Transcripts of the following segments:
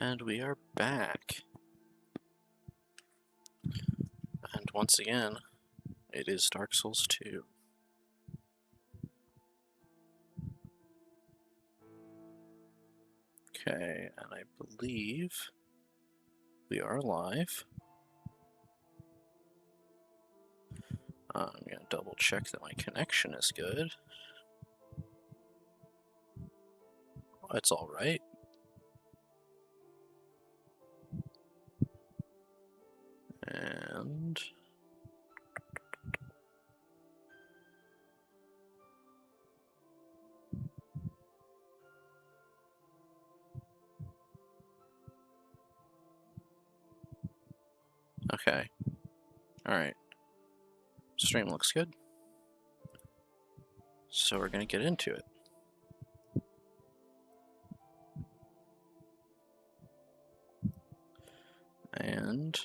And we are back. And once again, it is Dark Souls 2. Okay, and I believe we are live. I'm going to double check that my connection is good. Oh, it's alright. And okay. Alright. Stream looks good. So we're going to get into it. And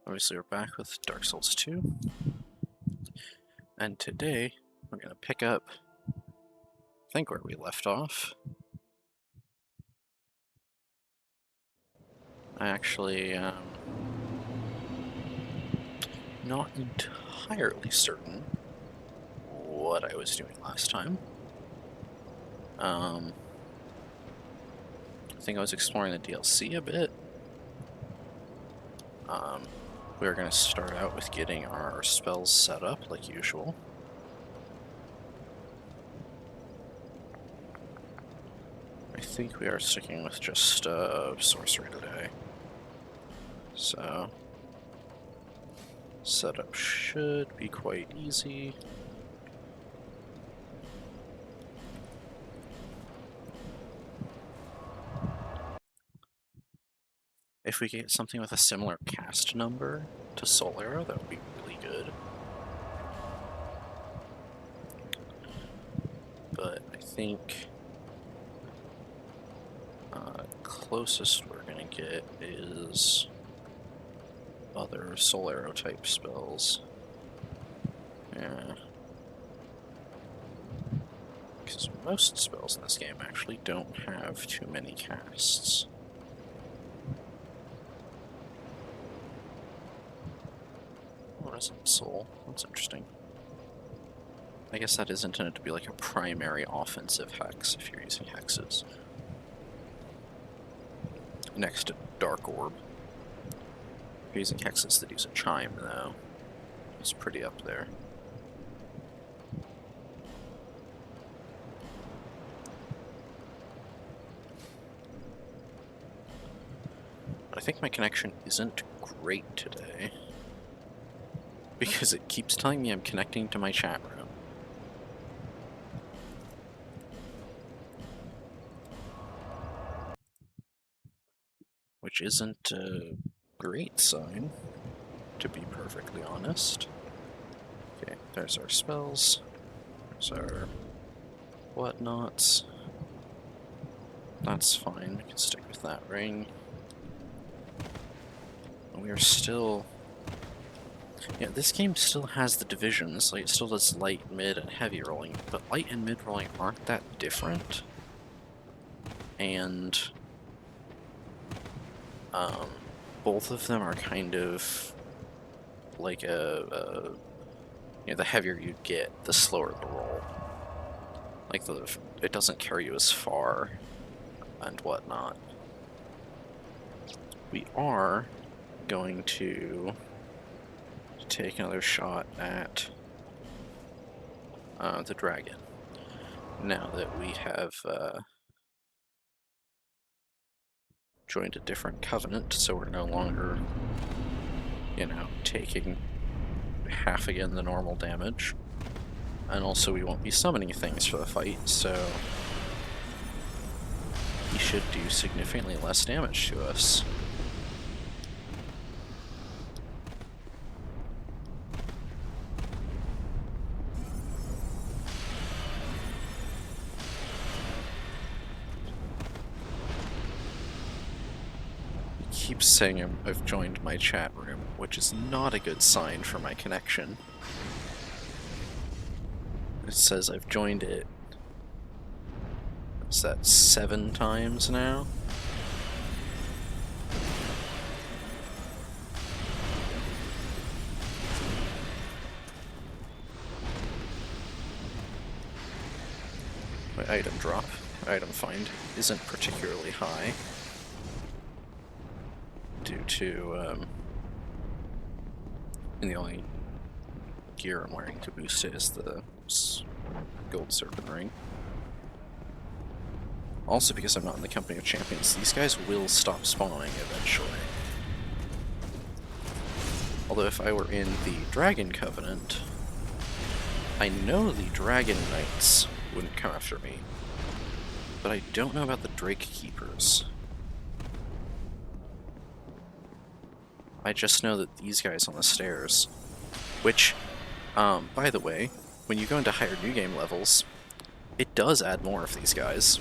obviously we're back with Dark Souls 2. And today we're going to pick up, I think, where we left off. I actually not entirely certain what I was doing last time. I think I was exploring the DLC a bit. We were going to start out with getting our spells set up like usual. I think we are sticking with just sorcery today. So setup should be quite easy. If we get something with a similar cast number to Soul Arrow, that would be really good. But I think closest we're gonna get is other Soul Arrow type spells. Yeah. Because most spells in this game actually don't have too many casts. Resonant Soul. That's interesting. I guess that is intended to be like a primary offensive hex if you're using hexes. Next to Dark Orb. If you're using hexes that use a chime, though, it's pretty up there. But I think my connection isn't great today, because it keeps telling me I'm connecting to my chat room. Which isn't a great sign, to be perfectly honest. Okay, there's our spells. There's our whatnots. That's fine, we can stick with that ring. We are still... Yeah, this game still has the divisions, like it still does light, mid, and heavy rolling, but light and mid rolling aren't that different. And both of them are kind of like you know, the heavier you get, the slower the roll. Like it doesn't carry you as far and whatnot. We are going to take another shot at the dragon. Now that we have joined a different covenant, so we're no longer, you know, taking half again the normal damage. And also we won't be summoning things for the fight, so he should do significantly less damage to us. Keeps saying I've joined my chat room, which is not a good sign for my connection. It says I've joined it Is that 7 times now? My item drop, item find, isn't particularly high due to, and the only gear I'm wearing to boost it is the gold serpent ring. Also, because I'm not in the company of champions, these guys will stop spawning eventually. Although if I were in the Dragon Covenant, I know the Dragon Knights wouldn't come after me, but I don't know about the Drake Keepers. I just know that these guys on the stairs, which, by the way, when you go into higher new game levels, it does add more of these guys.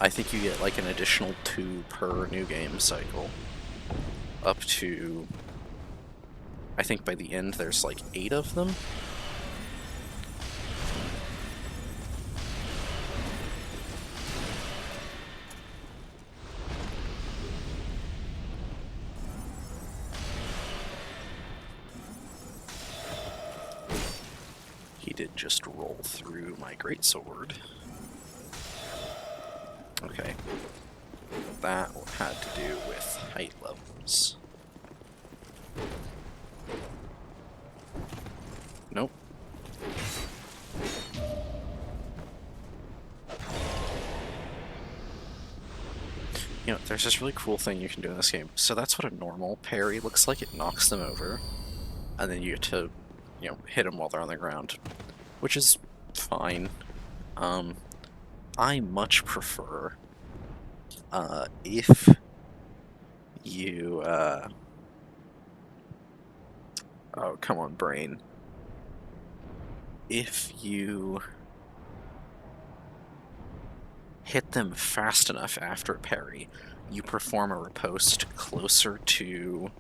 I think you get like an additional 2 per new game cycle, up to, I think by the end there's like 8 of them. He did just roll through my greatsword. Okay. That had to do with height levels. Nope. You know, there's this really cool thing you can do in this game. So that's what a normal parry looks like. It knocks them over, and then you get to, you know, hit them while they're on the ground, which is fine. I much prefer if you, oh, come on, brain. If you hit them fast enough after a parry, you perform a riposte closer to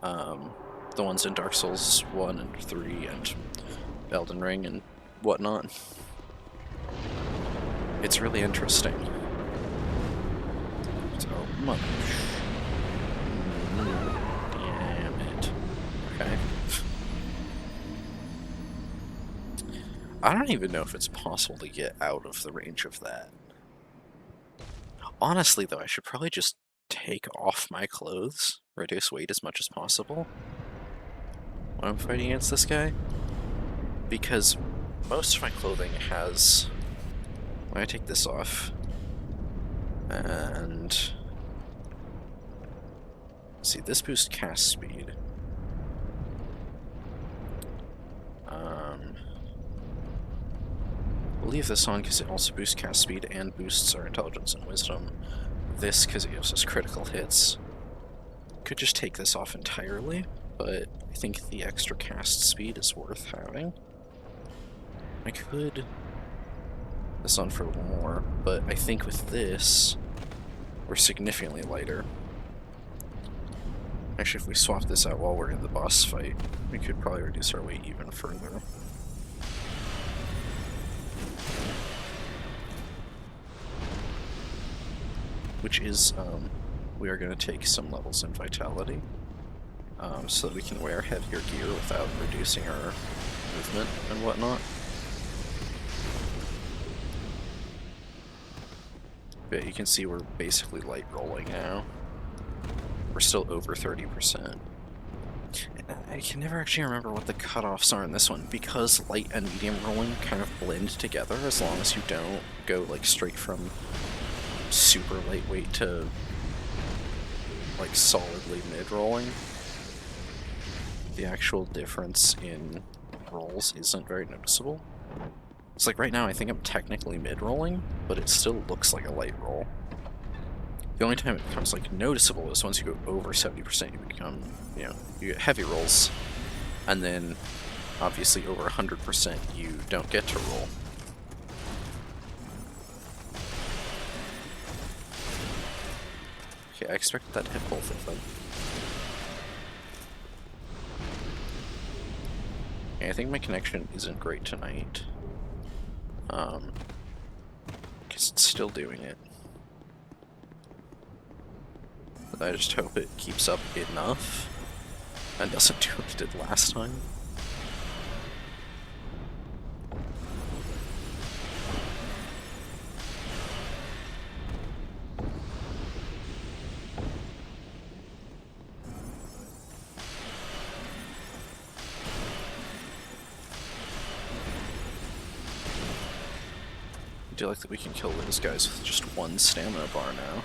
the ones in Dark Souls 1 and 3 and Elden Ring and whatnot. It's really interesting. So much. Damn it. Okay. I don't even know if it's possible to get out of the range of that. Honestly, though, I should probably just take off my clothes, reduce weight as much as possible when I'm fighting against this guy, because most of my clothing has, when I take this off, and see, this boosts cast speed. We'll leave this on because it also boosts cast speed and boosts our intelligence and wisdom. This because it gives us critical hits. Could just take this off entirely, but I think the extra cast speed is worth having. I could this on for a little more, but I think with this, we're significantly lighter. Actually, if we swap this out while we're in the boss fight, we could probably reduce our weight even further. Which is, we are going to take some levels in Vitality, so that we can wear heavier gear without reducing our movement and whatnot. But you can see we're basically light rolling now. We're still over 30%. I can never actually remember what the cutoffs are in this one, because light and medium rolling kind of blend together as long as you don't go like straight from super lightweight to like solidly mid-rolling. The actual difference in rolls isn't very noticeable. It's like right now I think I'm technically mid-rolling, but it still looks like a light roll. The only time it becomes like noticeable is once you go over 70%, you become, you know, you get heavy rolls, and then obviously over 100% you don't get to roll. Okay, I expected that to hit both of them. Okay, I think my connection isn't great tonight. Because it's still doing it. But I just hope it keeps up enough and doesn't do what it did last time. I do like that we can kill those guys with just one stamina bar now.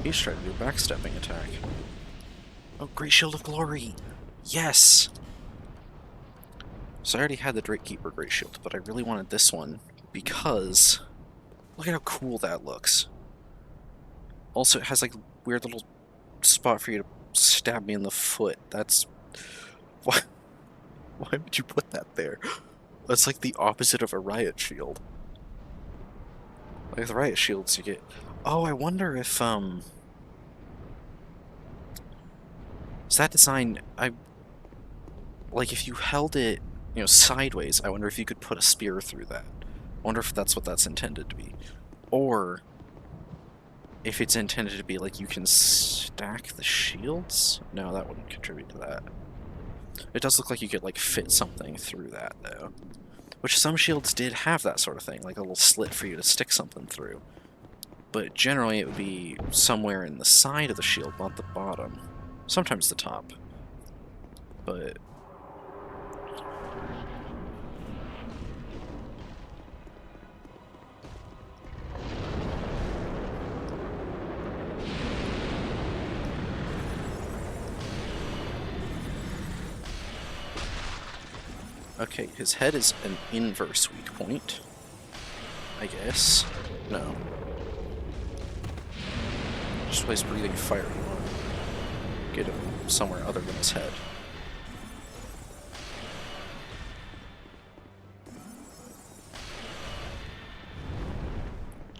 He's trying to do a backstepping attack. Oh, Great Shield of Glory! Yes! So I already had the Drake Keeper Great Shield, but I really wanted this one because look at how cool that looks. Also, it has like a weird little spot for you to stab me in the foot. That's... Why would you put that there? That's like the opposite of a Riot Shield. Like with Riot Shields you get... Oh, I wonder if, is that design... Like, if you held it, you know, sideways, I wonder if you could put a spear through that. I wonder if that's what that's intended to be. Or... if it's intended to be like you can stack the shields? No, that wouldn't contribute to that. It does look like you could like fit something through that though. Which some shields did have that sort of thing, like a little slit for you to stick something through. But generally it would be somewhere in the side of the shield, not the bottom. Sometimes the top. But... okay, his head is an inverse weak point, I guess. No. Just place breathing fire. You want to get him somewhere other than his head.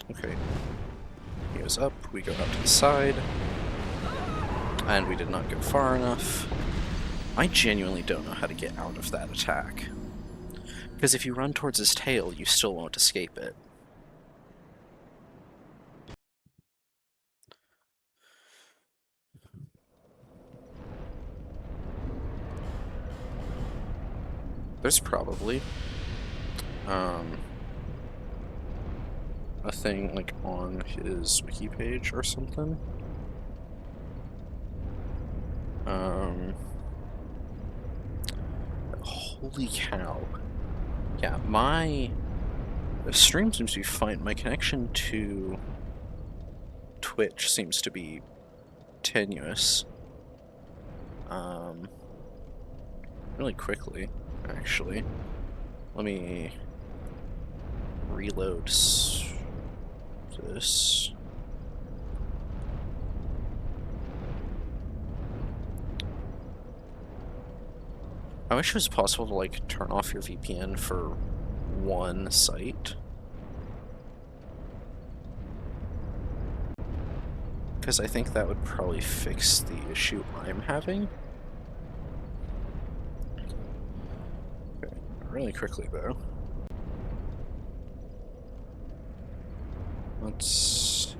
Okay. He goes up, we go out to the side. And we did not go far enough. I genuinely don't know how to get out of that attack. Because if you run towards his tail, you still won't escape it. There's probably a thing like on his wiki page or something. Holy cow. Yeah, my stream seems to be fine. My connection to Twitch seems to be tenuous. Really quickly, actually. Let me reload this. I wish it was possible to, like, turn off your VPN for one site. Because I think that would probably fix the issue I'm having. Okay, really quickly, though. Let's...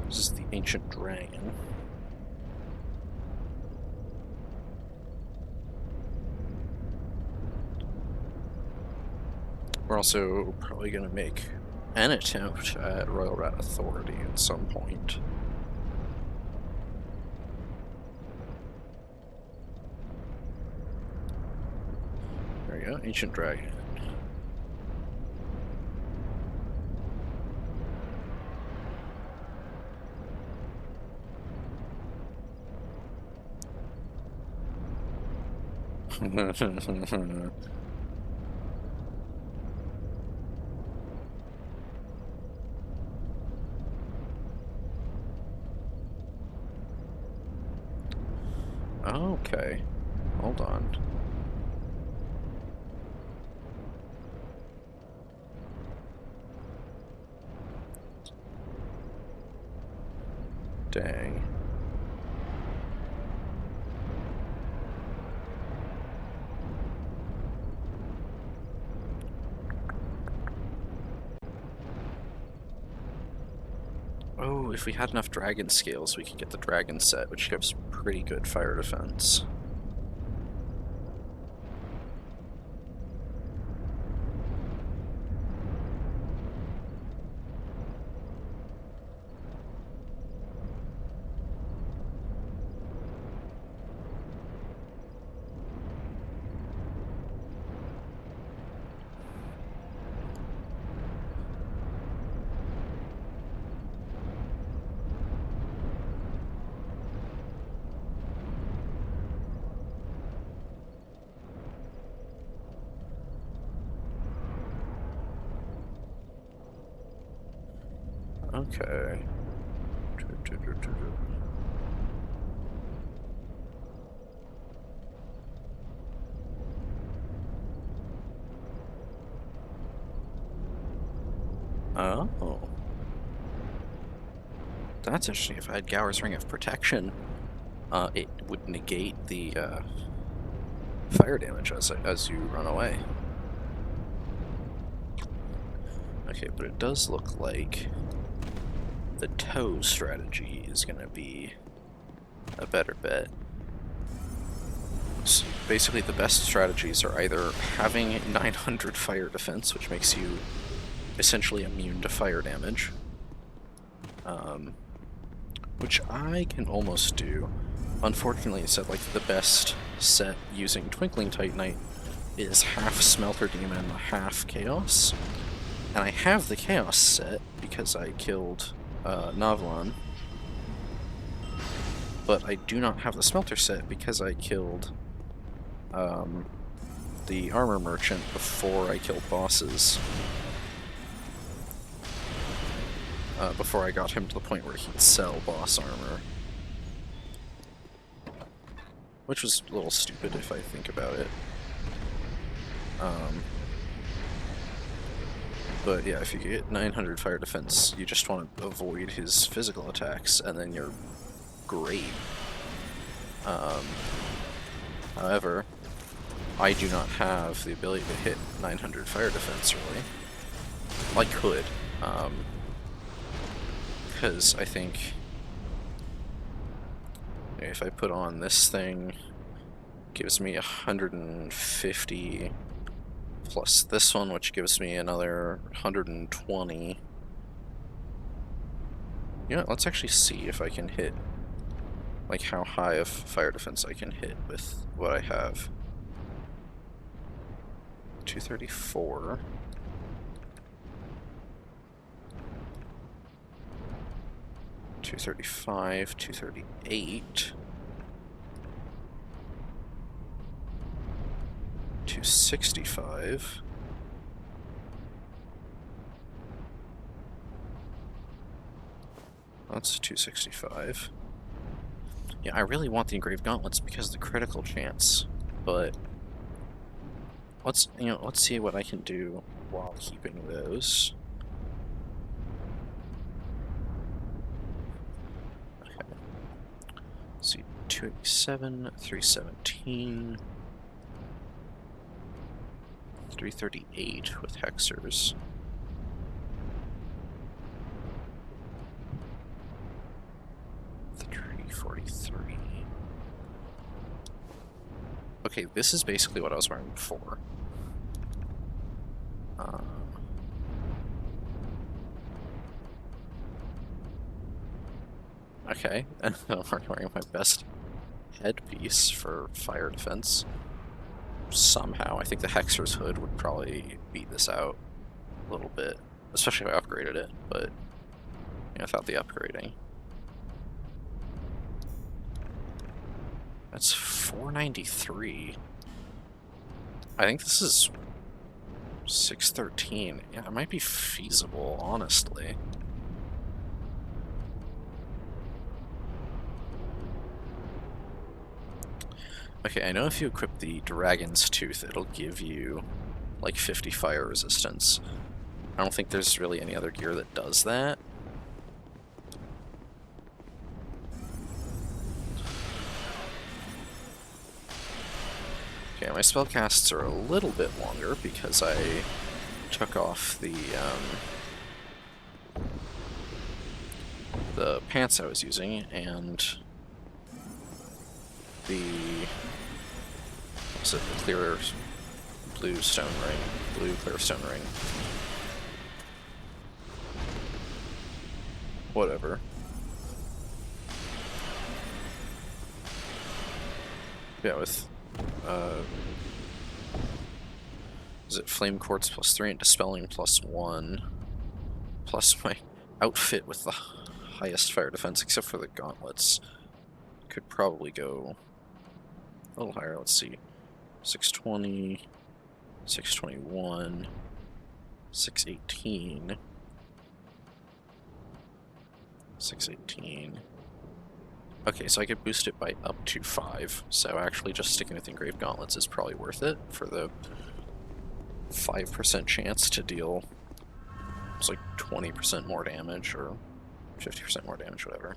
This is the Ancient Dragon. We're also probably going to make an attempt at Royal Rat Authority at some point. There we go, Ancient Dragon. Okay. Hold on. Dang. Oh, if we had enough dragon scales, we could get the dragon set, which gives pretty good fire defense. Okay. Oh. That's interesting. If I had Gower's Ring of Protection, it would negate the fire damage as you run away. Okay, but it does look like the toe strategy is going to be a better bet. So basically, the best strategies are either having 900 fire defense, which makes you essentially immune to fire damage, which I can almost do. Unfortunately, it said like the best set using Twinkling Titanite is half Smelter Demon, half Chaos. And I have the Chaos set because I killed Navlan. But I do not have the Smelter set because I killed the Armor Merchant before I killed bosses. Before I got him to the point where he'd sell boss armor. Which was a little stupid if I think about it. But yeah, if you get 900 fire defense, you just want to avoid his physical attacks, and then you're great. However, I do not have the ability to hit 900 fire defense, really. Well, I could, because I think if I put on this thing, it gives me 150 plus this one, which gives me another 120. You know, let's actually see if I can hit, like, how high of fire defense I can hit with what I have. 234. $235, $238, $265, that's $265. Yeah, I really want the Engraved Gauntlets because of the critical chance, but let's see what I can do while keeping those. Okay. Let's see, 287, 317, 338 with Hexers. Okay, this is basically what I was wearing before. Okay, and I'm wearing my best headpiece for fire defense. Somehow, I think the Hexer's hood would probably beat this out a little bit, especially if I upgraded it, but without the upgrading. That's 493. I think this is 613. Yeah, it might be feasible, honestly. Okay, I know if you equip the Dragon's Tooth, it'll give you like 50 fire resistance. I don't think there's really any other gear that does that. Okay, my spellcasts are a little bit longer because I took off the pants I was using and the clear blue stone ring, blue clear stone ring. Whatever. Yeah, with is it Flame Quartz +3 and Dispelling +1, plus my outfit with the highest fire defense, except for the gauntlets. Could probably go a little higher. Let's see. 620, 621, 618, 618. Okay, so I could boost it by up to 5. So actually just sticking with Engraved Gauntlets is probably worth it for the 5% chance to deal, it's like 20% more damage or 50% more damage, whatever.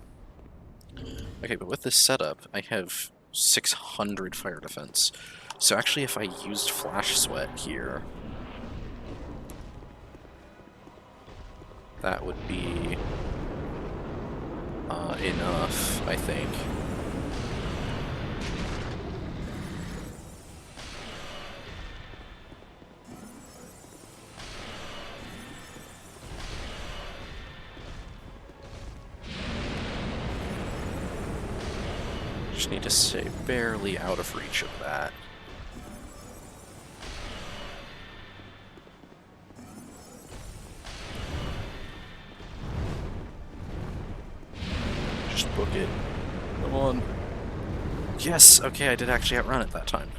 Okay, but with this setup, I have 600 fire defense. So actually if I used Flash Sweat here, that would be enough, I think. Just need to stay barely out of reach of that. Just book it. Come on. Yes! Okay, I did actually outrun it that time.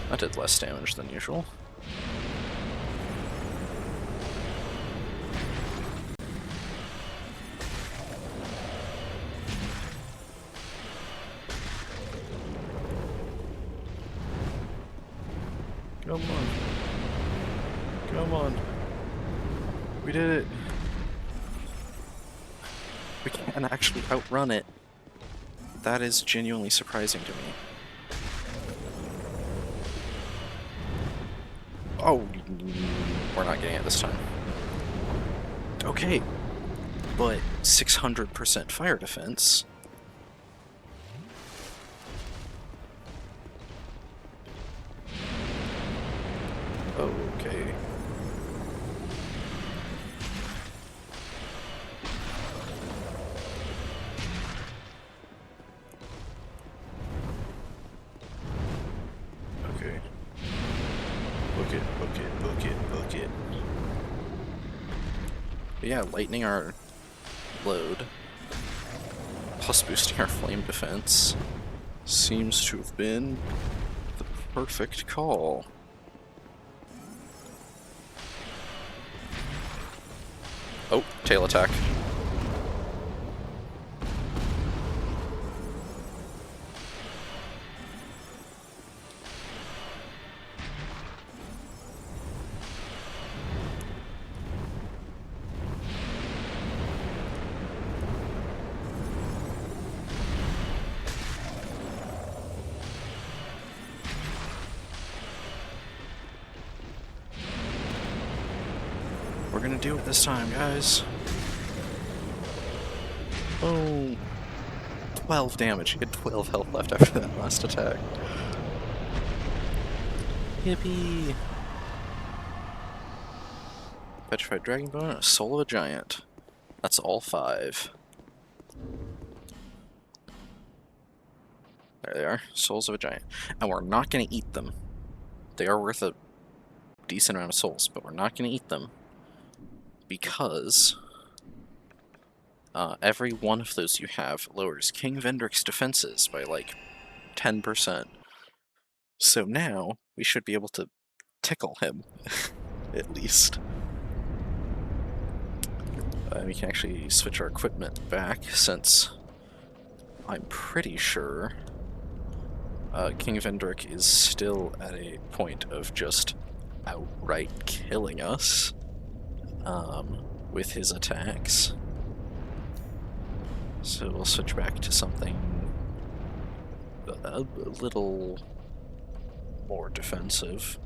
That did less damage than usual. Come on. Come on. We did it. We can actually outrun it. That is genuinely surprising to me. Oh, we're not getting it this time. Okay, but 600% fire defense. Okay. Okay. Book it, book it, book it, book it. But yeah, lightening our load, plus boosting our flame defense, seems to have been the perfect call. Oh, tail attack. We're gonna do it this time, guys. Oh, 12 damage. He had 12 health left after that last attack. Yippee! Petrified Dragon Bone and a Soul of a Giant. That's all 5. There they are, Souls of a Giant. And we're not gonna eat them. They are worth a decent amount of souls, but we're not gonna eat them. Because every one of those you have lowers King Vendrick's defenses by like 10%. So now we should be able to tickle him, at least. We can actually switch our equipment back since I'm pretty sure King Vendrick is still at a point of just outright killing us with his attacks. So we'll switch back to something a little more defensive.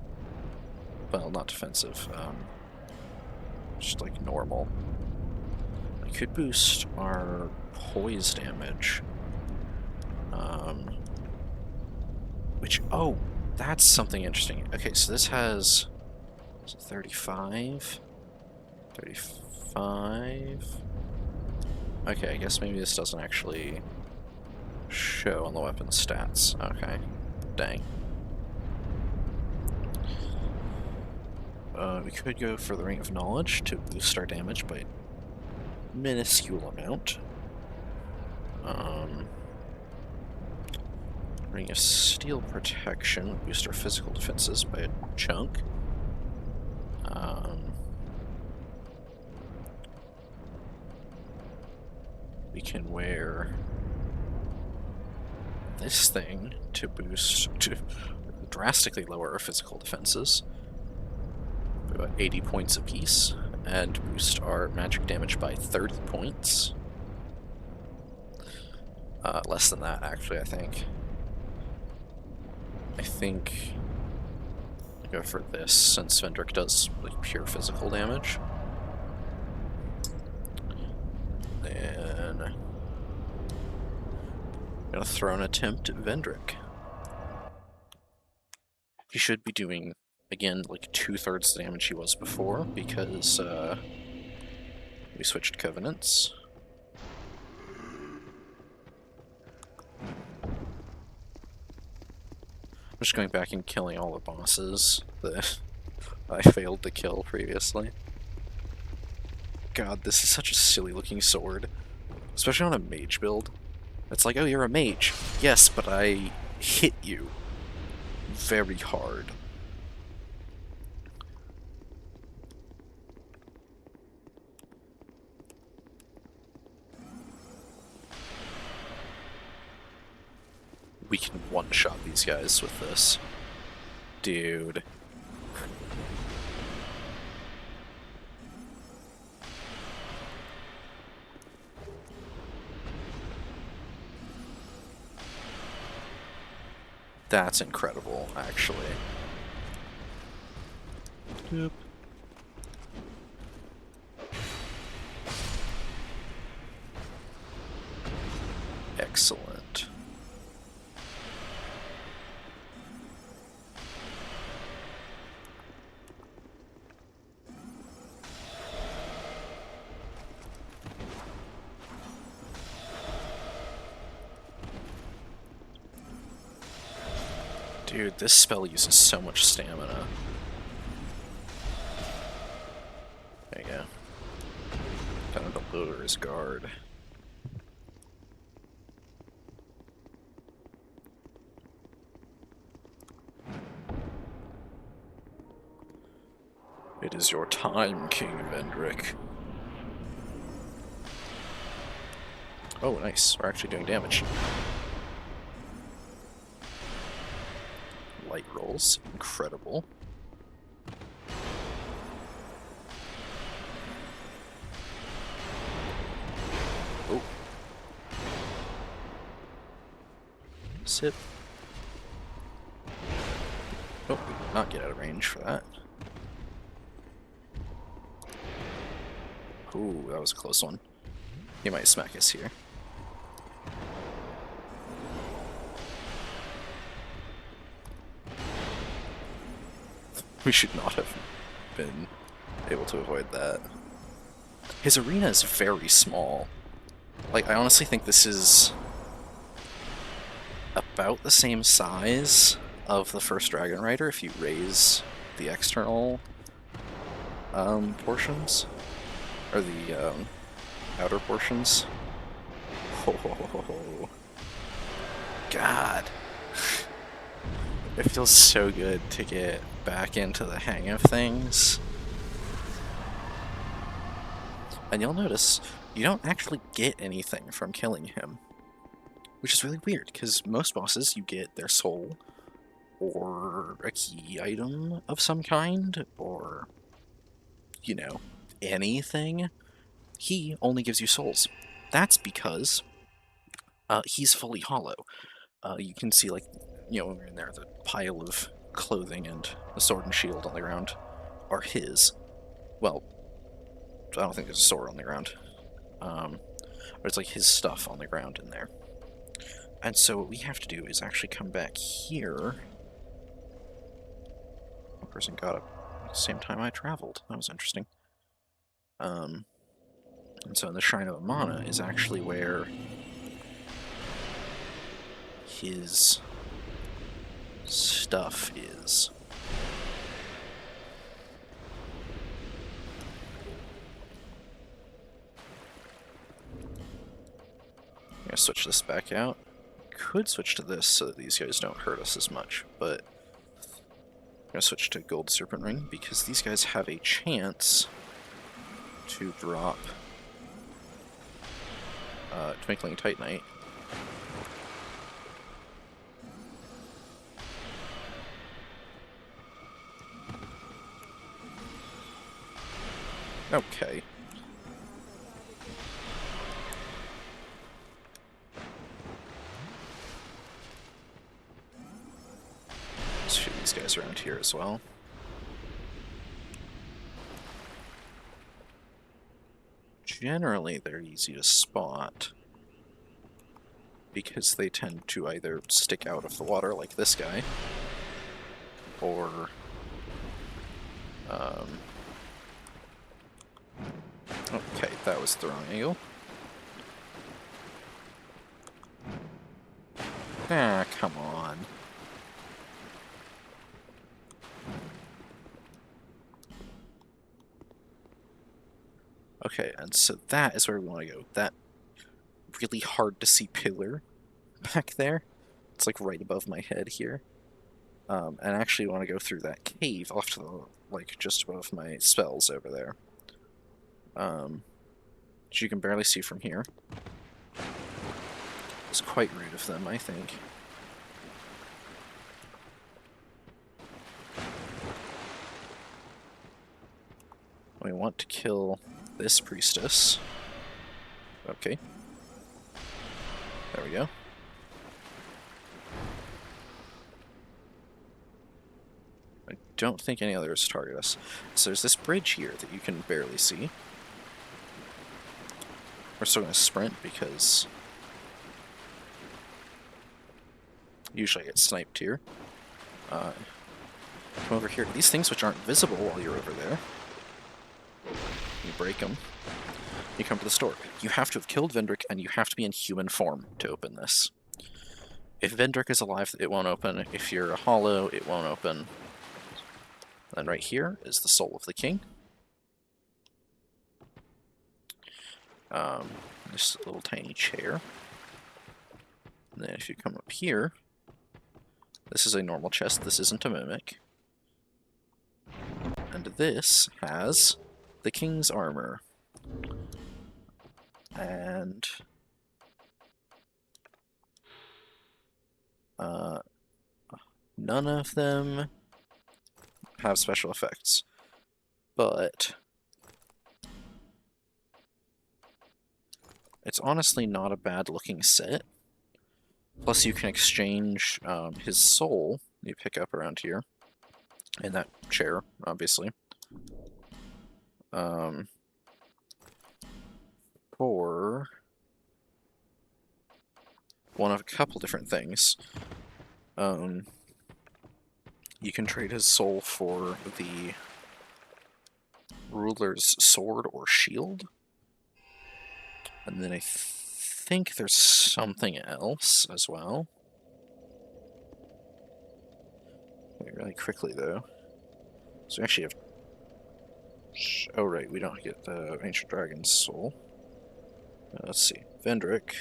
Well, not defensive, just like normal. I could boost our poise damage. Which, oh, that's something interesting. Okay, so this has 35? 35? Okay, I guess maybe this doesn't actually show on the weapon stats. Okay, dang. We could go for the Ring of Knowledge to boost our damage by a minuscule amount. Ring of Steel Protection, boost our physical defenses by a chunk. We can wear this thing to drastically lower our physical defenses by about 80 points apiece, and boost our magic damage by 30 points. Less than that, actually, I think. I think I'll go for this, since Vendrick does like pure physical damage. Then I'm gonna throw an attempt at Vendrick. He should be doing, again, like 2/3 the damage he was before, because we switched covenants. I'm just going back and killing all the bosses that I failed to kill previously. God, this is such a silly looking sword. Especially on a mage build. It's like, oh, you're a mage. Yes, but I hit you very hard. We can one-shot these guys with this. Dude. That's incredible, actually. Yep. Excellent. Dude, this spell uses so much stamina. There you go. Kind of to lower his guard. It is your time, King Vendrick. Oh, nice. We're actually doing damage. Light rolls. Incredible. Oh. Sip. Oh, we did not get out of range for that. Ooh, that was a close one. He might smack us here. We should not have been able to avoid that. His arena is very small. Like, I honestly think this is about the same size of the first Dragon Rider if you raise the external portions, or the outer portions. Oh, God. It feels so good to get back into the hang of things. And you'll notice, you don't actually get anything from killing him. which is really weird, because most bosses you get their soul, or a key item of some kind, or, you know, anything. He only gives you souls. That's because he's fully hollow. You can see, like, you know, when we're in there, the pile of clothing and a sword and shield on the ground are his. Well, I don't think there's a sword on the ground. But it's like his stuff on the ground in there. And so what we have to do is actually come back here. One person got up at the same time I traveled. That was interesting. And so the Shrine of Amana is actually where his stuff is. I'm gonna switch this back out. Could switch to this so that these guys don't hurt us as much, but I'm gonna switch to Gold Serpent Ring because these guys have a chance to drop Twinkling Titanite. Okay. Let's shoot these guys around here as well. Generally, they're easy to spot because they tend to either stick out of the water like this guy, or okay, that was the wrong angle. Ah, come on. Okay, and so that is where we want to go. That really hard to see pillar back there. It's like right above my head here. And I actually want to go through that cave off to the, like, just above my spells over there. Which you can barely see from here. It's quite rude of them, I think. We want to kill this priestess. Okay. There we go. I don't think any others target us. So there's this bridge here that you can barely see. We're still going to sprint because usually I get sniped here. Come over here. These things which aren't visible while you're over there. You break them. You come to the store. You have to have killed Vendrick, and you have to be in human form to open this. If Vendrick is alive, it won't open. If you're a hollow, it won't open. Then right here is the soul of the king. This little tiny chair. And then if you come up here, this is a normal chest. This isn't a mimic. And this has the king's armor. And none of them have special effects, but it's honestly not a bad looking set. Plus you can exchange his soul you pick up around here, in that chair, obviously, for one of a couple different things. You can trade his soul for the ruler's sword or shield. And then I think there's something else as well. Wait, really quickly though. So we actually have... Oh right, we don't get the Ancient Dragon's soul. Let's see. Vendrick.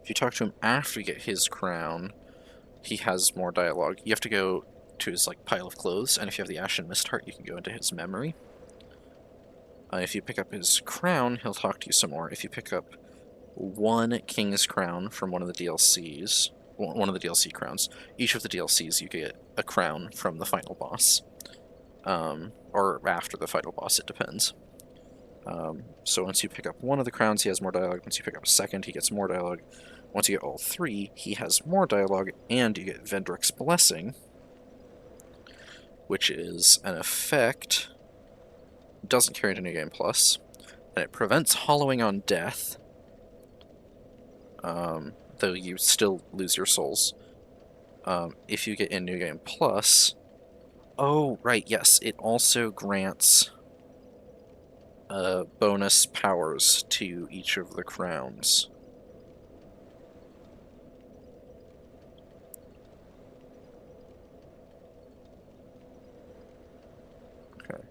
If you talk to him after you get his crown, he has more dialogue. You have to go to his like pile of clothes, and if you have the Ashen Mist Heart, you can go into his memory. If you pick up his crown, he'll talk to you some more. If you pick up one King's Crown from one of the DLCs, one of the DLC crowns, each of the DLCs you get a crown from the final boss. Or after the final boss, it depends. So once you pick up one of the crowns, he has more dialogue. Once you pick up a second, he gets more dialogue. Once you get all three, he has more dialogue, and you get Vendrick's Blessing, which is an effect, doesn't carry into New Game Plus, and it prevents hollowing on death, though you still lose your souls. If you get in New Game Plus, oh, right, yes, it also grants bonus powers to each of the crowns. Okay.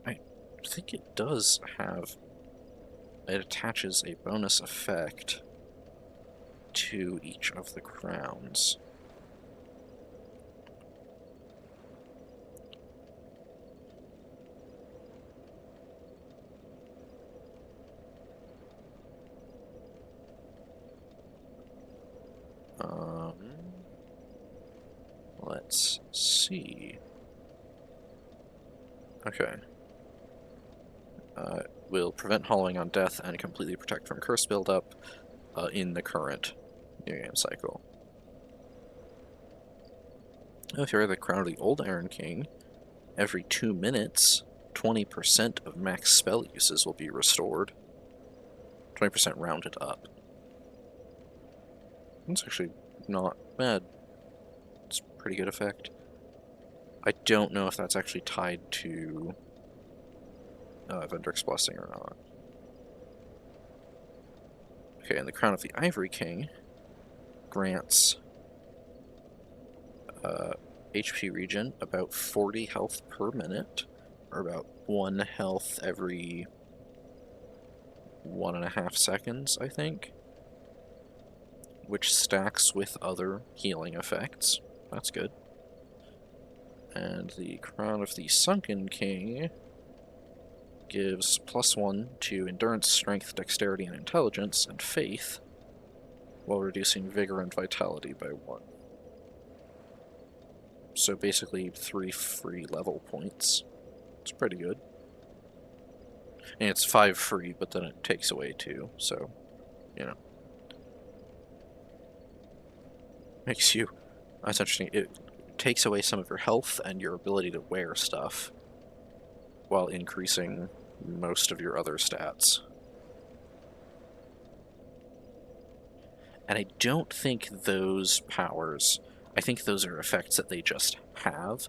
I think it does have... It attaches a bonus effect to each of the crowns. Let's see. Okay. Will prevent hollowing on death and completely protect from curse buildup in the current New Game cycle. If you're the Crown of the Old Iron King, every 2 minutes, 20% of max spell uses will be restored. 20% rounded up. That's actually not bad. It's a pretty good effect. I don't know if that's actually tied to Vendrick's Blessing or not. Okay, and the Crown of the Ivory King grants HP regen about 40 health per minute, or about 1 health every 1.5 seconds, I think, which stacks with other healing effects. That's good. And the Crown of the Sunken King gives +1 to Endurance, Strength, Dexterity, and Intelligence, and Faith, while reducing Vigor and Vitality by 1. So basically 3 free level points. It's pretty good. And it's 5 free, but then it takes away 2, so, you know. Makes you... That's interesting. It takes away some of your health and your ability to wear stuff, while increasing most of your other stats. And I don't think those powers... I think those are effects that they just have.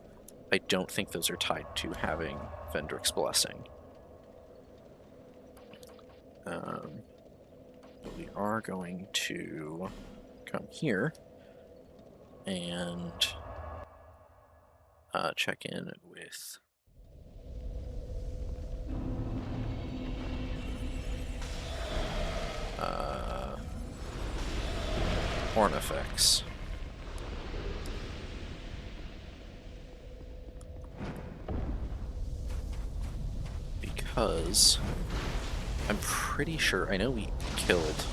I don't think those are tied to having Vendrick's Blessing. But we are going to come here and check in with horn effects. Because I'm pretty sure, I know we killed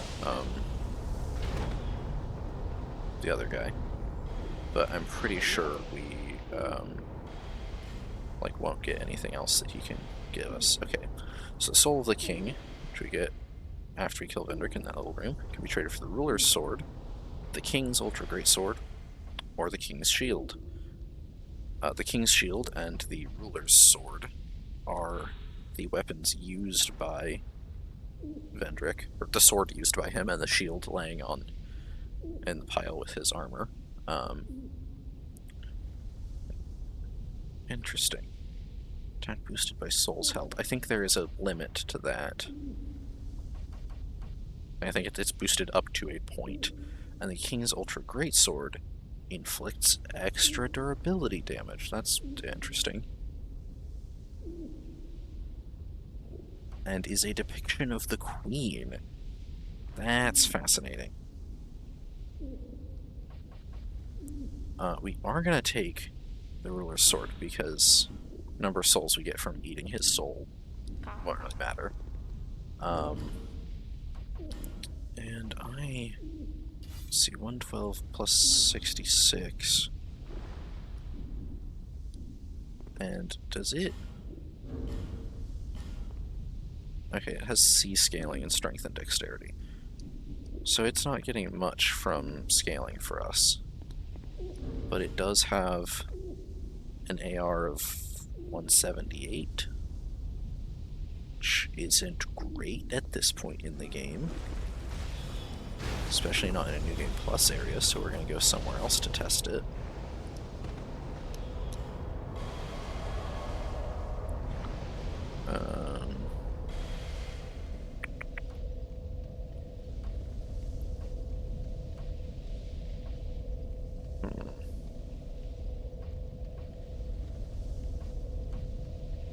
the other guy, but I'm pretty sure we like won't get anything else that he can give us. Okay, so the Soul of the King, which we get after we kill Vendrick in that little room, can be traded for the Ruler's Sword, the King's Ultra Great Sword, or the King's Shield. The King's Shield and the Ruler's Sword are the weapons used by Vendrick, or the sword used by him, and the shield laying on in the pile with his armor. Interesting. Attack boosted by souls held. I think there is a limit to that. I think it's boosted up to a point. And the King's Ultra Great Sword inflicts extra durability damage. That's interesting. And is a depiction of the Queen. That's fascinating. We are going to take the Ruler's Sword because the number of souls we get from eating his soul won't really matter. And let's see, 112 plus 66. And does it... Okay, it has C scaling and strength and dexterity. So it's not getting much from scaling for us. But it does have an AR of 178, which isn't great at this point in the game. Especially not in a New Game Plus area, so we're going to go somewhere else to test it.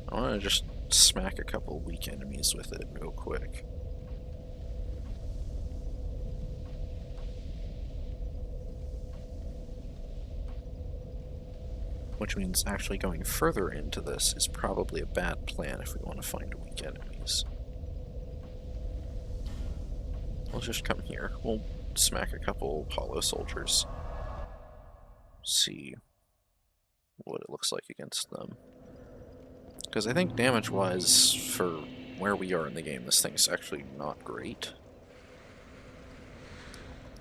I want to just smack a couple weak enemies with it real quick. Which means actually going further into this is probably a bad plan if we want to find weak enemies. We'll just come here. We'll smack a couple hollow soldiers. See what it looks like against them. Because I think damage-wise, for where we are in the game, this thing's actually not great.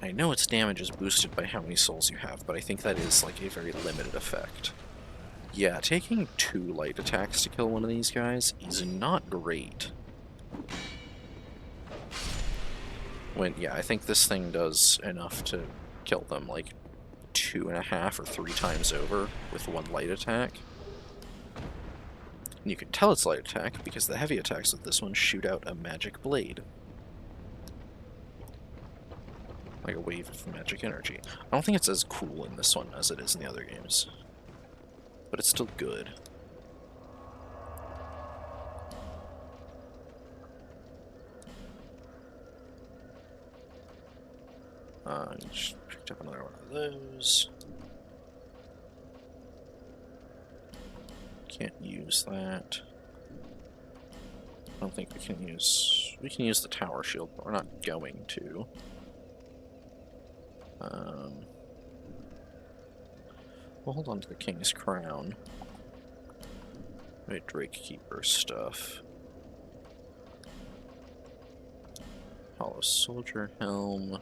I know its damage is boosted by how many souls you have, but I think that is like a very limited effect. Yeah, taking 2 light attacks to kill one of these guys is not great. Yeah, I think this thing does enough to kill them like 2.5 or 3 times over with 1 light attack. And you can tell it's light attack because the heavy attacks with this one shoot out a magic blade. Like a wave of magic energy. I don't think it's as cool in this one as it is in the other games. But it's still good. Just picked up another one of those. Can't use that. I don't think we can use... We can use the tower shield, but we're not going to. We'll hold on to the King's Crown. Wait, Drake Keeper stuff. Hollow Soldier Helm.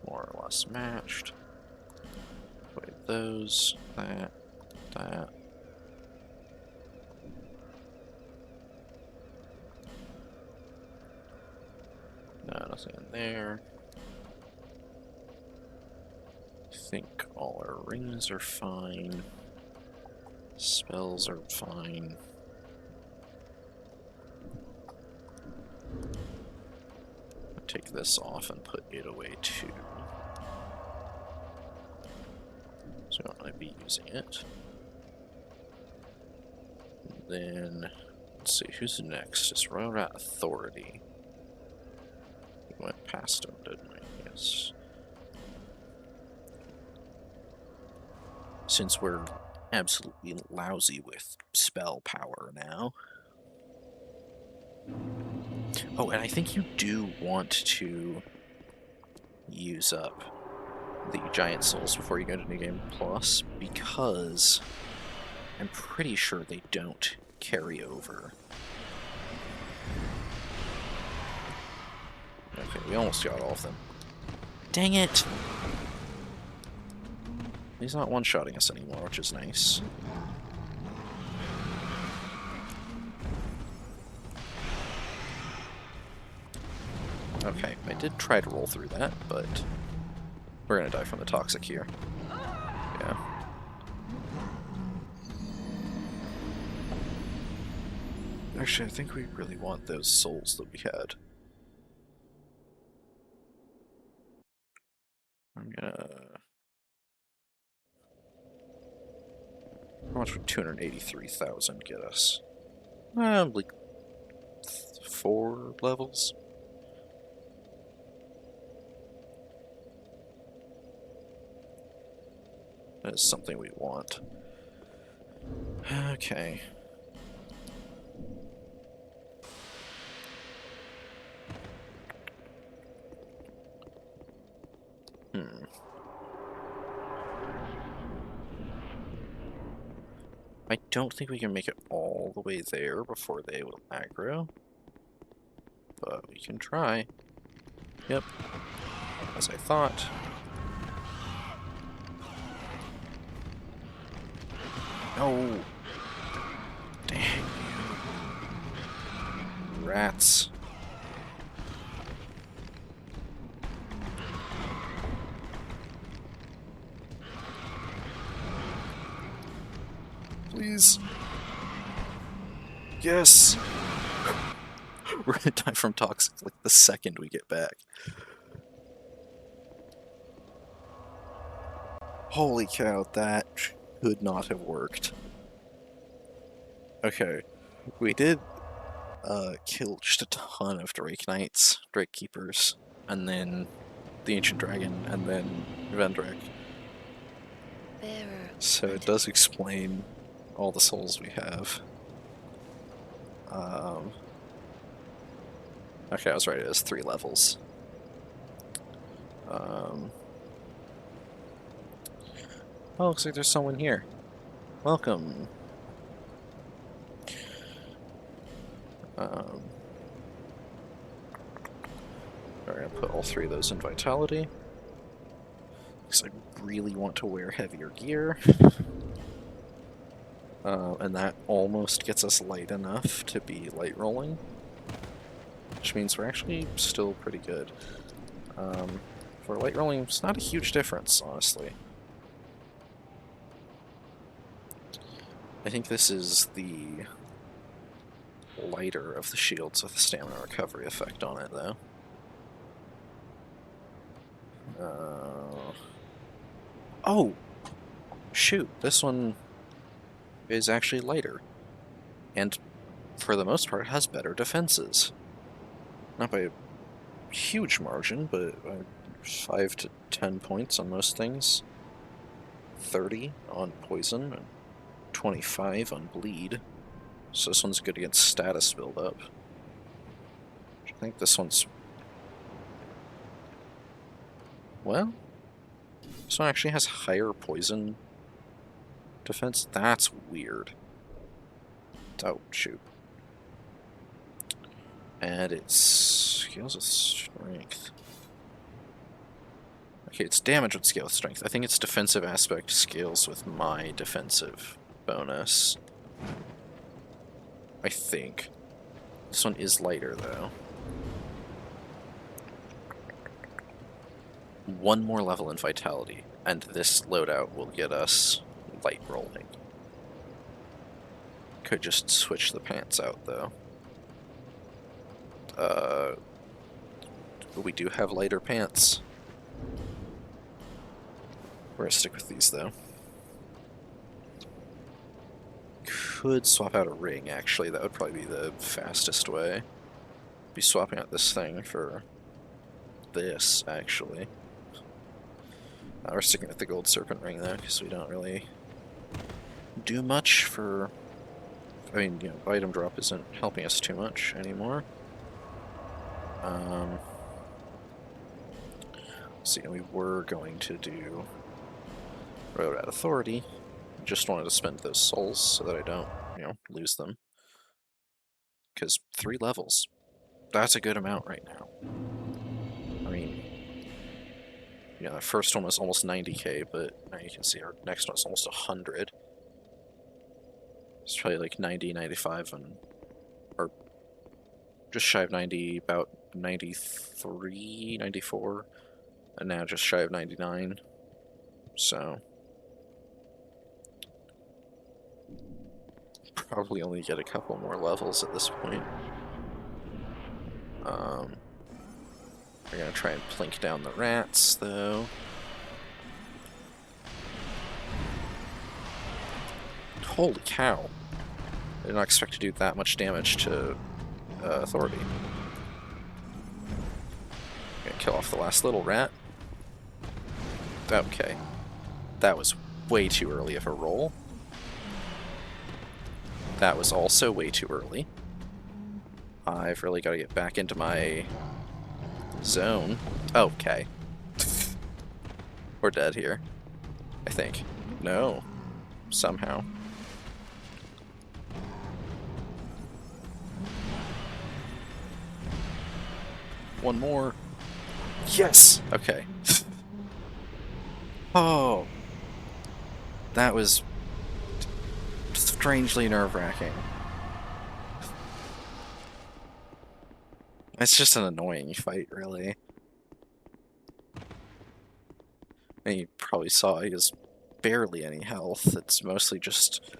More or less matched. Wait, those, that. No, nothing in there. I think all our rings are fine. Spells are fine. I'll take this off and put it away too. So I don't want to be using it. And then, let's see, who's next? Is Royal Rat Authority? We went past him, didn't we? Yes. Since we're absolutely lousy with spell power now. Oh, and I think you do want to use up the Giant Souls before you go to New Game Plus, because I'm pretty sure they don't carry over. Okay, we almost got all of them. Dang it! He's not one-shotting us anymore, which is nice. Okay, I did try to roll through that, but we're gonna die from the toxic here. Yeah. Actually, I think we really want those souls that we had. I'm gonna... How much would 283,000 get us? Like 4 levels? That is something we want. Okay. I don't think we can make it all the way there before they will aggro, but we can try. Yep, as I thought. No! Dang you. Rats. Please. Yes! We're gonna die from toxic like the second we get back. Holy cow, that could not have worked. Okay, we did kill just a ton of Drake Knights, Drake Keepers, and then the Ancient Dragon, and then Vendrick. So it does explain all the souls we have. Okay, I was right, it is 3 levels. Oh, looks like there's someone here. Welcome. We're gonna put all 3 of those in Vitality. Because I really want to wear heavier gear. And that almost gets us light enough to be light rolling. Which means we're actually still pretty good. For light rolling, it's not a huge difference, honestly. I think this is the lighter of the shields with the stamina recovery effect on it, though. Oh! Shoot, this one is actually lighter. And for the most part has better defenses. Not by a huge margin, but 5 to 10 points on most things. 30 on poison, and 25 on bleed. So this one's good against status buildup. I think this one's... Well, this one actually has higher poison defense. That's weird. Oh, shoot. And it scales with strength. Okay, its damage would scale with strength. I think its defensive aspect scales with my defensive bonus. I think. This one is lighter, though. 1 more level in Vitality, and this loadout will get us light rolling. Could just switch the pants out, though. We do have lighter pants. We're gonna stick with these, though. Could swap out a ring, actually. That would probably be the fastest way. Be swapping out this thing for this, actually. We're sticking with the gold serpent ring, though, because we don't really do much for... I mean, you know, item drop isn't helping us too much anymore. See, we were going to do Road at Authority. Just wanted to spend those souls so that I don't, you know, lose them. Because 3 levels, that's a good amount right now. I mean, yeah, the first one was almost 90k, but now you can see our next one's almost 100. It's probably like 90, 95, or just shy of 90, about 93, 94, and now just shy of 99. So probably only get a couple more levels at this point. We're gonna try and plink down the rats, though. Holy cow. I did not expect to do that much damage to Authority. Gonna kill off the last little rat. Okay. That was way too early of a roll. That was also way too early. I've really got to get back into my zone. Okay. We're dead here. I think. No. Somehow. One more. Yes! Okay. Oh. That was strangely nerve-wracking. It's just an annoying fight, really. And you probably saw he has barely any health. It's mostly just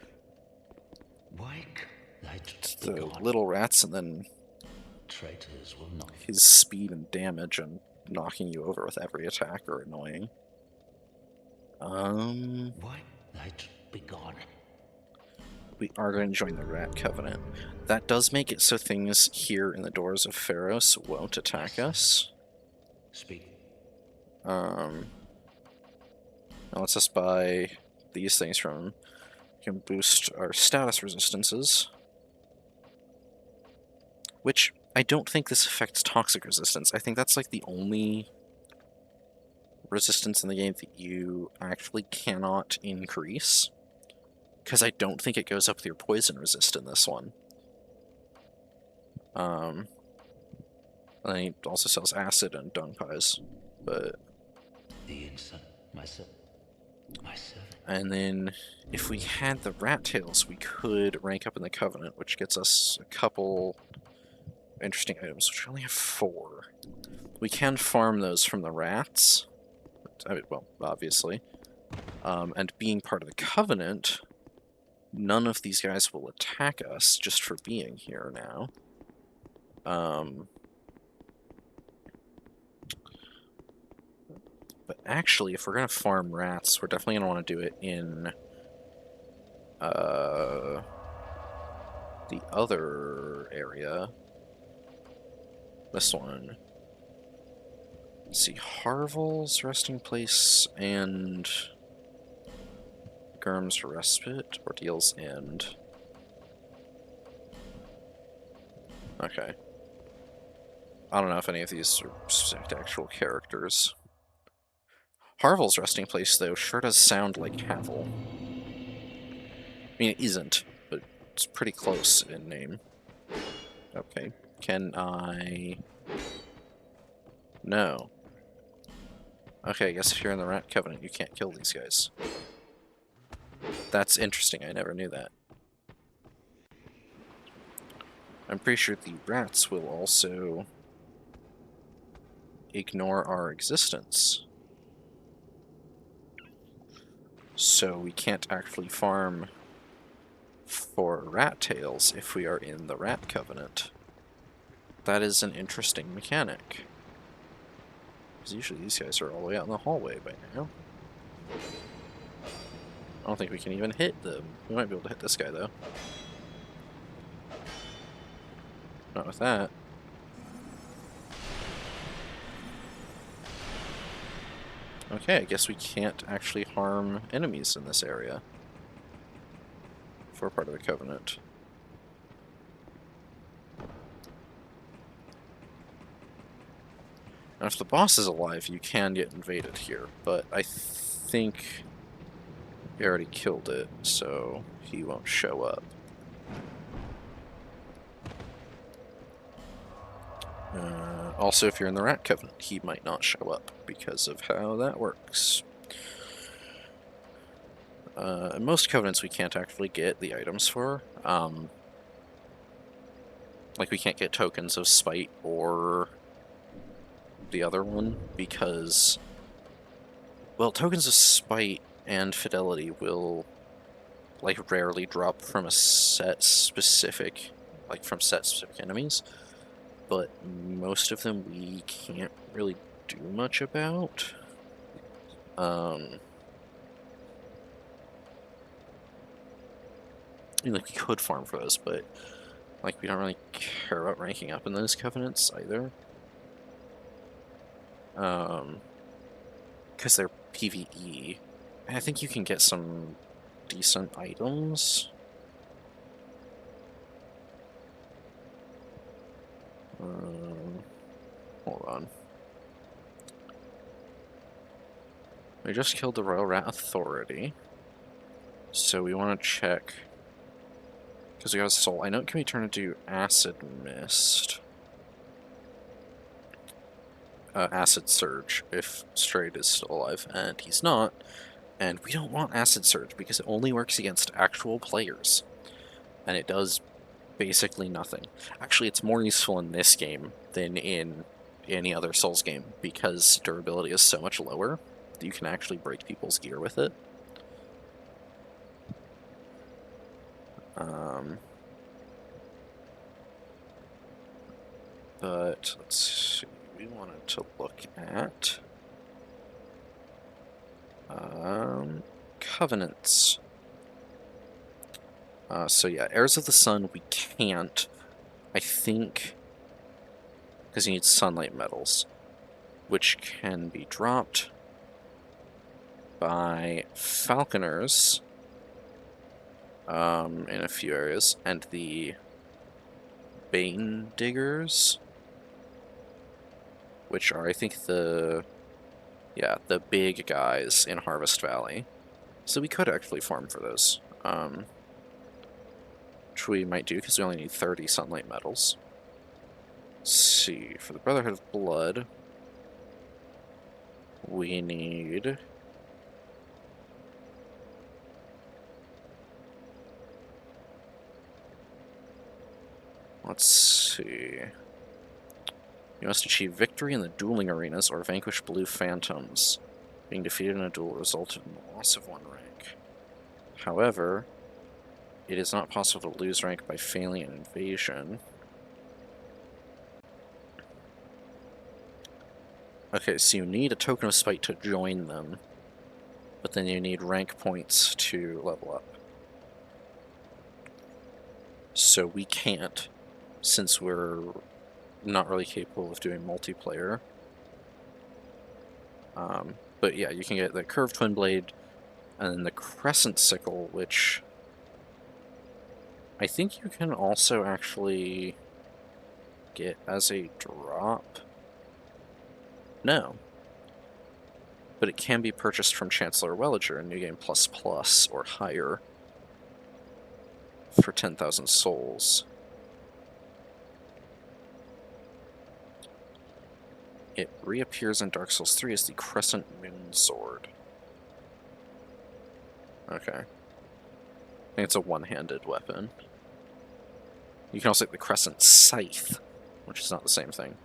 the little rats and then his speed and damage and knocking you over with every attack are annoying. We are going to join the Rat Covenant. That does make it so things here in the Doors of Pharos won't attack us. Now let's just buy these things from him. We can boost our status resistances. Which, I don't think this affects toxic resistance. I think that's like the only resistance in the game that you actually cannot increase. Because I don't think it goes up with your poison resist in this one. And he also sells acid and dung pies, but... And then, if we had the rat tails, we could rank up in the Covenant, which gets us a couple interesting items, which we only have 4. We can farm those from the rats. I mean, well, obviously. And being part of the Covenant, none of these guys will attack us just for being here now. But actually, if we're going to farm rats, we're definitely going to want to do it in the other area. This one. Let's see, Harvel's resting place and Gurm's respite, Ordeal's end. Okay. I don't know if any of these are specific to actual characters. Harvel's resting place, though, sure does sound like Havel. I mean, it isn't, but it's pretty close in name. Okay. Can I... No. Okay, I guess if you're in the Rat Covenant, you can't kill these guys. That's interesting, I never knew that. I'm pretty sure the rats will also ignore our existence. So we can't actually farm for rat tails if we are in the Rat Covenant. That is an interesting mechanic. Because usually these guys are all the way out in the hallway by now. I don't think we can even hit them. We might be able to hit this guy, though. Not with that. Okay, I guess we can't actually harm enemies in this area. For part of the Covenant. Now, if the boss is alive, you can get invaded here, but I think we already killed it, so he won't show up. Also, if you're in the Rat Covenant, he might not show up because of how that works. In most Covenants, we can't actually get the items for. Like, we can't get tokens of Spite or the other one because, well, tokens of Spite and Fidelity will like rarely drop from a set specific, like from set specific enemies, but most of them we can't really do much about. I mean, like, we could farm for those, but like we don't really care about ranking up in those covenants either. Because they're PvE. I think you can get some decent items. Hold on. We just killed the Royal Rat Authority. So we want to check. Because we got a soul. I know it can be turned into Acid Mist. Acid Surge, if Strayed is still alive. And he's not. And we don't want Acid Surge because it only works against actual players. And it does basically nothing. Actually, it's more useful in this game than in any other Souls game because durability is so much lower that you can actually break people's gear with it. But let's see, we wanted to look at covenants. So yeah, Heirs of the Sun we can't, I think, because you need sunlight metals, which can be dropped by falconers in a few areas, and the Bane Diggers, which are, I think, the big guys in Harvest Valley. So we could actually farm for those. Which we might do, because we only need 30 sunlight metals. Let's see, for the Brotherhood of Blood, we need... Let's see... You must achieve victory in the dueling arenas or vanquish blue phantoms. Being defeated in a duel resulted in the loss of 1 rank. However, it is not possible to lose rank by failing an invasion. Okay, so you need a token of spite to join them, but then you need rank points to level up. So we can't, since we're not really capable of doing multiplayer. But yeah, you can get the Curved Twin Blade and then the Crescent Sickle, which I think you can also actually get as a drop. No. But it can be purchased from Chancellor Welliger in New Game Plus Plus or higher for 10,000 souls. It reappears in Dark Souls 3 as the Crescent Moon Sword. Okay. I think it's a one-handed weapon. You can also get the Crescent Scythe, which is not the same thing.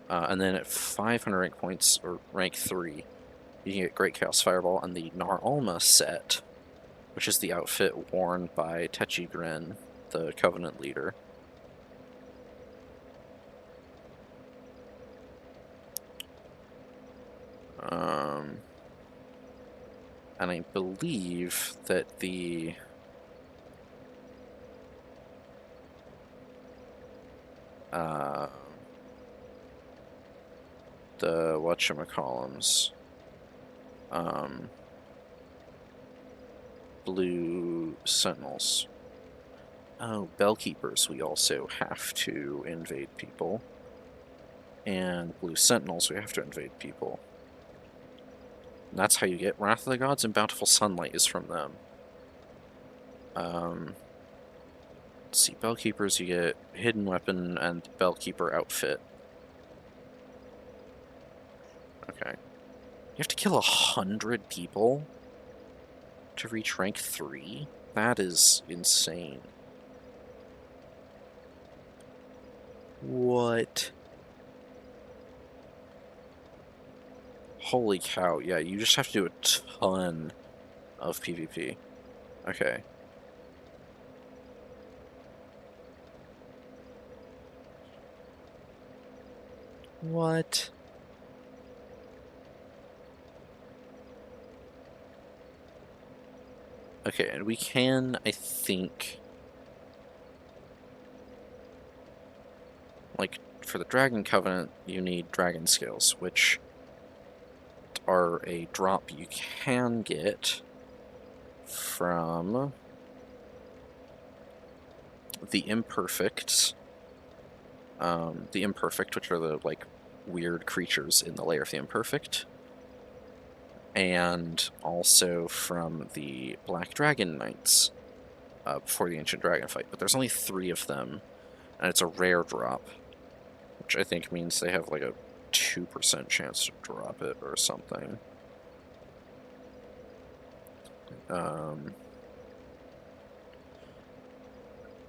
And then at 500 rank points, or rank 3, you can get Great Chaos Fireball and the Nar Alma set, which is the outfit worn by Techi Gren, the Covenant leader. And I believe that the whatchamacallums, Blue Sentinels. Oh, Bellkeepers, we also have to invade people. And Blue Sentinels, we have to invade people. And that's how you get Wrath of the Gods and Bountiful Sunlight is from them. Let's see, Bellkeepers, you get Hidden Weapon and Bellkeeper outfit. Okay. You have to kill 100 people to reach rank 3? That is insane. What? Holy cow, yeah, you just have to do a ton of PvP. Okay. What? Okay, and we can, I think, like, for the Dragon Covenant, you need Dragon Scales, which are a drop you can get from the Imperfects. The Imperfect, which are the, like, weird creatures in the layer of the Imperfect. And also from the Black Dragon Knights before the Ancient Dragon fight. But there's only 3 of them, and it's a rare drop, which I think means they have like a 2% chance to drop it or something.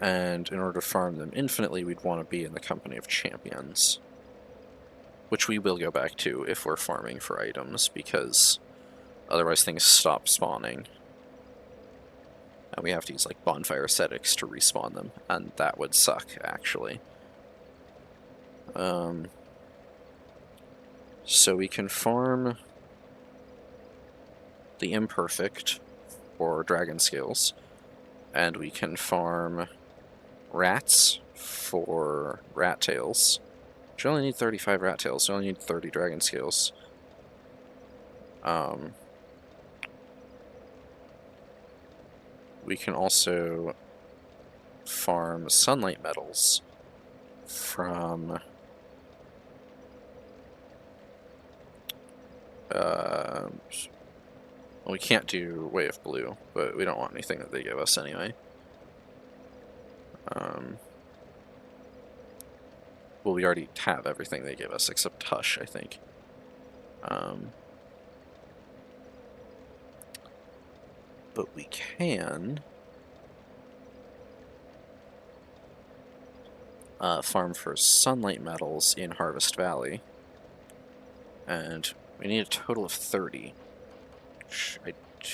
And in order to farm them infinitely, we'd want to be in the Company of Champions, which we will go back to if we're farming for items, because otherwise things stop spawning. And we have to use like bonfire ascetics to respawn them, and that would suck, actually. So we can farm the Imperfect for Dragon Scales, and we can farm rats for rat tails. You only need 35 rat tails, you only need 30 Dragon Scales. We can also farm sunlight metals from we can't do Way of Blue, but we don't want anything that they give us anyway. Well, we already have everything they give us except Hush, I think. But we can farm for sunlight metals in Harvest Valley, and we need a total of 30, which I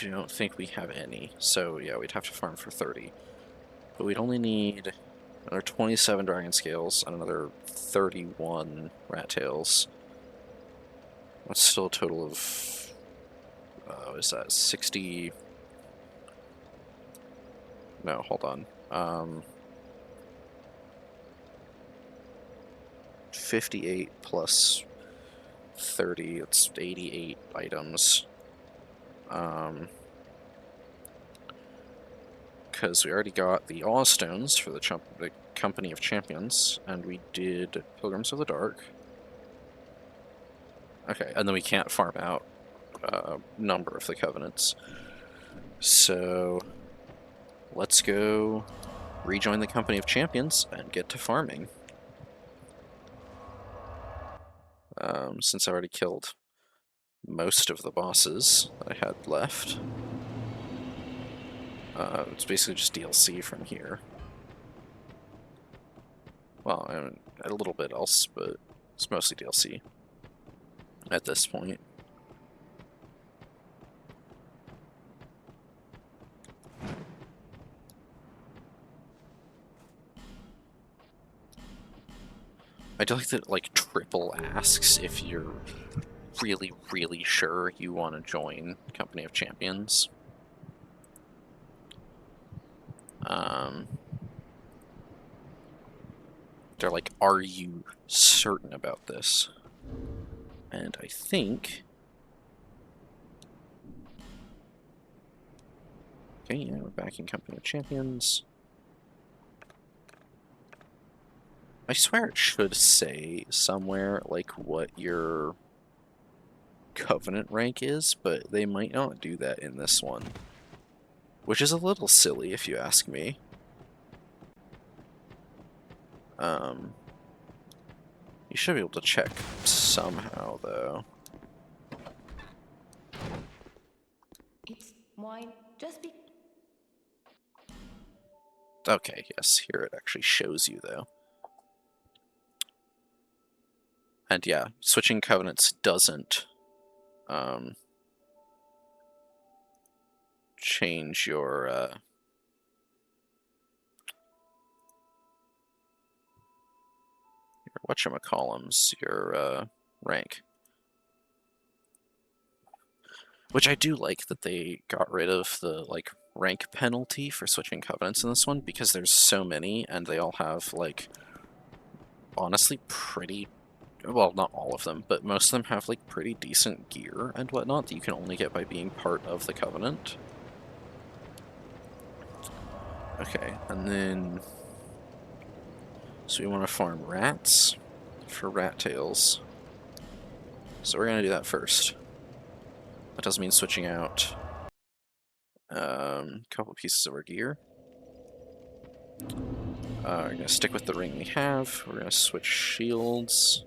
don't think we have any, so yeah, we'd have to farm for 30. But we'd only need another 27 Dragon Scales and another 31 Rat Tails. That's still a total of, what is that, 60... No, hold on. 58 plus 30, it's 88 items. Because we already got the Awe Stones for the Company of Champions, and we did Pilgrims of the Dark. Okay, and then we can't farm out a number of the Covenants. So let's go rejoin the Company of Champions and get to farming. Since I already killed most of the bosses that I had left. It's basically just DLC from here. Well, I mean, a little bit else, but it's mostly DLC at this point. I do like that, like, triple asks if you're really, really sure you want to join Company of Champions. They're like, are you certain about this? And I think... Okay, yeah, we're back in Company of Champions. I swear it should say somewhere, like, what your Covenant rank is, but they might not do that in this one. Which is a little silly, if you ask me. You should be able to check somehow, though. It's wine. Just be. Okay, yes, here it actually shows you, though. And yeah, switching covenants doesn't change your whatchamacallums, your rank. Which I do like that they got rid of the like rank penalty for switching covenants in this one, because there's so many and they all have like honestly pretty, well, not all of them, but most of them have like pretty decent gear and whatnot that you can only get by being part of the covenant. Okay, and then so we want to farm rats for rat tails. So we're gonna do that first. That does mean switching out a couple pieces of our gear. We're going to stick with the ring we have. We're going to switch shields.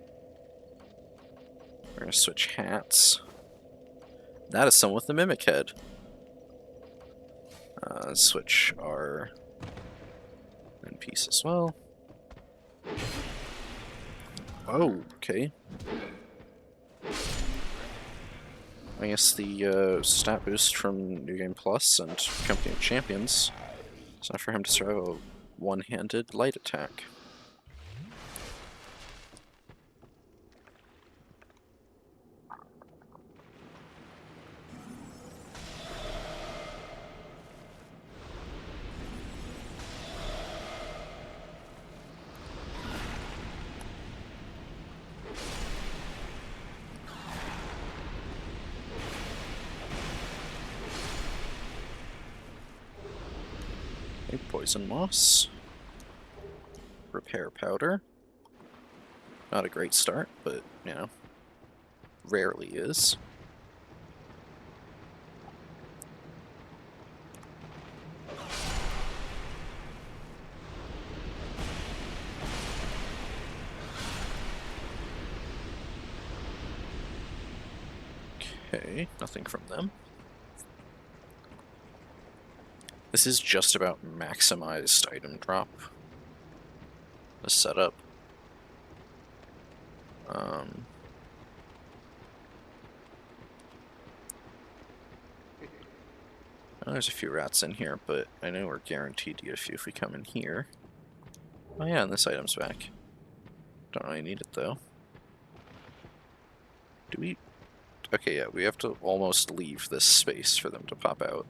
We're going to switch hats. That is someone with the mimic head. Switch our piece as well. Oh, okay. I guess the stat boost from New Game Plus and Company of Champions is enough for him to survive a one-handed light attack. Okay, poison moss. Repair powder. Not a great start, but, you know, rarely is. Okay, nothing from them. This is just about maximized item drop. The setup. There's a few rats in here, but I know we're guaranteed to get a few if we come in here. Oh yeah, and this item's back. Don't really need it though. Do we? Okay, yeah, we have to almost leave this space for them to pop out.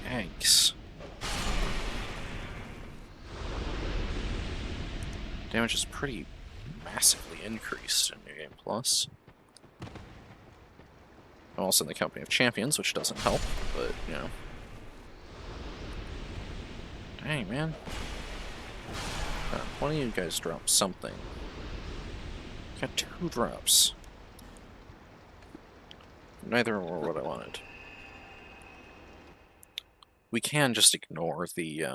Yikes. Damage is pretty massively increased in New Game Plus. I'm also in the Company of Champions, which doesn't help, but, you know. Dang, man. One of you guys drop something. Got 2 drops. Neither were what I wanted. We can just ignore the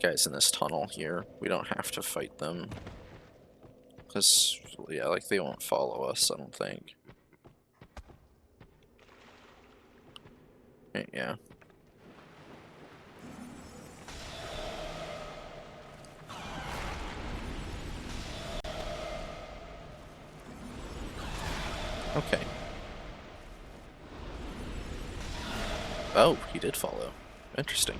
guys in this tunnel here. We don't have to fight them. Because, yeah, like, they won't follow us, I don't think. Yeah. Okay. Oh, he did follow. Interesting.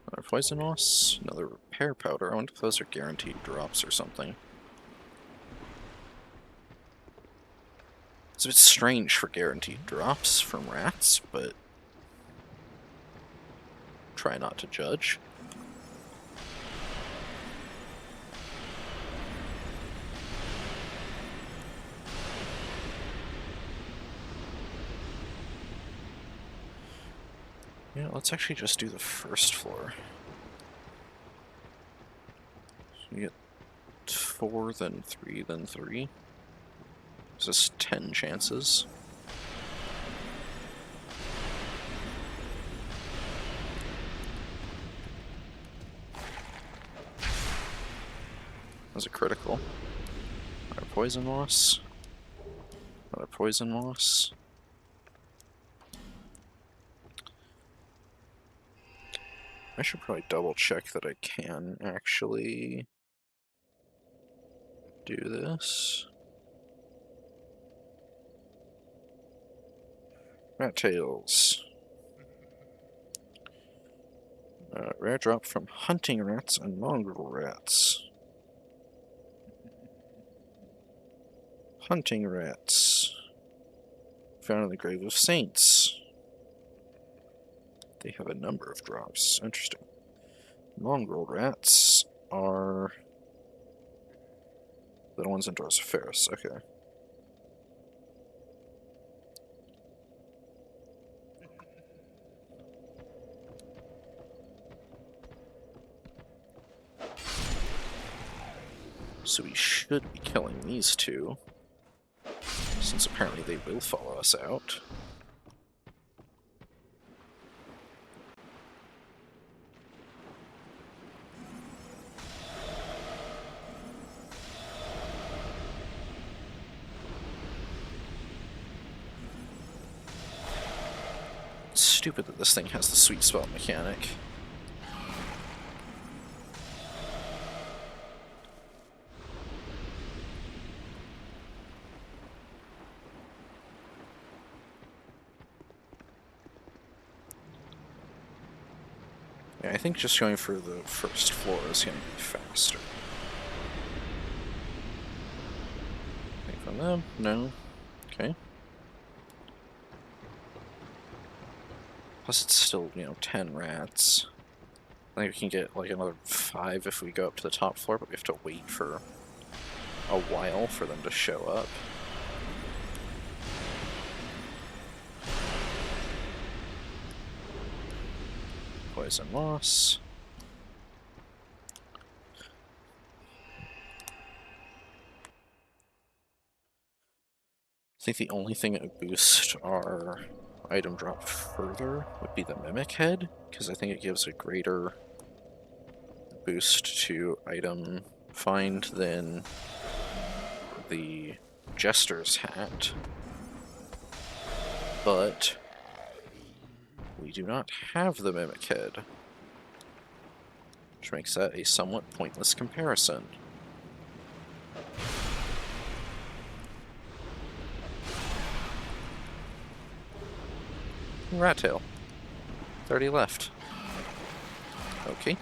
Another poison moss, another repair powder. I wonder if those are guaranteed drops or something. It's a bit strange for guaranteed drops from rats, but try not to judge. Yeah, let's actually just do the first floor. So we get 4, then 3, then 3. Is this 10 chances? That was a critical. Another poison moss. Another poison moss. I should probably double check that I can actually do this. Rat tails. Rare drop from hunting rats and mongrel rats. Hunting rats. Found in the grave of saints. They have a number of drops. Interesting. Mongrel rats are the ones in Dorsiferus. Okay. So we should be killing these two, since apparently they will follow us out. It's stupid that this thing has the sweet spot mechanic. Yeah, I think just going for the first floor is going to be faster. Anything from them? No. Okay. Plus it's still, 10 rats. I think we can get like another 5 if we go up to the top floor, but we have to wait for a while for them to show up. Poison moss. I think the only thing that would boost our item drop further would be the Mimic Head, because I think it gives a greater boost to item find than the Jester's Hat. But we do not have the Mimic Head, which makes that a somewhat pointless comparison. Rat tail. 30 left. Okay.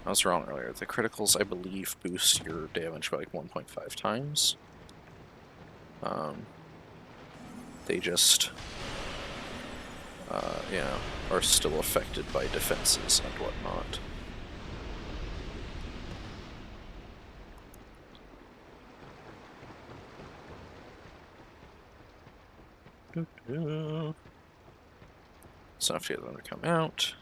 I was wrong earlier. The criticals, I believe, boost your damage by like 1.5 times. They just, are still affected by defenses and whatnot. It's enough to get them to come out.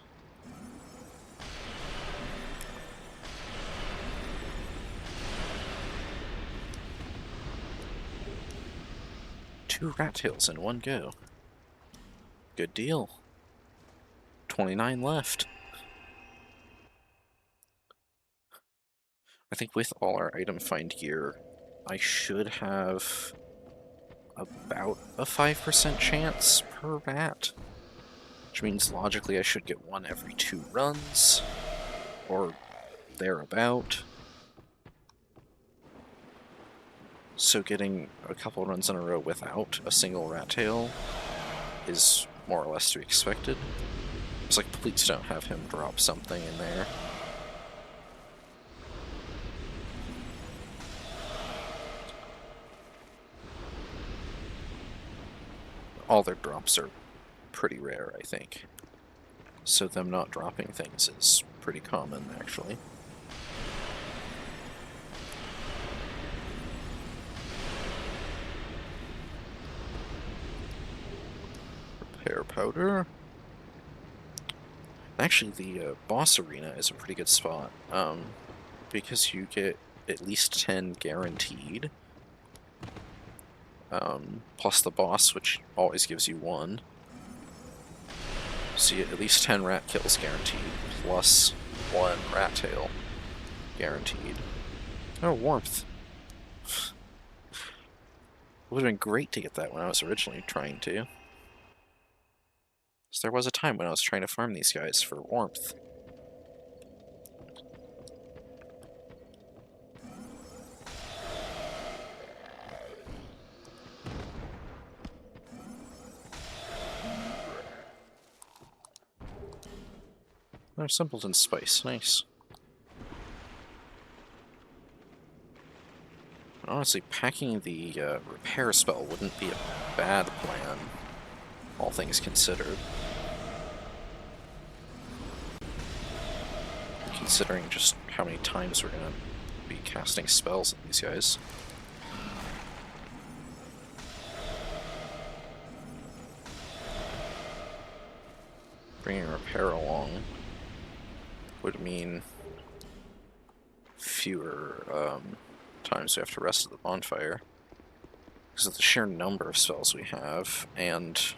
Two rat tails in one go. Good deal. 29 left. I think with all our item find gear, I should have about a 5% chance per rat, which means logically I should get one every 2 runs, or thereabout. So getting a couple runs in a row without a single rat tail is more or less to be expected. It's like, please don't have him drop something in there. All their drops are pretty rare, I think. So them not dropping things is pretty common, actually. Repair powder. Actually, the boss arena is a pretty good spot, because you get at least 10 guaranteed. Plus the boss, which always gives you 1. So you get at least 10 rat kills guaranteed, plus 1 rat tail guaranteed. Oh, warmth. It would have been great to get that when I was originally trying to. there was a time when I was trying to farm these guys for warmth. Oh, Simpleton Spice, nice. Honestly, packing the repair spell wouldn't be a bad plan, all things considered. Considering just how many times we're going to be casting spells at these guys. Bringing repair along would mean fewer times we have to rest at the bonfire because of the sheer number of spells we have, and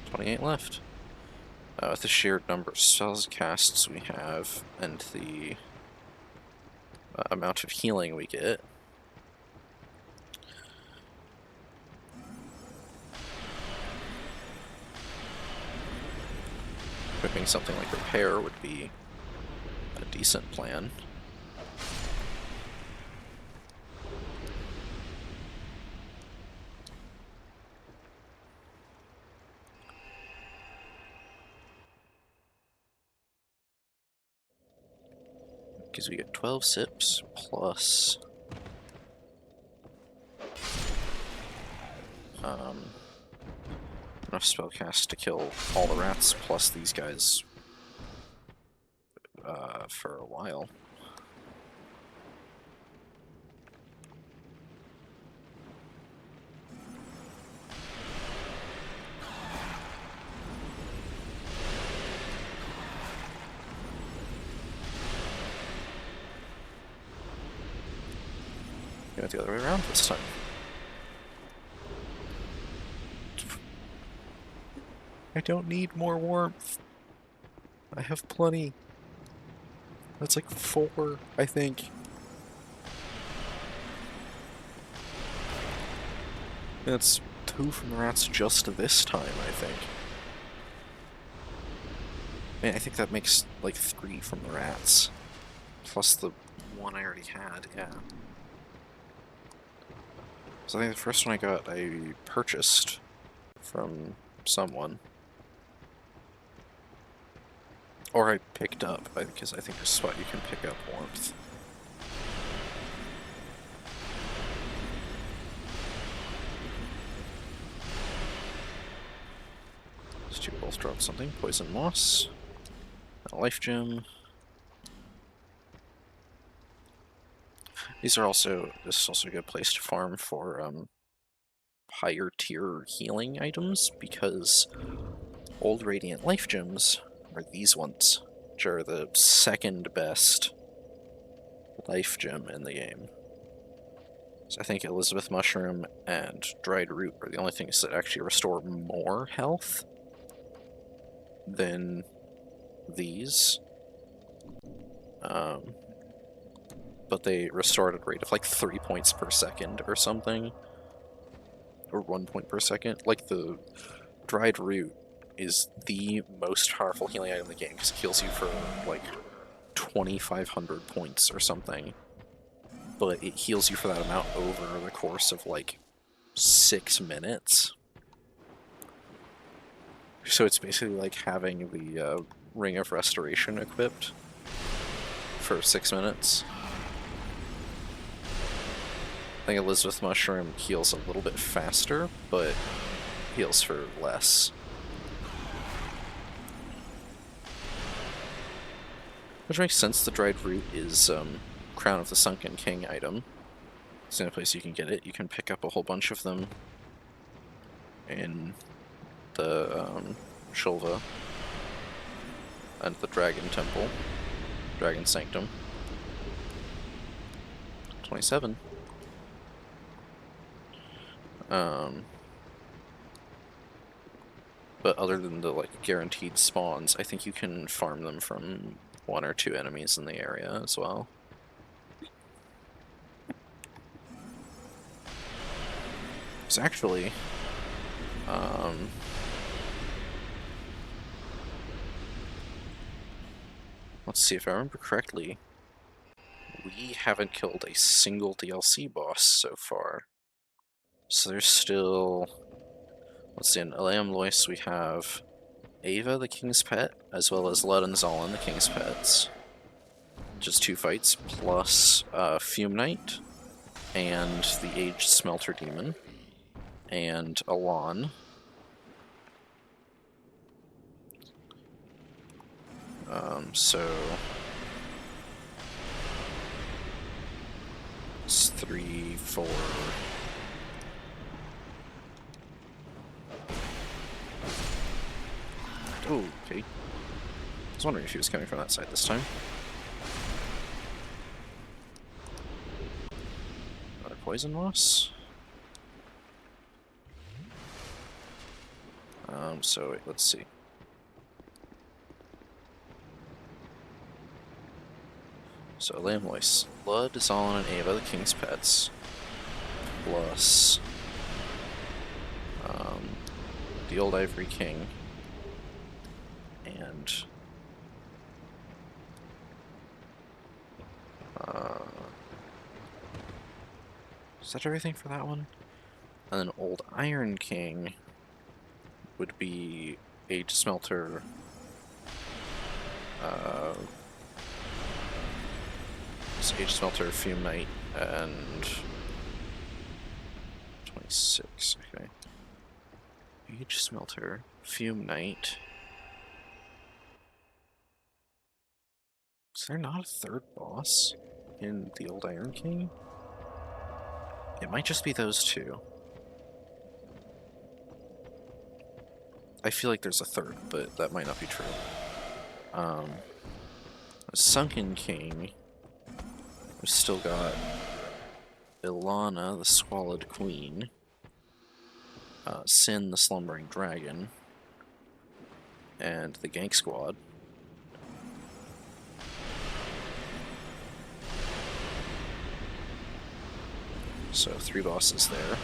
28 left. With the sheer number of spells casts we have and the amount of healing we get, equipping something like repair would be a decent plan. Because we get 12 sips plus enough spellcast to kill all the rats plus these guys for a while. Go the other way around this time. I don't need more warmth. I have plenty. That's like 4, I think. That's 2 from the rats just this time, I think. I think that makes like 3 from the rats. Plus the 1 I already had, yeah. So I think the first one I got, I purchased from someone. Or I picked up, because I think there's a spot you can pick up warmth. These two both drop something. Poison moss. A life gem. This is also a good place to farm for higher tier healing items, because old radiant life gems are these ones, which are the second best life gem in the game. So I think Elizabeth Mushroom and Dried Root are the only things that actually restore more health than these. But they restore at a rate of like 3 points per second or something. Or 1 point per second. Like the Dried Root is the most powerful healing item in the game because it heals you for like 2,500 points or something. But it heals you for that amount over the course of like 6 minutes. So it's basically like having the Ring of Restoration equipped for 6 minutes. I think Elizabeth Mushroom heals a little bit faster, but heals for less. Which makes sense. The Dried Root is Crown of the Sunken King item. It's the only place you can get it. You can pick up a whole bunch of them in the Shulva and the Dragon Temple, Dragon Sanctum. 27. But other than the like guaranteed spawns, I think you can farm them from 1 or 2 enemies in the area as well. It's actually, let's see if I remember correctly. We haven't killed a single DLC boss so far. So there's still, let's see, in Aleum Lois we have Ava, the King's Pet, as well as Lud and Zolin, the King's Pets. Just 2 fights, plus Fume Knight, and the Aged Smelter Demon, and Alon. So it's 3, 4. Oh, okay. I was wondering if he was coming from that side this time. Another Poison Moss. So wait, let's see. So Lamb Lois, Blood, Zolin, and Ava, the King's Pets, plus the Old Ivory King, and is that everything for that one? And then Old Iron King would be Aged Smelter, Aged Smelter, Fume Knight, and 26, okay. Aged Smelter, Fume Knight. Is there not a third boss in the Old Iron King? It might just be those two. I feel like there's a third, but that might not be true. Sunken King. We've still got Ilana, the Squalid Queen. Sin, the Slumbering Dragon. And the Gank Squad. So 3 bosses there.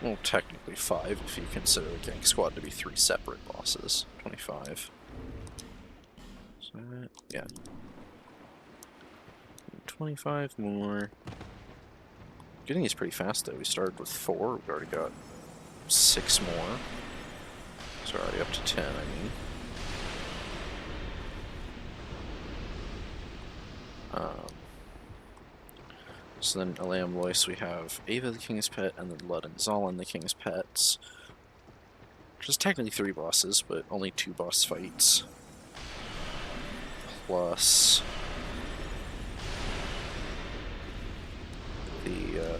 Well, technically 5 if you consider the Gank Squad to be 3 separate bosses. 25. So, yeah. 25 more. Getting these pretty fast though. We started with 4, we've already got 6 more. So we're already up to 10, I mean. So then Aleum Lois, we have Ava the King's Pet, and then Lud and Zolin the King's Pets. Which is technically 3 bosses, but only 2 boss fights. Plus the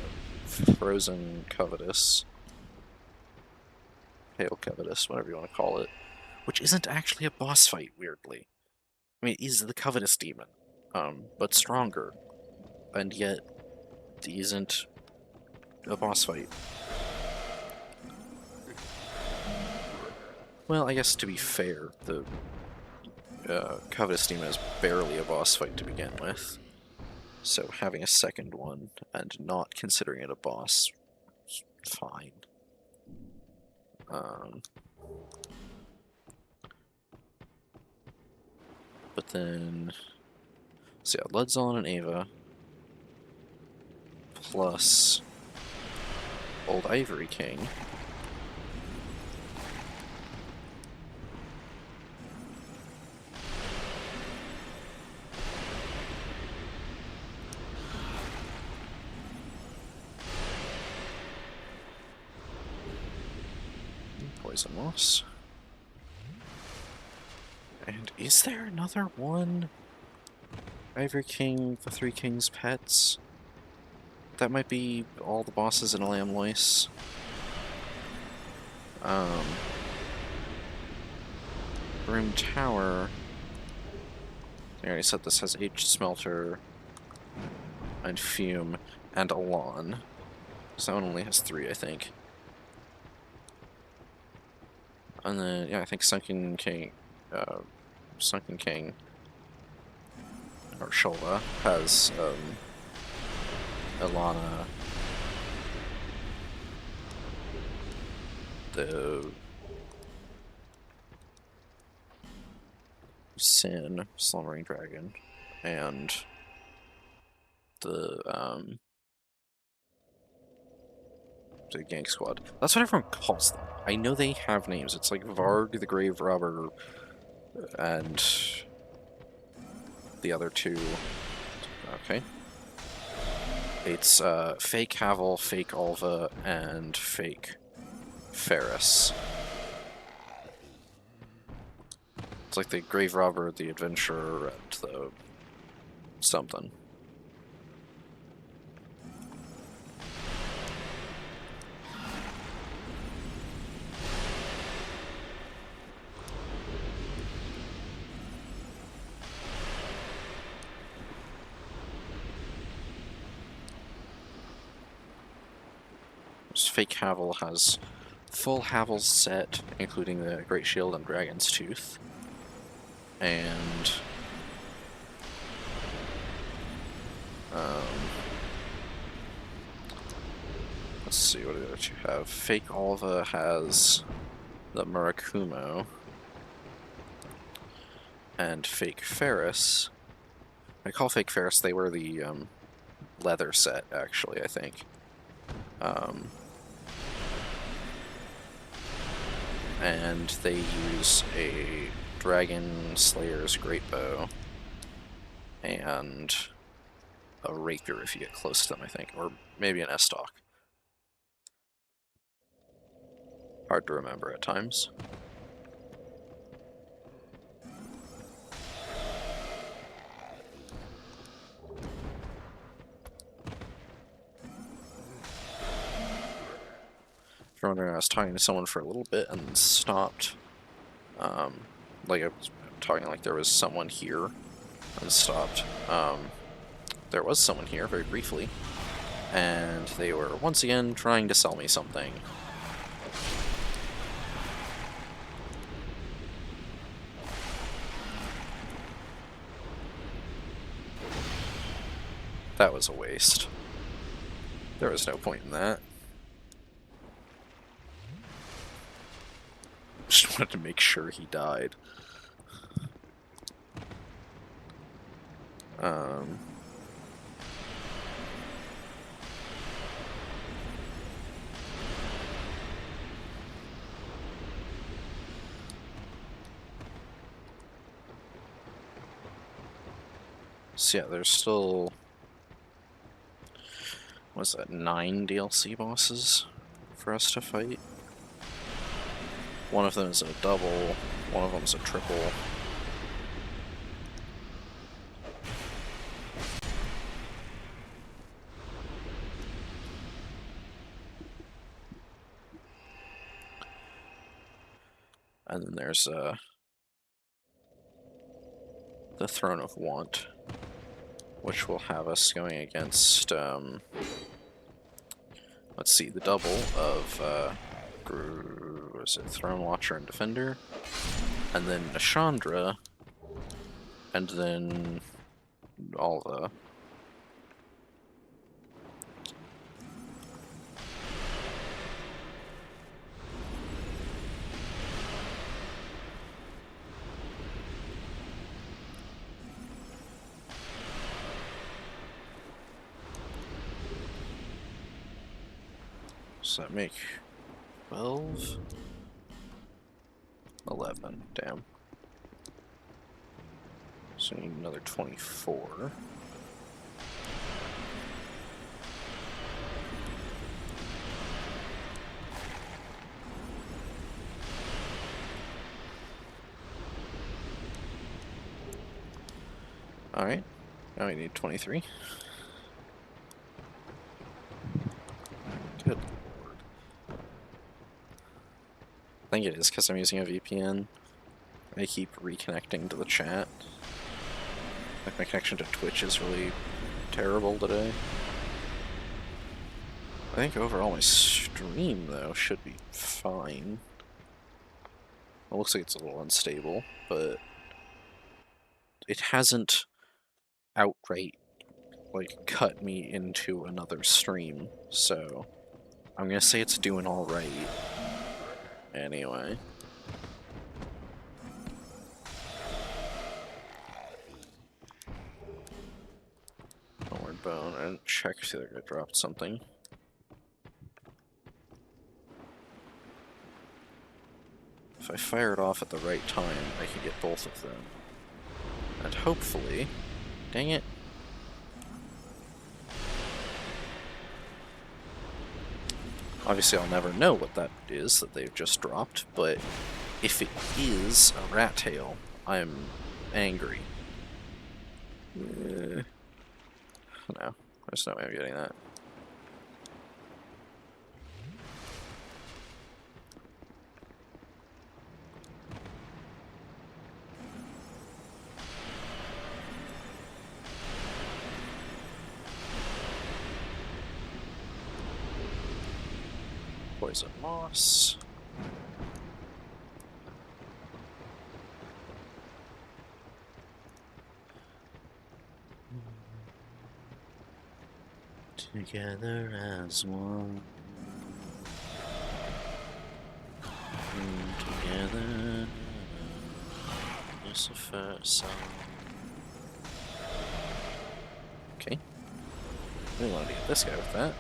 Frozen Covetous. Pale Covetous, whatever you want to call it. Which isn't actually a boss fight, weirdly. I mean, it is the Covetous Demon, but stronger. And yet, it isn't a boss fight. Well, I guess to be fair, the Covetous Demon is barely a boss fight to begin with. So having a second one and not considering it a boss is fine. But then, so yeah, Ludzon and Ava, plus Old Ivory King. Poison Moss. And is there another one? Ivory King, the 3 King's Pets? That might be all the bosses in Aleum Lois. Broom Tower. I already said this has Aged Smelter, and Fume, and Alon. So that one only has 3, I think. And then, yeah, I think Sunken King, or Shola has, Ilana, the Sin, Slumbering Dragon, and the Gang Squad. That's what everyone calls them. I know they have names. It's like Varg, the Grave Robber, and the other two. Okay. It's fake Havel, fake Alva, and fake Ferris. It's like the Grave Robber, the Adventurer, and the something. Fake Havel has full Havel's set, including the Great Shield and Dragon's Tooth. And let's see, what do the other two have? Fake Alva has the Murakumo, and Fake Ferris. I call Fake Ferris, they wear the leather set, actually, I think. And they use a Dragon Slayer's Great Bow and a Rapier if you get close to them, I think. Or maybe an Estoc. Hard to remember at times. If you're wondering, I was talking to someone for a little bit and stopped. Like I was talking like there was someone here and stopped. There was someone here very briefly, and they were once again trying to sell me something. That was a waste. There was no point in that. Just wanted to make sure he died. So yeah, there's still, what's that, 9 DLC bosses for us to fight? One of them is a double, one of them is a triple. And then there's the Throne of Want, which will have us going against, let's see, the double of, what is it, Throne Watcher and Defender, and then Ashandra, and then Alva. Does that make 12? 11, damn. So we need another 24. Alright, now we need 23. Good lord. I think it is because I'm using a VPN. I keep reconnecting to the chat. Like, my connection to Twitch is really terrible today. I think overall my stream, though, should be fine. It looks like it's a little unstable, but it hasn't outright like cut me into another stream, so I'm gonna say it's doing all right. Anyway. Onward bone, and check if I dropped something. If I fire it off at the right time, I can get both of them. And hopefully... Dang it. Obviously I'll never know what that is that they've just dropped, but if it is a rat tail, I'm angry. No, there's no way of getting that. Poison moss. Together as one. Together. Lucifer, sun. Okay. We wanted to get this guy with that.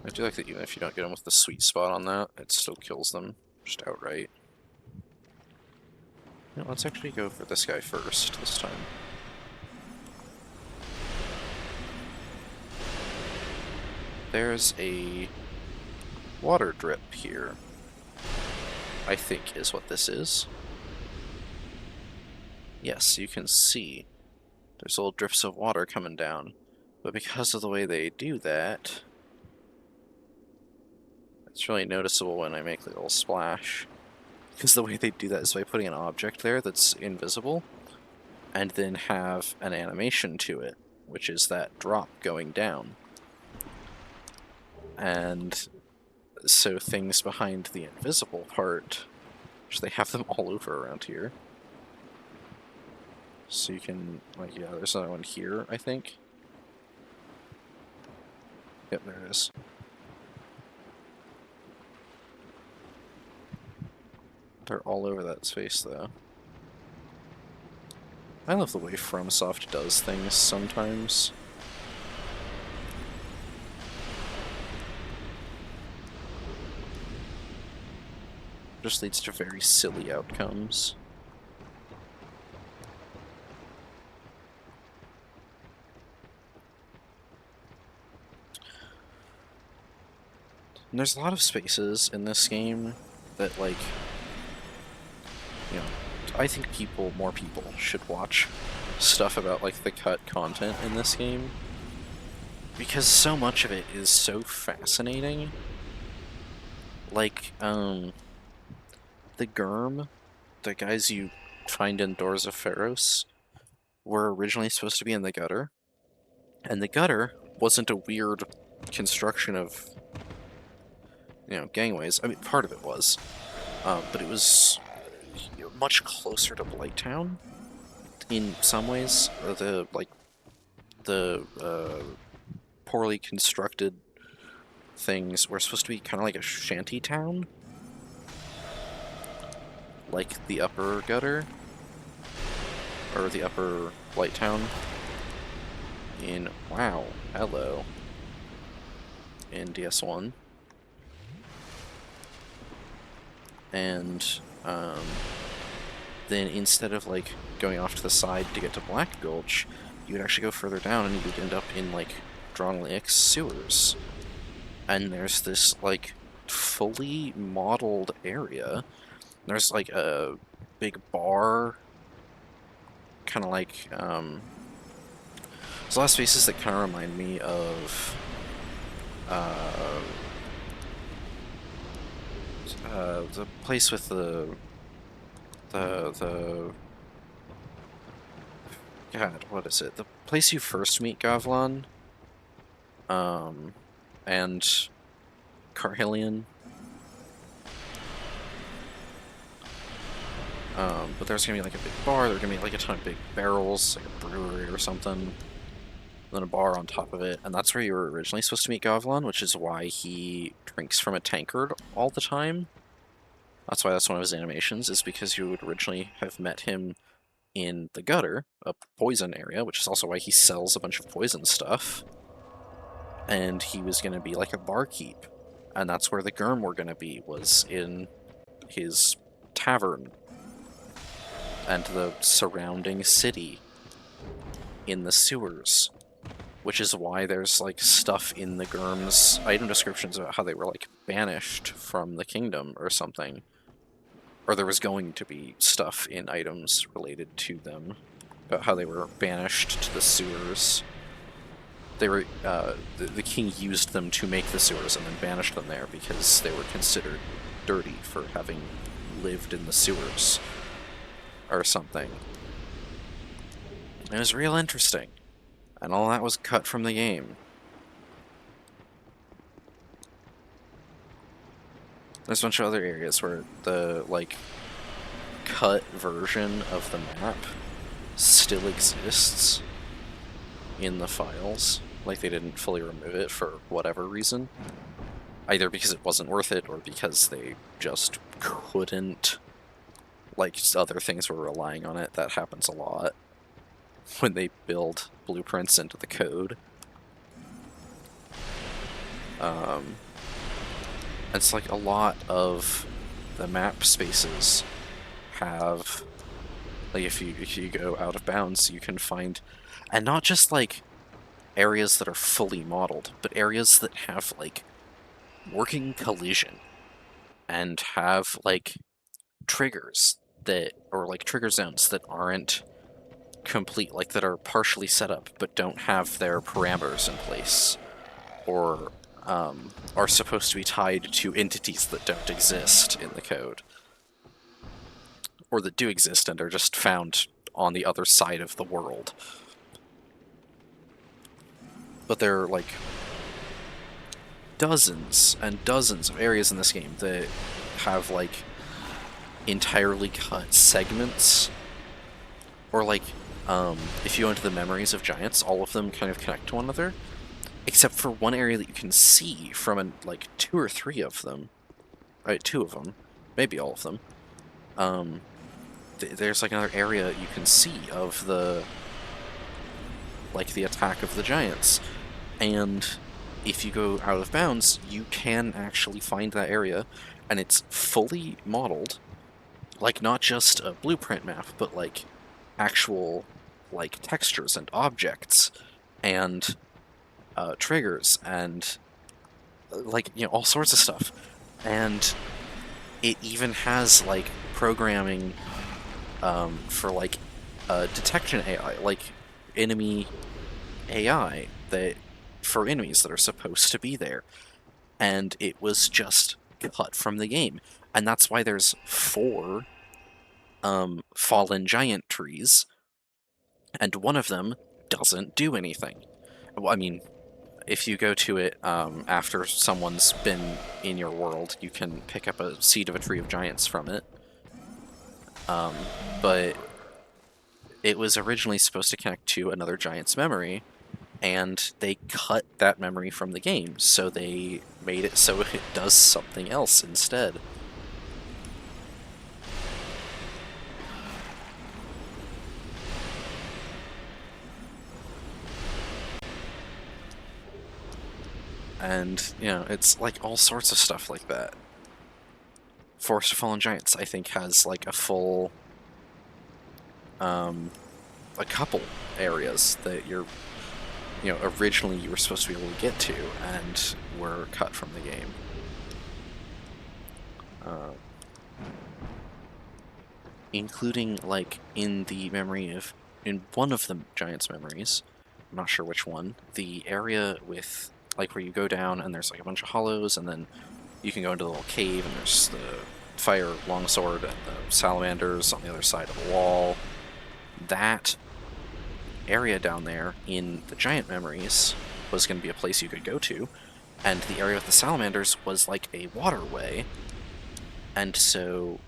I do like that even if you don't get them with the sweet spot on that, it still kills them just outright. You know, let's actually go for this guy first this time. There's a water drip here, I think is what this is. Yes, you can see there's little drips of water coming down, but because of the way they do that, it's really noticeable when I make the little splash. Because the way they do that is by putting an object there that's invisible, and then have an animation to it, which is that drop going down. And so things behind the invisible part, which they have them all over around here. So you can, like, yeah, there's another one here, I think. Yep, there it is. They're all over that space, though. I love the way FromSoft does things sometimes. Just leads to very silly outcomes. And there's a lot of spaces in this game that, like, you know, I think more people should watch stuff about, like, the cut content in this game. Because so much of it is so fascinating. Like, the Germ, the guys you find in Doors of Pharos, were originally supposed to be in the gutter. And the gutter wasn't a weird construction of, you know, gangways. I mean, part of it was. But it was much closer to Blighttown in some ways. The poorly constructed things were supposed to be kind of like a shanty town, like the upper gutter, or the upper Blighttown in, wow, hello, in DS1. And then instead of, like, going off to the side to get to Black Gulch, you would actually go further down and you would end up in, like, Drong Lake's sewers. And there's this, like, fully modeled area. There's, like, a big bar, kind of like, there's a lot of spaces that kind of remind me of, the place with the God, what is it? The place you first meet Gavlan, and Carhillion. But there's gonna be like a big bar, there's gonna be like a ton of big barrels, like a brewery or something, then a bar on top of it, and that's where you were originally supposed to meet Gavlan, which is why he drinks from a tankard all the time. That's why that's one of his animations, is because you would originally have met him in the gutter, a poison area, which is also why he sells a bunch of poison stuff. And he was going to be like a barkeep, and that's where the Gurm were going to be, was in his tavern and the surrounding city in the sewers, which is why there's like stuff in the Gurm's item descriptions about how they were like banished from the kingdom or something, or there was going to be stuff in items related to them about how they were banished to the sewers. They were the king used them to make the sewers and then banished them there because they were considered dirty for having lived in the sewers or something. It was real interesting, and all that was cut from the game. There's a bunch of other areas where the like cut version of the map still exists in the files. Like, they didn't fully remove it for whatever reason. Either because it wasn't worth it, or because they just couldn't. Like, other things were relying on it. That happens a lot when they build blueprints into the code. It's like a lot of the map spaces have, like, if you go out of bounds, you can find, and not just like areas that are fully modeled, but areas that have like working collision and have like triggers that, or like trigger zones that aren't complete, like that are partially set up but don't have their parameters in place, or are supposed to be tied to entities that don't exist in the code, or that do exist and are just found on the other side of the world. But there are like dozens and dozens of areas in this game that have like entirely cut segments, or like if you go into the memories of giants, all of them kind of connect to one another, except for one area that you can see from like two or three of them, right? Two of them, maybe all of them. There's like another area you can see of the attack of the giants, and if you go out of bounds, you can actually find that area, and it's fully modeled, like not just a blueprint map, but like actual like textures and objects and triggers and like, you know, all sorts of stuff. And it even has like programming for like detection AI, like enemy AI that for enemies that are supposed to be there, and it was just cut from the game. And that's why there's 4 fallen giant trees, and one of them doesn't do anything. Well, I mean, if you go to it after someone's been in your world, you can pick up a seed of a tree of giants from it. But it was originally supposed to connect to another giant's memory, and they cut that memory from the game, so they made it so it does something else instead. And, you know, it's like all sorts of stuff like that. Forest of Fallen Giants, I think, has like a full, a couple areas that you're, you know, originally you were supposed to be able to get to and were cut from the game. Including, like, in the memory of, in one of the Giants' memories, I'm not sure which one, the area with, like, where you go down and there's like a bunch of hollows, and then you can go into the little cave, and there's the fire longsword and the salamanders on the other side of the wall. That area down there in the giant memories was going to be a place you could go to, and the area with the salamanders was like a waterway, and so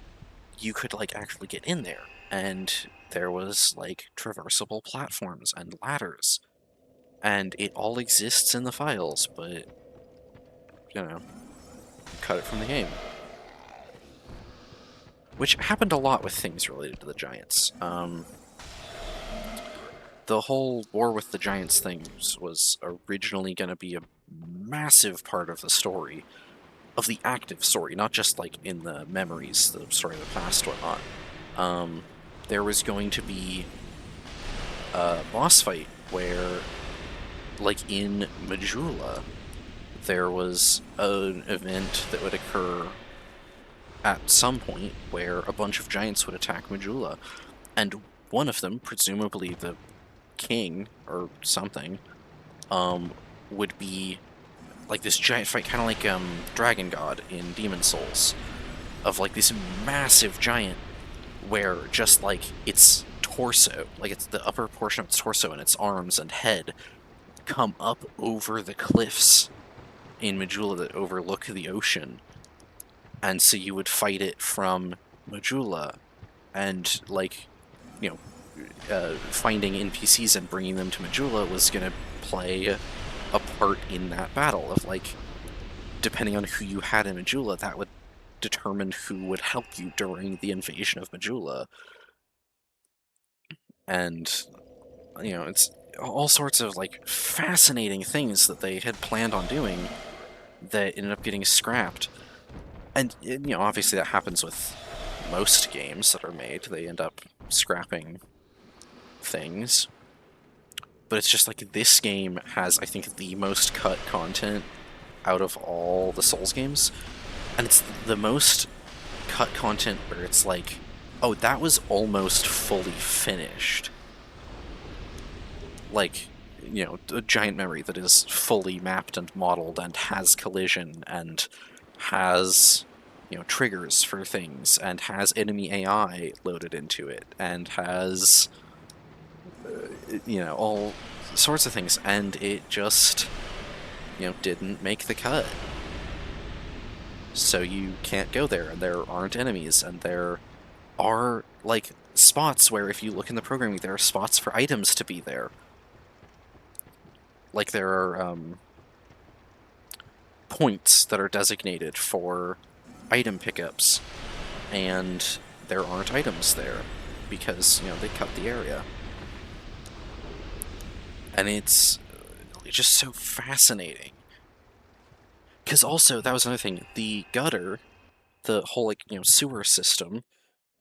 you could like actually get in there, and there was like traversable platforms and ladders, and it all exists in the files, but you know, cut it from the game. Which happened a lot with things related to the Giants. The whole War with the Giants thing was originally going to be a massive part of the story, of the active story, not just like in the memories, the story of the past, whatnot. There was going to be a boss fight where, like in Majula, there was an event that would occur at some point where a bunch of giants would attack Majula, and one of them, presumably the king or something, would be like this giant fight, kind of like Dragon God in Demon Souls, of like this massive giant where just like its torso, like it's the upper portion of its torso and its arms and head come up over the cliffs in Majula that overlook the ocean, and so you would fight it from Majula, and like, you know, finding NPCs and bringing them to Majula was going to play a part in that battle of like, depending on who you had in Majula, that would determine who would help you during the invasion of Majula. And, you know, it's all sorts of like fascinating things that they had planned on doing that ended up getting scrapped. And, you know, obviously that happens with most games that are made. They end up scrapping things. But it's just like this game has, I think, the most cut content out of all the Souls games. And it's the most cut content where it's like, oh, that was almost fully finished. Like, you know, a giant memory that is fully mapped and modeled and has collision and has, you know, triggers for things and has enemy AI loaded into it and has, you know, all sorts of things, and it just, you know, didn't make the cut. So you can't go there, and there aren't enemies, and there are, like, spots where if you look in the programming, there are spots for items to be there. Like, there are, points that are designated for item pickups, and there aren't items there, because, you know, they cut the area. And it's just so fascinating. Because also, that was another thing, the gutter, the whole, like, you know, sewer system,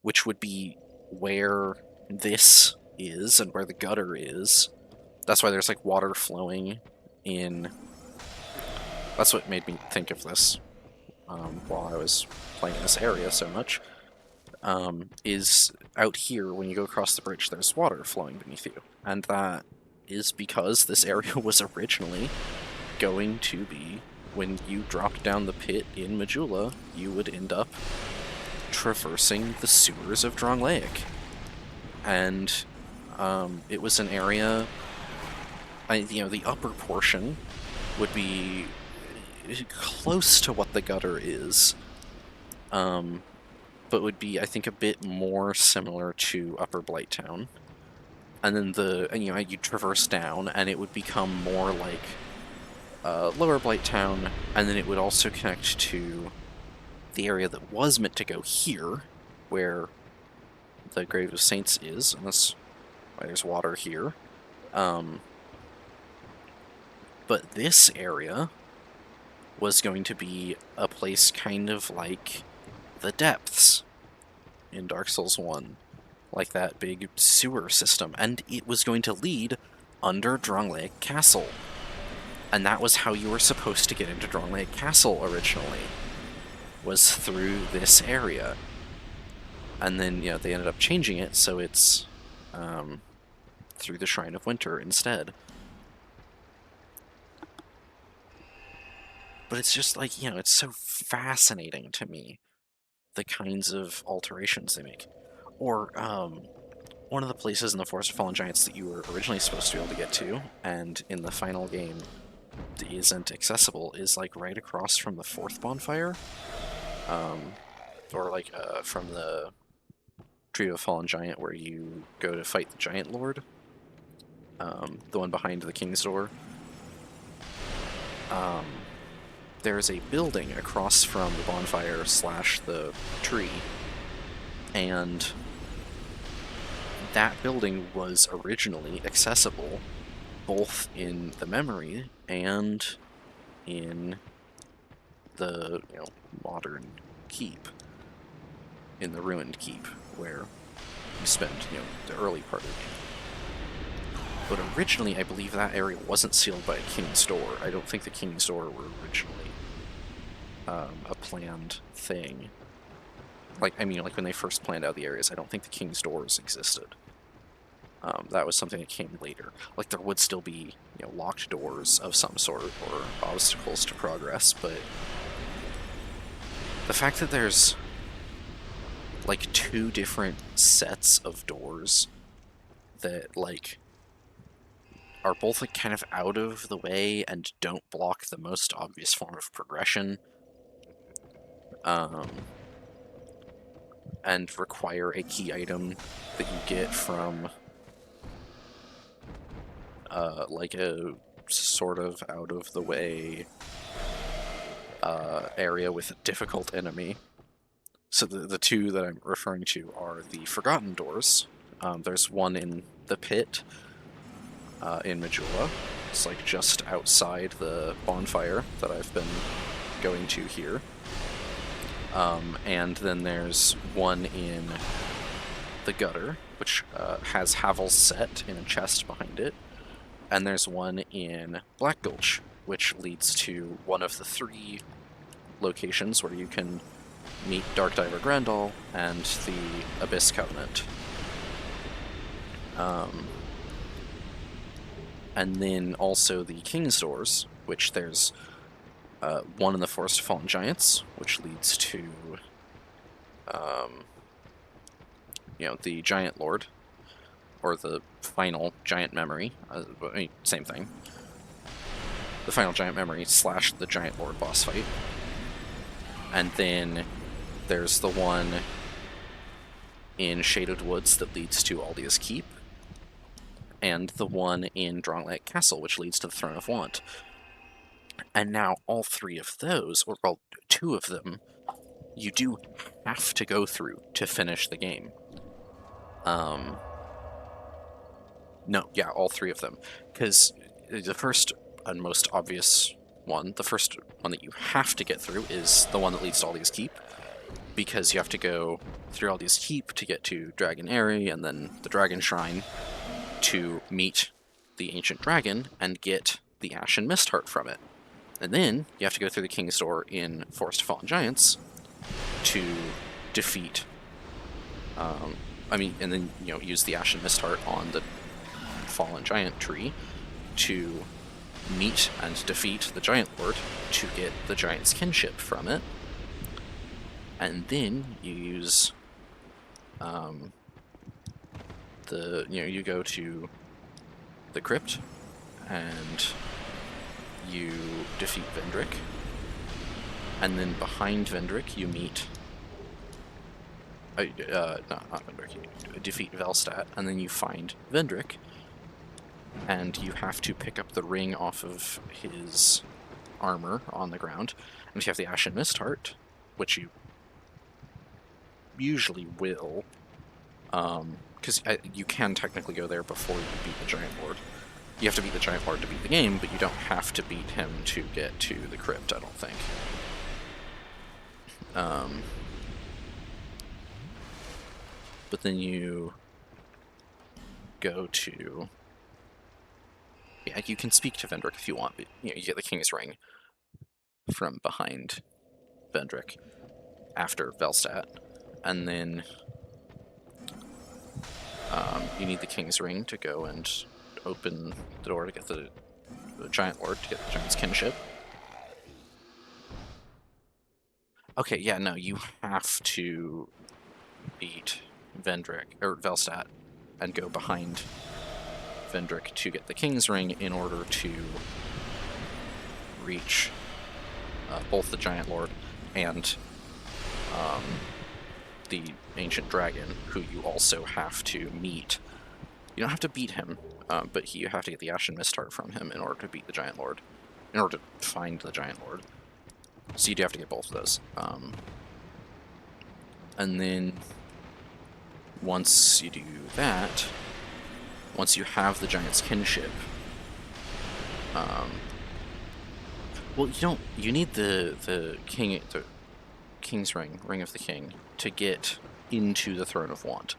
which would be where this is and where the gutter is. That's why there's, like, water flowing in... That's what made me think of this while I was playing in this area so much. Is out here, when you go across the bridge, there's water flowing beneath you. And that is because this area was originally going to be, when you dropped down the pit in Majula, you would end up traversing the sewers of Drangleic. And it was an area, you know, the upper portion would be close to what the gutter is, but would be, I think, a bit more similar to Upper Blighttown. And then you know, you traverse down, and it would become more like Lower Blighttown, and then it would also connect to the area that was meant to go here, where the Grave of Saints is, and that's why there's water here. But this area was going to be a place kind of like the Depths in Dark Souls 1. Like that big sewer system, and it was going to lead under Drangleic Castle. And that was how you were supposed to get into Drangleic Castle originally, was through this area. And then, you know, they ended up changing it, so it's through the Shrine of Winter instead. But it's just like, it's so fascinating to me, the kinds of alterations they make. Or, one of the places in the Forest of Fallen Giants that you were originally supposed to be able to get to, and in the final game isn't accessible, is like right across from the fourth bonfire, or like from the Tree of a Fallen Giant where you go to fight the Giant Lord, the one behind the King's Door. There's a building across from the bonfire / the tree, and that building was originally accessible both in the memory and in the modern keep, in the ruined keep, where you spend the early part of the game. But originally, I believe that area wasn't sealed by a King's Door. I don't think the King's Door were originally a planned thing. Like when they first planned out the areas, I don't think the King's Doors existed. That was something that came later. Like, there would still be, locked doors of some sort, or obstacles to progress, but the fact that there's, like, 2 different sets of doors that, like, are both, like, kind of out of the way and don't block the most obvious form of progression, and require a key item that you get from like a sort of out of the way area with a difficult enemy. So the 2 that I'm referring to are the Forgotten Doors. There's one in the pit in Majula. It's like just outside the bonfire that I've been going to here. And then there's one in the gutter, which has Havel's set in a chest behind it. And there's one in Black Gulch, which leads to one of the 3 locations where you can meet Dark Diver Grandal and the Abyss Covenant. And then also the King's Doors, which there's one in the Forest of Fallen Giants, which leads to the Giant Lord, or the final Giant Memory, same thing. The final Giant Memory / the Giant Lord boss fight. And then there's the one in Shaded Woods that leads to Aldia's Keep, and the one in Dronglet Castle, which leads to the Throne of Want. And now all 3 of those, or well, 2 of them, you do have to go through to finish the game. No, yeah, all 3 of them. Because the first and most obvious one, the first one that you have to get through, is the one that leads to Aldia's Keep, because you have to go through Aldia's Keep to get to Dragon Eyrie and then the Dragon Shrine to meet the Ancient Dragon and get the Ashen Mist Heart from it. And then you have to go through the King's Door in Forest of Fallen Giants to defeat, and then, use the Ashen Mist Heart on the Fallen Giant tree to meet and defeat the Giant Lord to get the Giant's Kinship from it. And then you use, you go to the Crypt and you defeat Vendrick, and then behind Vendrick you meet not Vendrick, you defeat Velstadt, and then you find Vendrick, and you have to pick up the ring off of his armor on the ground, and if you have the Ashen Mist Heart, which you usually will, because you can technically go there before you beat the Giant Lord. You have to beat the Giant Lord to beat the game, but you don't have to beat him to get to the Crypt, I don't think. But then you go to... Yeah, you can speak to Vendrick if you want, but you get the King's Ring from behind Vendrick after Velstadt. And then you need the King's Ring to go and open the door to get the Giant Lord, to get the Giant's Kinship. Okay, yeah, no, you have to beat Vendrick, or Velstadt, and go behind Vendrick to get the King's Ring in order to reach both the Giant Lord and the Ancient Dragon, who you also have to meet. You don't have to beat him, but you have to get the Ashen Mist Heart from him in order to beat the Giant Lord, in order to find the Giant Lord. So you do have to get both of those. And then once you do that, once you have the Giant's Kinship, well, you need the King's Ring, Ring of the King, to get into the Throne of Want,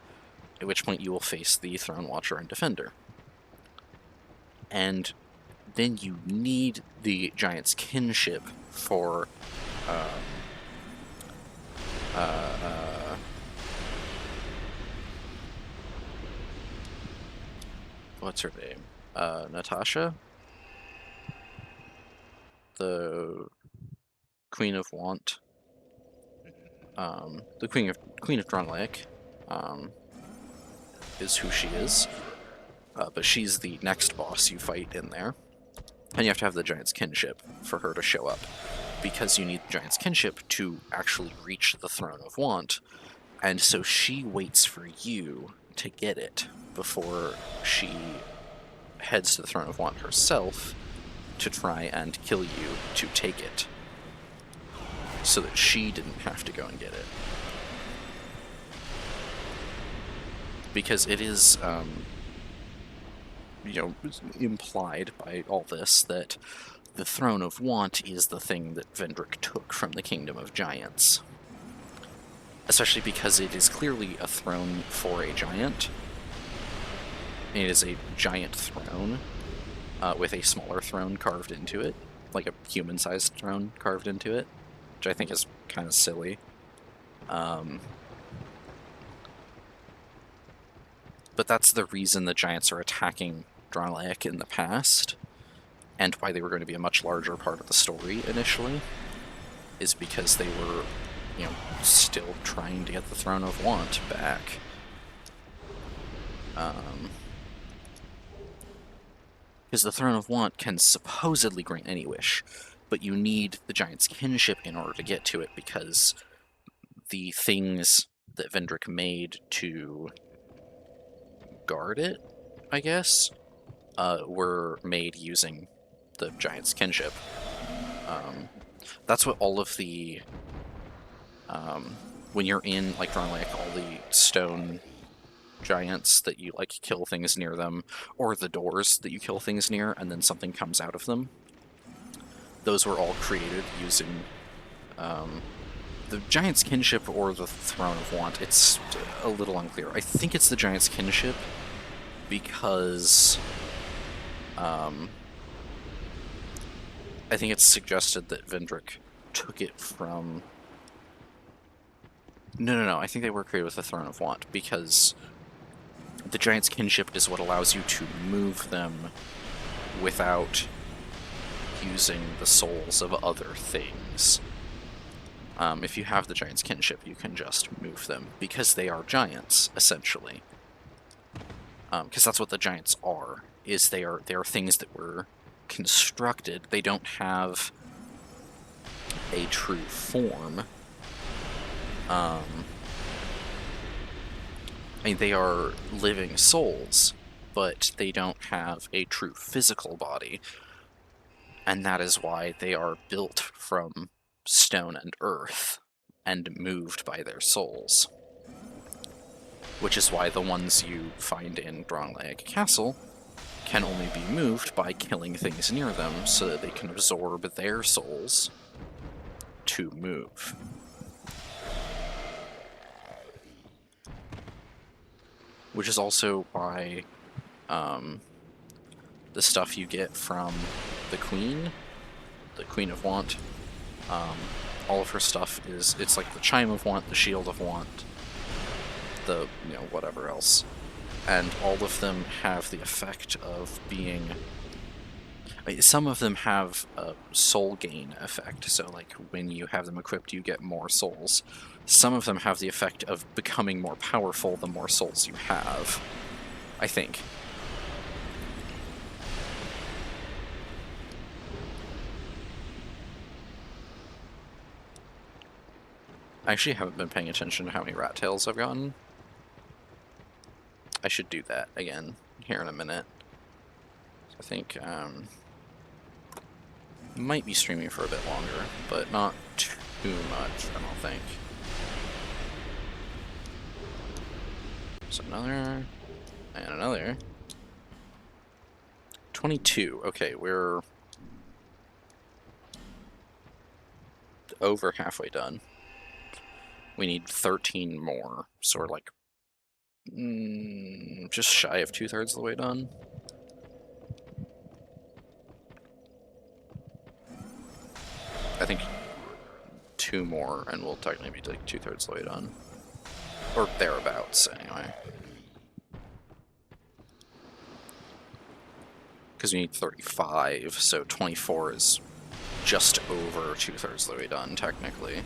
at which point you will face the Throne Watcher and Defender. And then you need the Giant's Kinship for what's her name? Natasha? The Queen of Want. The Queen of Drunlake is who she is. But she's the next boss you fight in there. And you have to have the Giant's Kinship for her to show up, because you need the Giant's Kinship to actually reach the Throne of Want. And so she waits for you to get it before she heads to the Throne of Want herself to try and kill you to take it, so that she didn't have to go and get it. Because it is, implied by all this that the Throne of Want is the thing that Vendrick took from the Kingdom of Giants. Especially because it is clearly a throne for a giant. It is a giant throne with a smaller throne carved into it, like a human-sized throne carved into it, which I think is kind of silly. But that's the reason the giants are attacking Drunlake in the past, and why they were going to be a much larger part of the story initially, is because they were, still trying to get the Throne of Want back. Because the Throne of Want can supposedly grant any wish, but you need the Giant's Kinship in order to get to it, because the things that Vendrick made to guard it, I guess, were made using the Giant's Kinship. That's what all of the when you're in like Drunlake, all the stone giants that you like kill things near them, or the doors that you kill things near and then something comes out of them, those were all created using the Giant's Kinship or the Throne of Want. It's a little unclear. I think it's the Giant's Kinship, because I think it's suggested that Vendrick took it from... No, I think they were created with the Throne of Want, because the Giant's Kinship is what allows you to move them without using the souls of other things. If you have the Giant's Kinship, you can just move them, because they are giants, essentially. Because that's what the giants are, is they are things that were constructed. They don't have a true form. I mean, they are living souls, but they don't have a true physical body. And that is why they are built from stone and earth, and moved by their souls. Which is why the ones you find in Drunlake Castle can only be moved by killing things near them, so that they can absorb their souls to move. Which is also why the stuff you get from the Queen of Want, all of her stuff it's like the Chime of Want, the Shield of Want, the, whatever else. And all of them have the effect of being... Some of them have a soul gain effect, so like when you have them equipped you get more souls. Some of them have the effect of becoming more powerful the more souls you have, I think. I actually haven't been paying attention to how many rat tails I've gotten. I should do that again here in a minute. I think might be streaming for a bit longer, but not too much, I don't think. So another, and another. 22, okay, we're over halfway done. We need 13 more, so we're like just shy of 2/3 of the way done. I think 2 more and we'll technically be like 2/3 of the way done. Or thereabouts, anyway. Because we need 35, so 24 is just over 2/3 of the way done, technically.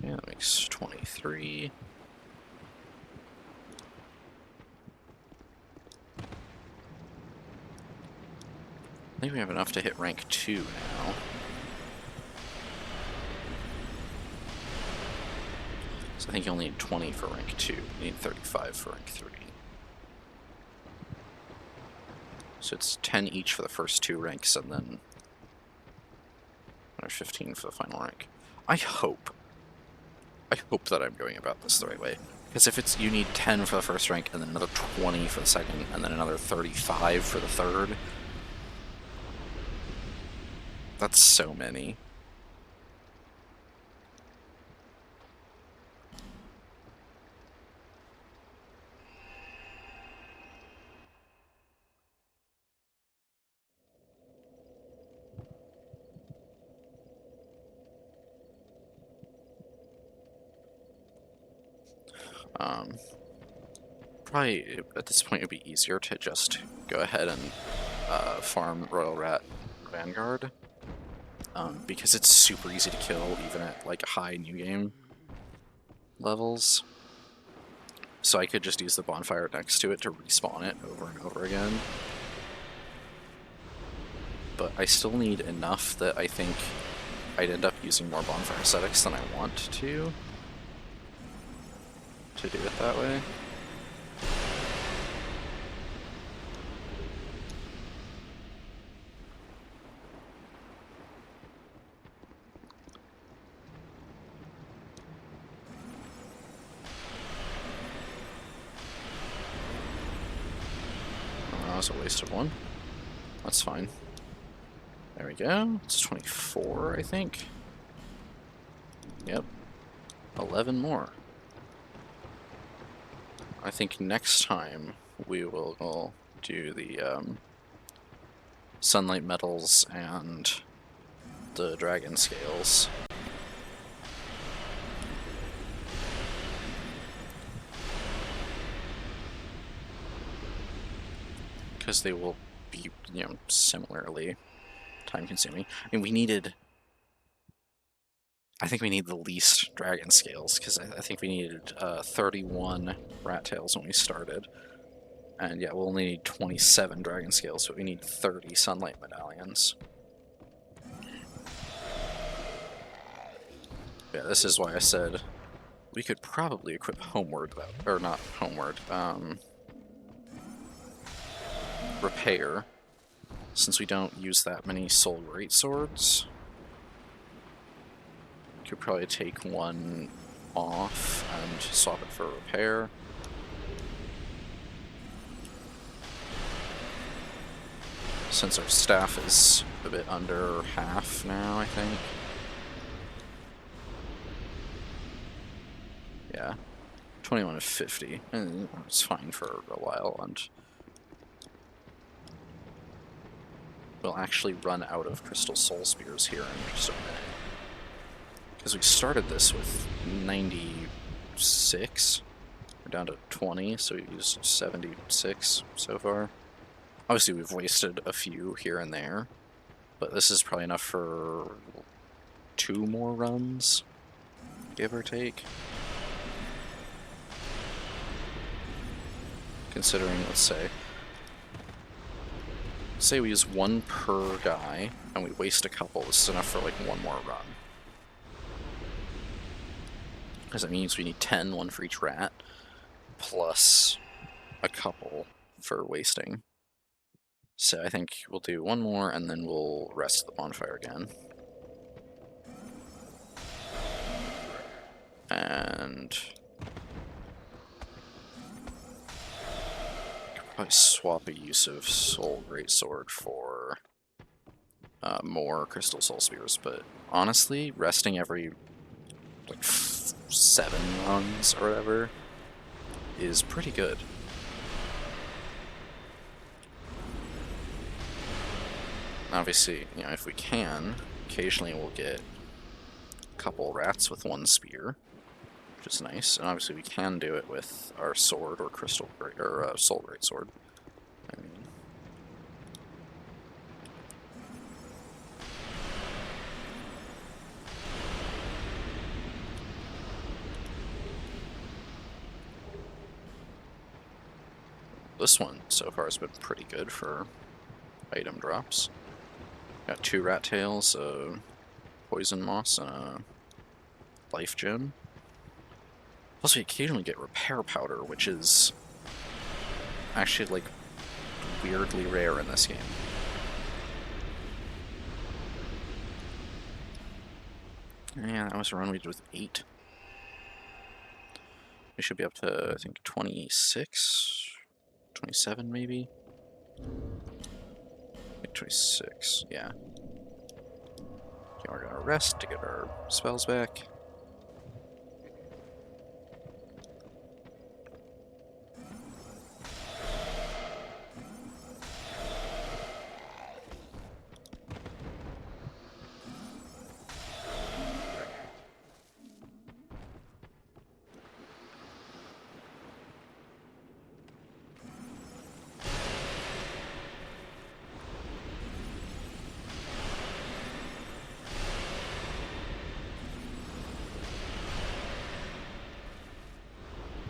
Yeah, that makes 23. I think we have enough to hit rank 2 now. So I think you only need 20 for rank 2. You need 35 for rank 3. So it's 10 each for the first 2 ranks, and then another 15 for the final rank. I hope that I'm going about this the right way. Because if it's, you need 10 for the first rank, and then another 20 for the second, and then another 35 for the third. That's so many. Probably at this point it would be easier to just go ahead and farm Royal Rat Vanguard, because it's super easy to kill even at like high new game levels. So I could just use the bonfire next to it to respawn it over and over again. But I still need enough that I think I'd end up using more bonfire ascetics than I want to do it that way. That was a waste of one. That's fine. There we go. It's 24, I think. Yep. 11 more. I think next time we will do the sunlight metals and the dragon scales. Because they will be, you know, similarly time-consuming. I mean, we needed... I think we need the least dragon scales, because I think we needed 31 rat tails when we started. And yeah, we'll only need 27 dragon scales, but we need 30 sunlight medallions. Yeah, this is why I said we could probably equip Homeward, or not Homeward, Repair, since we don't use that many soul greatswords. Could probably take one off and swap it for Repair. Since our staff is a bit under half now, I think. Yeah, 21 to 50, and it's fine for a while, and we'll actually run out of crystal soul spears here in just a minute. Because we started this with 96. We're down to 20, so we've used 76 so far. Obviously, we've wasted a few here and there, but this is probably enough for 2 more runs, give or take. Considering, let's say we use 1 per guy, and we waste a couple, this is enough for like 1 more run. Because that means we need 10, 1 for each rat, plus a couple for wasting. So I think we'll do 1 more, and then we'll rest the bonfire again. And could probably swap a use of Soul Greatsword for more Crystal Soul Spears, but honestly, resting every like 7 runs or whatever is pretty good. Obviously, you know, if we can, occasionally we'll get a couple rats with 1 spear, which is nice. And obviously we can do it with our sword or Soul Greatsword. I mean, this one so far has been pretty good for item drops. Got 2 rat tails, poison moss, and a life gem. Plus we occasionally get repair powder, which is actually like weirdly rare in this game. Yeah, that was a run we did with 8. We should be up to, I think, 26, 27 maybe? I think 26, yeah. Okay, we're gonna rest to get our spells back.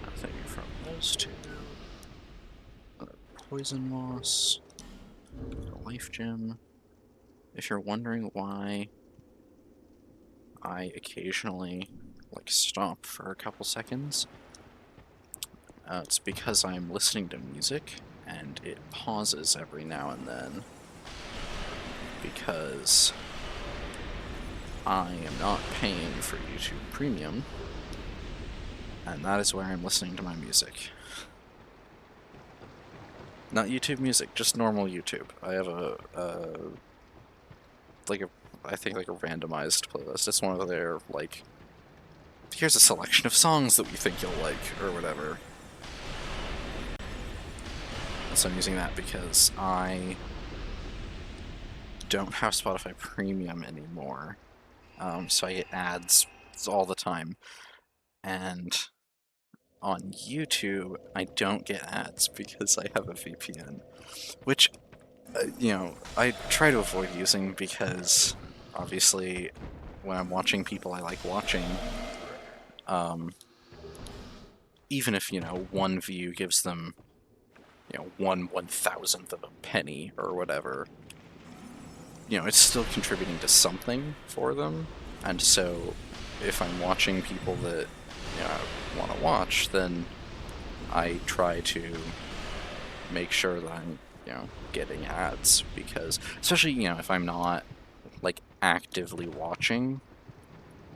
Nothing from those 2. Another poison moss. A life gem. If you're wondering why I occasionally like stop for a couple seconds, it's because I'm listening to music and it pauses every now and then because I am not paying for YouTube Premium, and that is where I'm listening to my music. Not YouTube music, just normal YouTube. I have I think like a randomized playlist. It's one of their, like, here's a selection of songs that we think you'll like, or whatever. So I'm using that because I don't have Spotify Premium anymore. So I get ads all the time. And on YouTube, I don't get ads because I have a VPN. Which, you know, I try to avoid using because, obviously, when I'm watching people I like watching, even if, you know, 1 view gives them, you know, 1/1000th of a penny or whatever, you know, it's still contributing to something for them. And so if I'm watching people that, you know, I want to watch, then I try to make sure that I'm, you know, getting ads, because especially, you know, if I'm not like actively watching,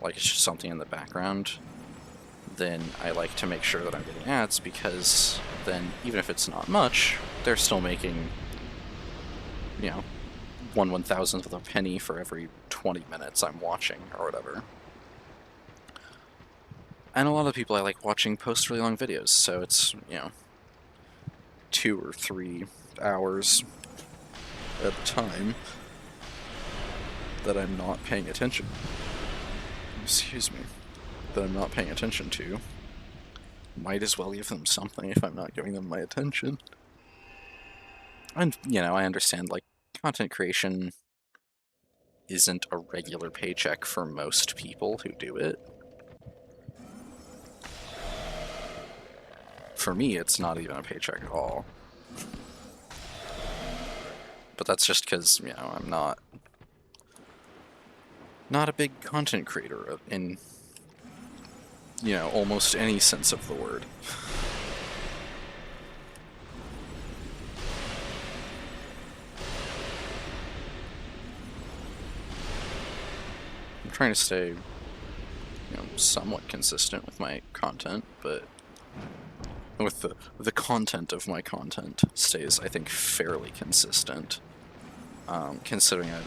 like it's just something in the background, then I like to make sure that I'm getting ads, because then even if it's not much, they're still making, you know, 1/1000th of a penny for every 20 minutes I'm watching or whatever. And a lot of people I like watching post really long videos, so it's, you know, 2 or 3 hours at a time that I'm not paying attention. excuse me, that I'm not paying attention to. Might as well give them something if I'm not giving them my attention. And, you know, I understand, like, content creation isn't a regular paycheck for most people who do it. For me, it's not even a paycheck at all. But that's just because, you know, I'm not a big content creator in, you know, almost any sense of the word. I'm trying to stay, you know, somewhat consistent with my content, but with the content of my content stays, I think, fairly consistent. Considering I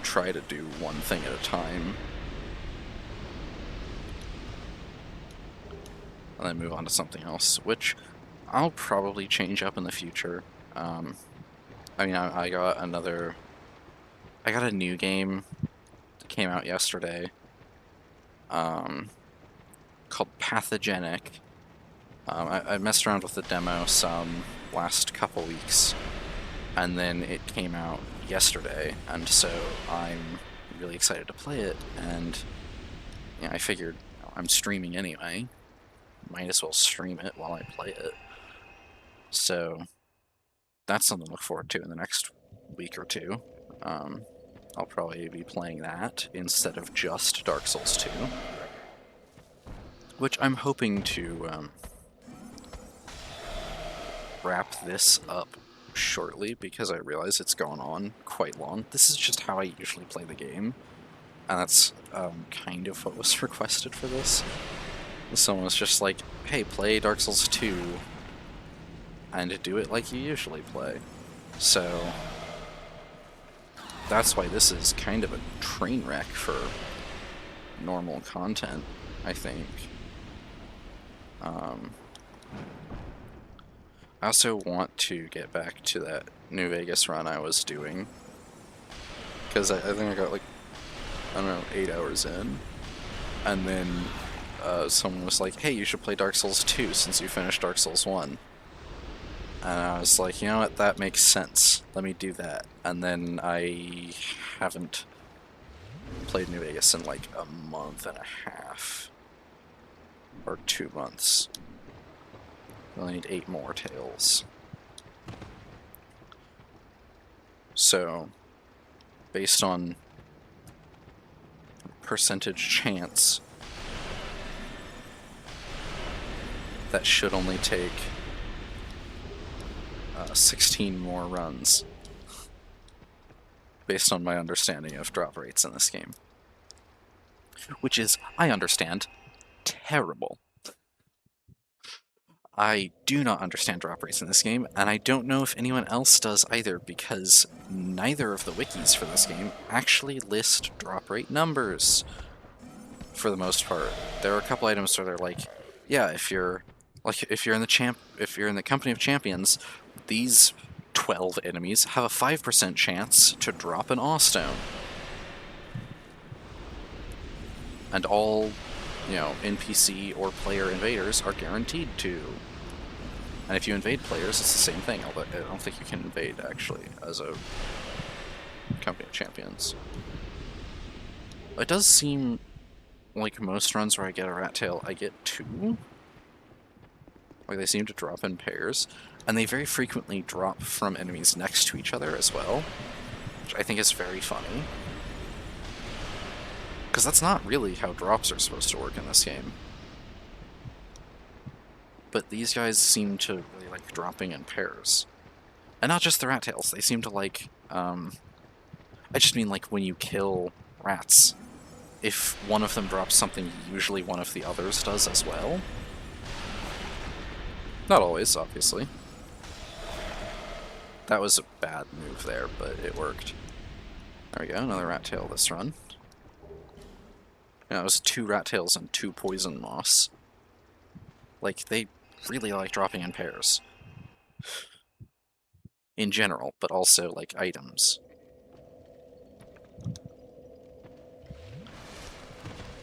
try to do one thing at a time, and then move on to something else, which I'll probably change up in the future. I mean, I got a new game that came out yesterday, called Pathogenic. I messed around with the demo some last couple weeks, and then it came out yesterday, and so I'm really excited to play it, and you know, I figured, you know, I'm streaming anyway, might as well stream it while I play it. So that's something to look forward to in the next week or two. I'll probably be playing that instead of just Dark Souls 2, which I'm hoping to wrap this up shortly, because I realize it's gone on quite long. This is just how I usually play the game, and that's kind of what was requested for this. Someone was just like, hey, play Dark Souls 2 and do it like you usually play. So that's why this is kind of a train wreck for normal content, I think. I also want to get back to that New Vegas run I was doing, because I think I got, like, I don't know, 8 hours in, and then someone was like, hey, you should play Dark Souls 2 since you finished Dark Souls 1. And I was like, you know what, that makes sense. Let me do that. And then I haven't played New Vegas in like a month and a half. Or 2 months. I only need 8 more tails. So, based on percentage chance, that should only take 16 more runs, based on my understanding of drop rates in this game. Which is, I understand, terrible. I do not understand drop rates in this game, and I don't know if anyone else does either, because neither of the wikis for this game actually list drop rate numbers, for the most part. There are a couple items where they're like, yeah, if you're in the company of champions, these 12 enemies have a 5% chance to drop an awe stone. And all, you know, NPC or player invaders are guaranteed to. And if you invade players, it's the same thing, although I don't think you can invade, actually, as a company of champions. It does seem like most runs where I get a rat tail, I get 2. Like, they seem to drop in pairs, and they very frequently drop from enemies next to each other as well, which I think is very funny. Because that's not really how drops are supposed to work in this game. But these guys seem to really like dropping in pairs. And not just the rat tails, they seem to like, I just mean like when you kill rats, if one of them drops something, usually one of the others does as well. Not always, obviously. That was a bad move there, but it worked. There we go, another rat tail this run. Yeah, it was 2 rat tails and 2 poison moss. Like, they really like dropping in pairs. In general, but also, like, items.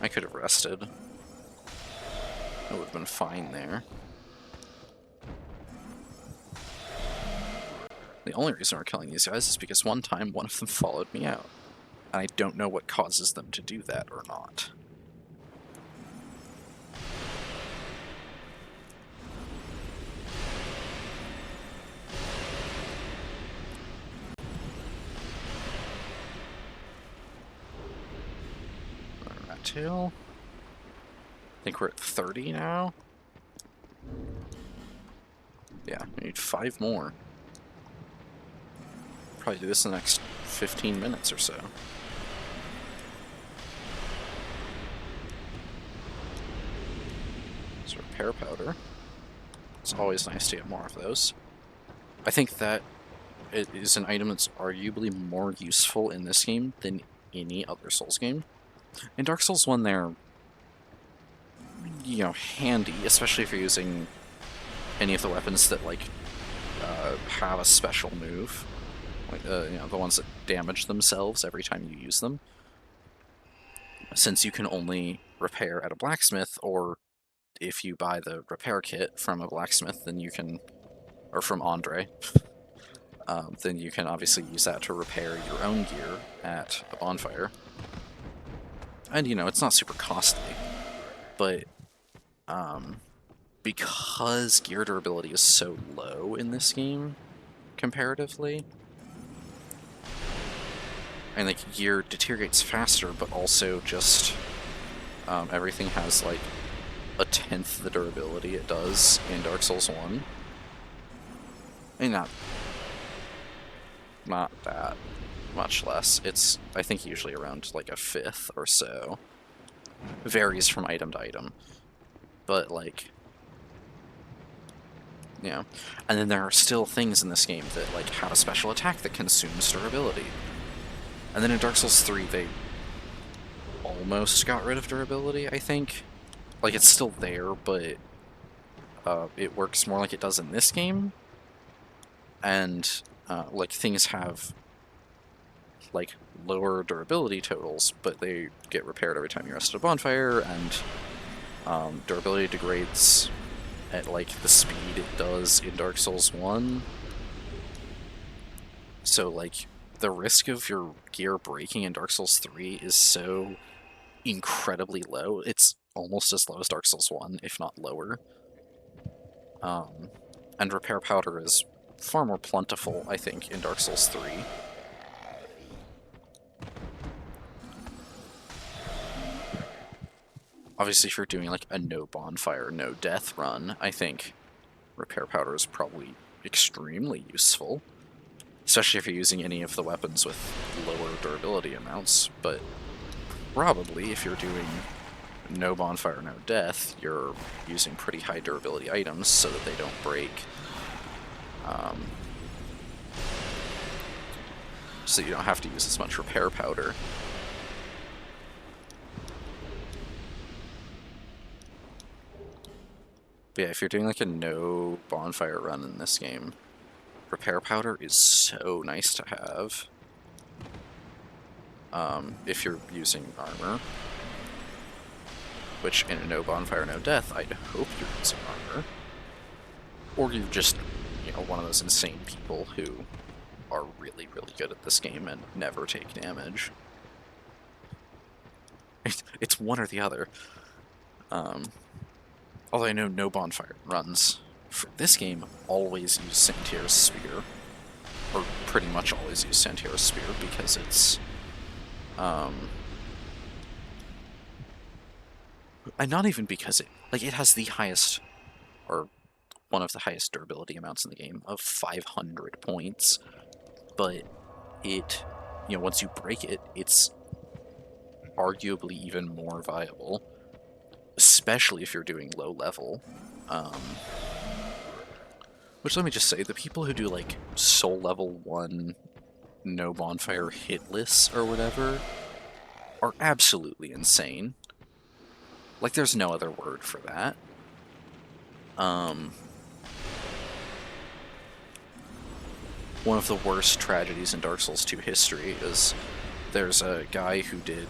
I could have rested. It would have been fine there. The only reason we're killing these guys is because one time one of them followed me out. And I don't know what causes them to do that or not. Rat tail. I think we're at 30 now. Yeah, we need 5 more. Probably do this in the next 15 minutes or so. So repair powder. It's always nice to get more of those. I think that it is an item that's arguably more useful in this game than any other Souls game. In Dark Souls 1, they're, you know, handy, especially if you're using any of the weapons that, like, have a special move. Like, you know, the ones that damage themselves every time you use them. Since you can only repair at a blacksmith, or if you buy the repair kit from a blacksmith, then you can, or from Andre, then you can obviously use that to repair your own gear at a bonfire. And, you know, it's not super costly, but because gear durability is so low in this game, comparatively, and, like, gear deteriorates faster, but also just everything has, like, 1/10 the durability it does in Dark Souls 1. I mean, not that much less. It's, I think, usually around, like, 1/5 or so. Varies from item to item. But, like, you know. And then there are still things in this game that, like, have a special attack that consumes durability. And then in Dark Souls 3, they almost got rid of durability, I think. Like, it's still there, but it works more like it does in this game. And, like, things have, like, lower durability totals, but they get repaired every time you rest at a bonfire, and durability degrades at, like, the speed it does in Dark Souls 1. So, like, the risk of your gear breaking in Dark Souls 3 is so incredibly low. It's almost as low as Dark Souls 1, if not lower. And repair powder is far more plentiful, I think, in Dark Souls 3. Obviously, if you're doing, like, a no bonfire, no death run, I think repair powder is probably extremely useful. Especially if you're using any of the weapons with lower durability amounts, but probably if you're doing no bonfire, no death, you're using pretty high durability items so that they don't break. So you don't have to use as much repair powder. But yeah, if you're doing, like, a no bonfire run in this game, repair powder is so nice to have. If you're using armor. Which, in a no bonfire, no death, I'd hope you're using armor. Or you're just, you know, one of those insane people who are really, really good at this game and never take damage. It's one or the other. Although I know no bonfire runs for this game always use Santier's Spear. Or pretty much always use Santier's Spear because it's... and not even because it... Like, it has the highest... or one of the highest durability amounts in the game of 500 points. But it... You know, once you break it, it's arguably even more viable. Especially if you're doing low level. Which, let me just say, the people who do, like, soul level 1 no bonfire hitless or whatever are absolutely insane. Like, there's no other word for that. One of the worst tragedies in Dark Souls 2 history is there's a guy who did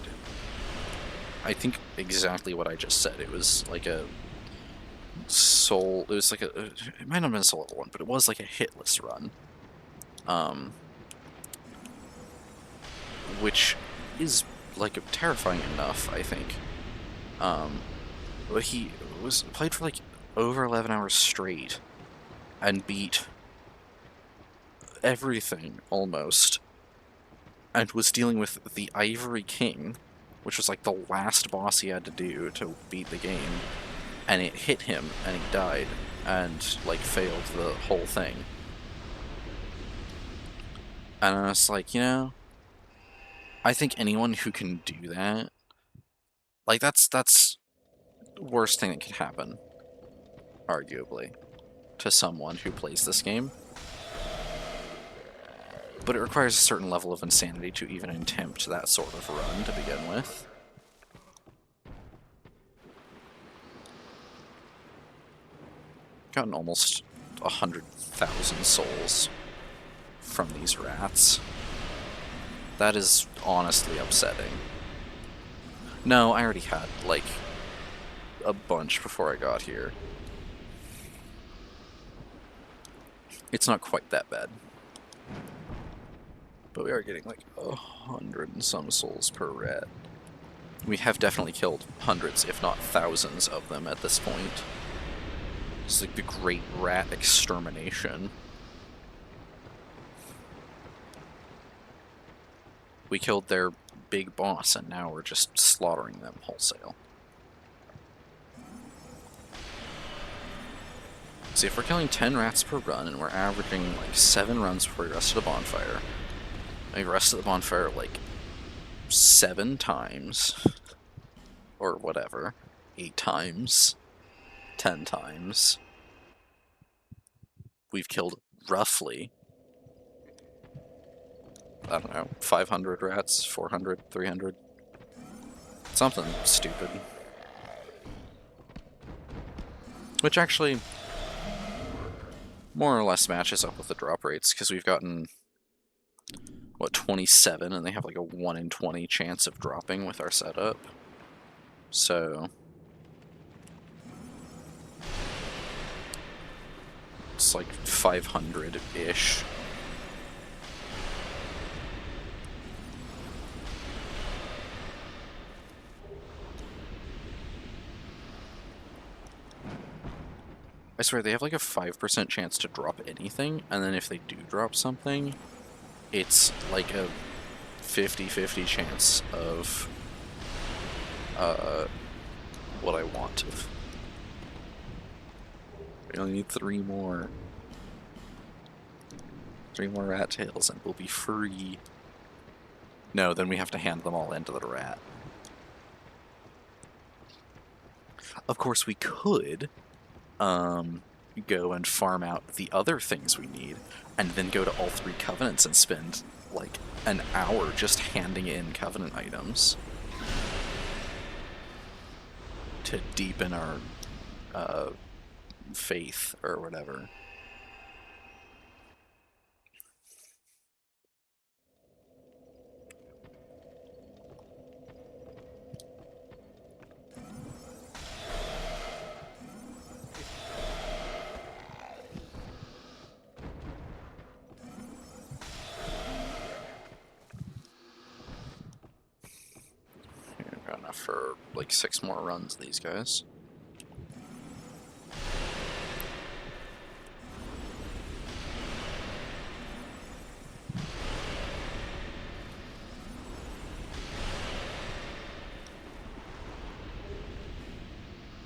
I think exactly what I just said. It was like a soul. It was like a. It might not have been a soul level 1, but it was like a hitless run. Which is like terrifying enough, I think. But he was played for like over 11 hours straight and beat everything almost, and was dealing with the Ivory King, which was like the last boss he had to do to beat the game, and it hit him and he died and like failed the whole thing. And I was like, I think anyone who can do that, like that's the worst thing that could happen, arguably, to someone who plays this game. But it requires a certain level of insanity to even attempt that sort of run to begin with. Gotten almost 100,000 souls from these rats. That is honestly upsetting. No, I already had, like, a bunch before I got here. It's not quite that bad. But we are getting like 100 and some souls per rat. We have definitely killed hundreds, if not thousands of them at this point. It's like the great rat extermination. We killed their big boss, and now we're just slaughtering them wholesale. See, if we're killing 10 rats per run, and we're averaging like 7 runs before we rest at the bonfire, we rest at the bonfire like 7 times, or whatever, 8 times, 10 times. We've killed roughly, I don't know, 500 rats, 400, 300, something stupid. Which actually more or less matches up with the drop rates, because we've gotten, what, 27, and they have like a 1 in 20 chance of dropping with our setup. So it's like 500-ish. I swear, they have like a 5% chance to drop anything, and then if they do drop something, it's like a 50-50 chance of what I want. We only need 3 more. 3 more rat tails and we'll be free. No, then we have to hand them all in to the rat. Of course, we could go and farm out the other things we need, and then go to all 3 covenants and spend like an hour just handing in covenant items to deepen our faith or whatever. Got enough for like 6 more runs, these guys.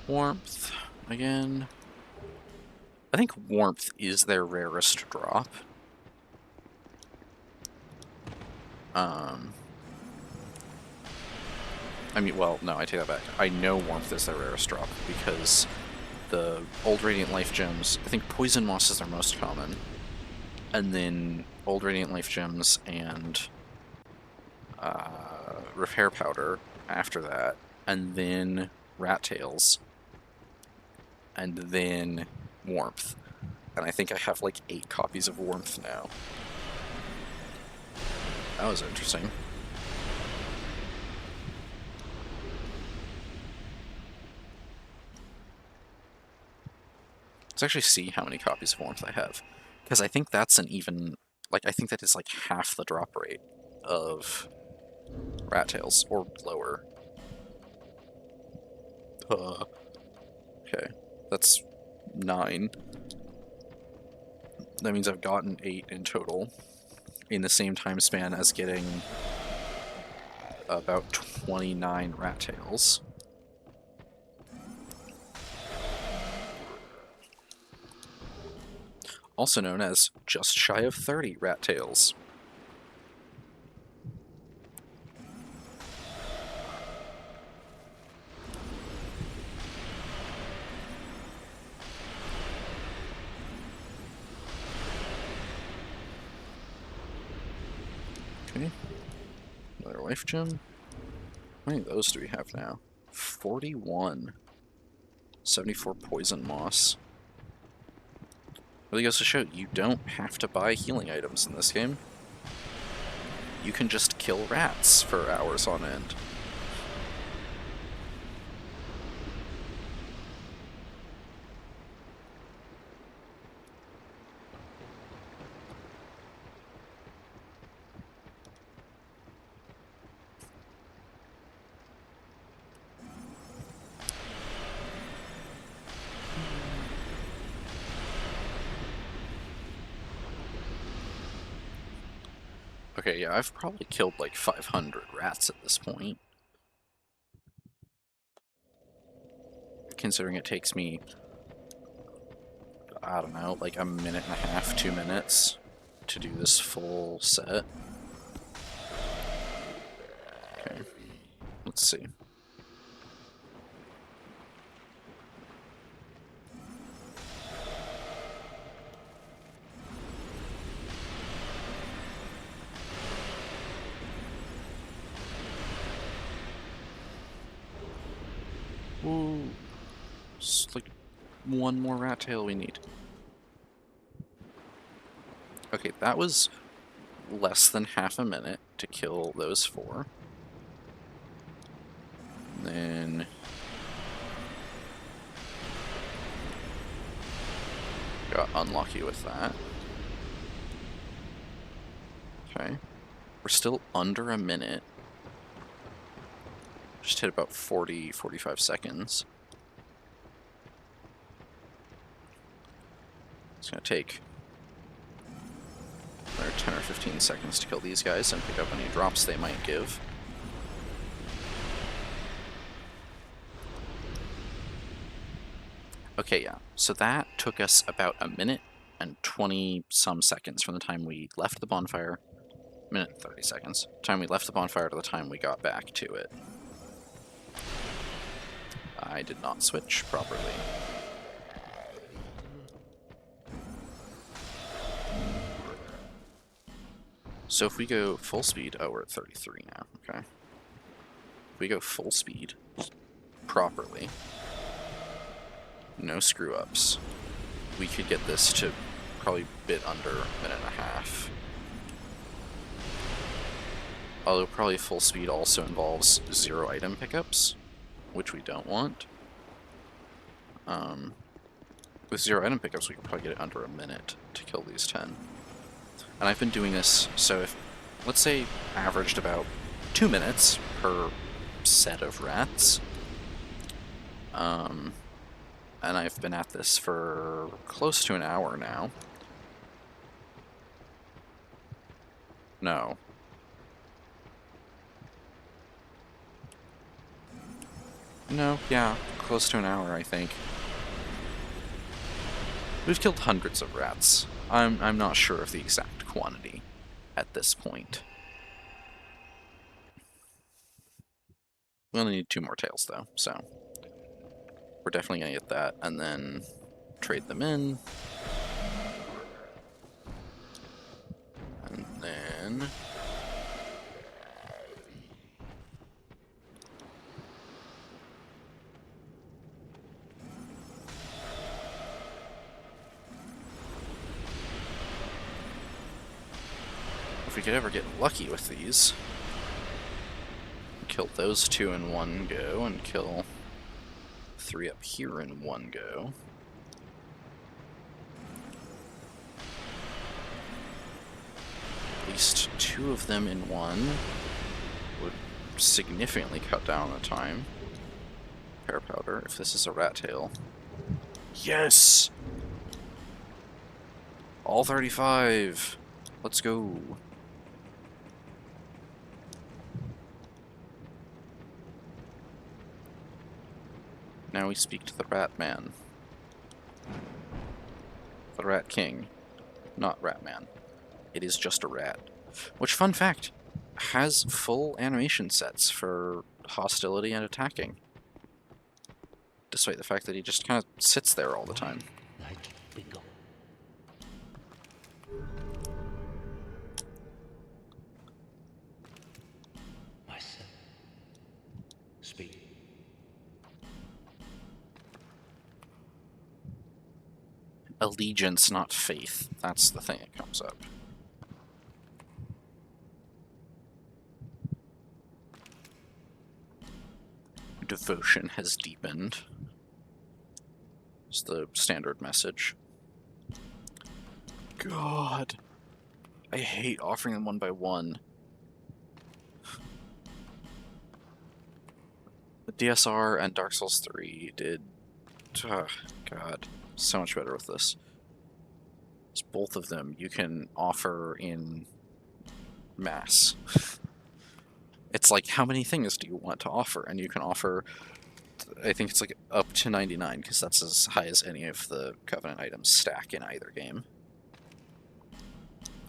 Warmth, again. I think warmth is their rarest drop. I mean, well, no, I take that back. I know warmth is their rarest drop because the old Radiant Life Gems, I think Poison Moss is their most common, and then old Radiant Life Gems and Repair Powder after that, and then Rat Tails, and then Warmth. And I think I have like 8 copies of Warmth now. That was interesting. Let's actually see how many copies of Warmth I have. Because I think that's an even... Like, I think that is like half the drop rate of rat tails, or lower. Okay, that's 9. That means I've gotten 8 in total in the same time span as getting about 29 rat tails. Also known as just shy of 30 rat tails. Okay. Another life gem. How many of those do we have now? 41. 74 poison moss. Really goes to show, you don't have to buy healing items in this game. You can just kill rats for hours on end. Okay, yeah, I've probably killed like 500 rats at this point. Considering it takes me, I don't know, like a minute and a half, 2 minutes to do this full set. Okay, let's see. Ooh. It's like one more rat tail we need. Okay, that was less than half a minute to kill those 4. And then... got unlucky with that. Okay. We're still under a minute. Just hit about 40, 45 seconds. It's gonna take another 10 or 15 seconds to kill these guys and pick up any drops they might give. Okay, yeah, so that took us about a minute and 20 some seconds from the time we left the bonfire. Minute and 30 seconds. Time we left the bonfire to the time we got back to it. I did not switch properly. So if we go full speed, oh, we're at 33 now, okay. If we go full speed properly, no screw-ups, we could get this to probably a bit under a minute and a half. Although probably full speed also involves 0 item pickups, which we don't want. With 0 item pickups, we could probably get it under a minute to kill these 10. And I've been doing this, so if, let's say, averaged about 2 minutes per set of rats. And I've been at this for close to an hour now. No. No, yeah, close to an hour, I think. We've killed hundreds of rats. I'm not sure of the exact quantity at this point. We only need 2 more tails, though, so we're definitely gonna get that, and then trade them in. And then... if we could ever get lucky with these, kill those 2 in one go, and kill 3 up here in one go. least 2 of them in one would significantly cut down the time. Powder, if this is a rat tail. Yes! All 35! Let's go. Now we speak to the Rat Man. The Rat King. Not Rat Man. It is just a rat. Which, fun fact, has full animation sets for hostility and attacking. Despite the fact that he just kind of sits there all the time. Speak. Allegiance, not faith. That's the thing that comes up. Devotion has deepened. It's the standard message. God. I hate offering them one by one. The DSR and Dark Souls 3 did... Oh, God. So much better with this. It's both of them you can offer in mass. It's like, how many things do you want to offer? And you can offer, I think it's like up to 99, because that's as high as any of the Covenant items stack in either game.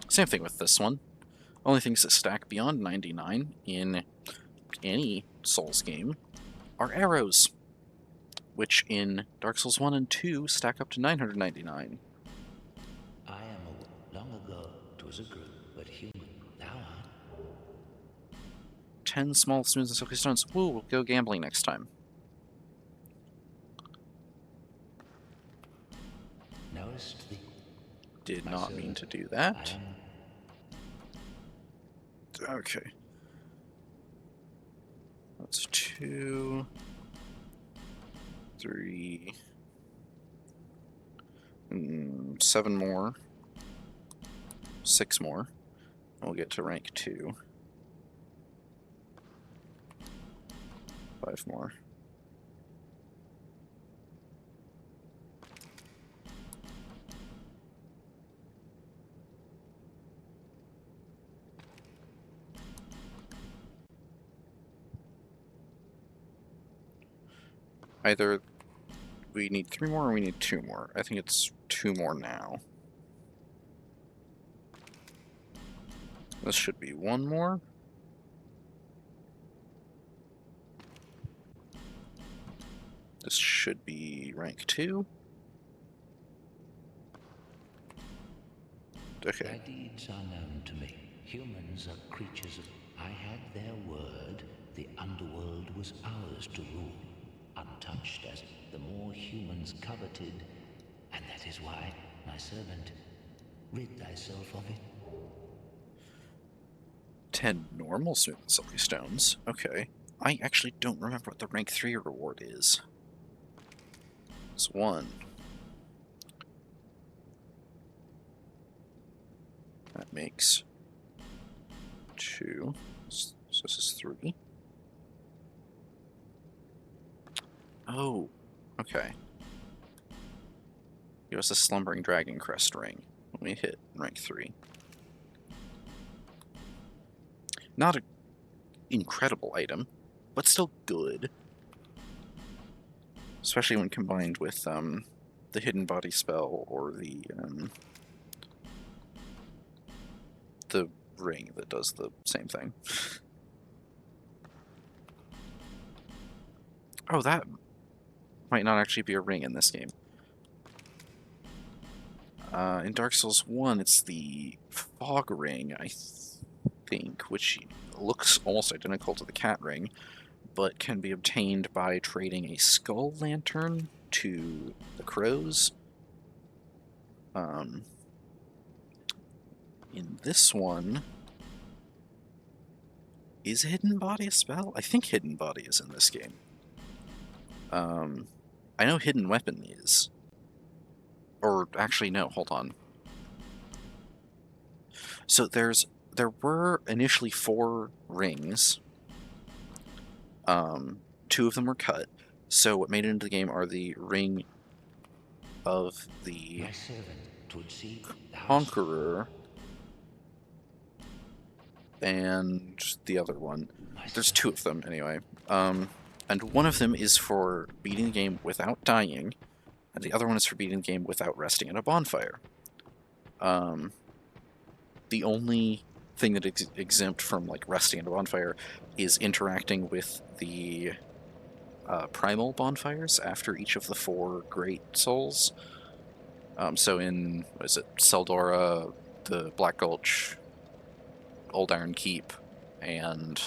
Same thing with this one. Only things that stack beyond 99 in any Souls game are arrows, which in Dark Souls 1 and 2 stack up to 999. I am long ago, 'twas a group, but human thou art. 10 small, smooth, and silky stones. Woo, we'll go gambling next time. Knowest thee? Did not mean to do that. Okay. That's 2, 3, 7 more, 6 more, and we'll get to rank 2. 5 more. Either we need 3 more or we need 2 more. I think it's 2 more now. This should be 1 more. This should be rank 2. Okay. Thy deeds are known to me. Humans are creatures of... I had their word. The underworld was ours to rule. Untouched as the more humans coveted. And that is why, my servant, rid thyself of it. 10 normal smooth and silky stones. Okay. I actually don't remember what the rank 3 reward is. It's 1. That makes 2. So this is 3. Oh, okay. Give us a Slumbering Dragon Crest ring when we hit rank 3. Not an incredible item, but still good. Especially when combined with the Hidden Body spell or the ring that does the same thing. Oh, that might not actually be a ring in this game. In Dark Souls 1, it's the Fog Ring, I think, which looks almost identical to the Cat Ring, but can be obtained by trading a Skull Lantern to the Crows. In this one, is Hidden Body a spell? I think Hidden Body is in this game. I know Hidden Weapon is. Or, actually, no, hold on. So there's there were initially 4 rings. 2 of them were cut. So what made it into the game are the ring of the My servant, Tutsi, thou Conqueror and the other one. There's 2 of them anyway. And one of them is for beating the game without dying, and the other one is for beating the game without resting at a bonfire. The only thing that is exempt from like resting at a bonfire is interacting with the primal bonfires after each of the 4 great souls. So in, what is it, Seldora, the Black Gulch, Old Iron Keep, and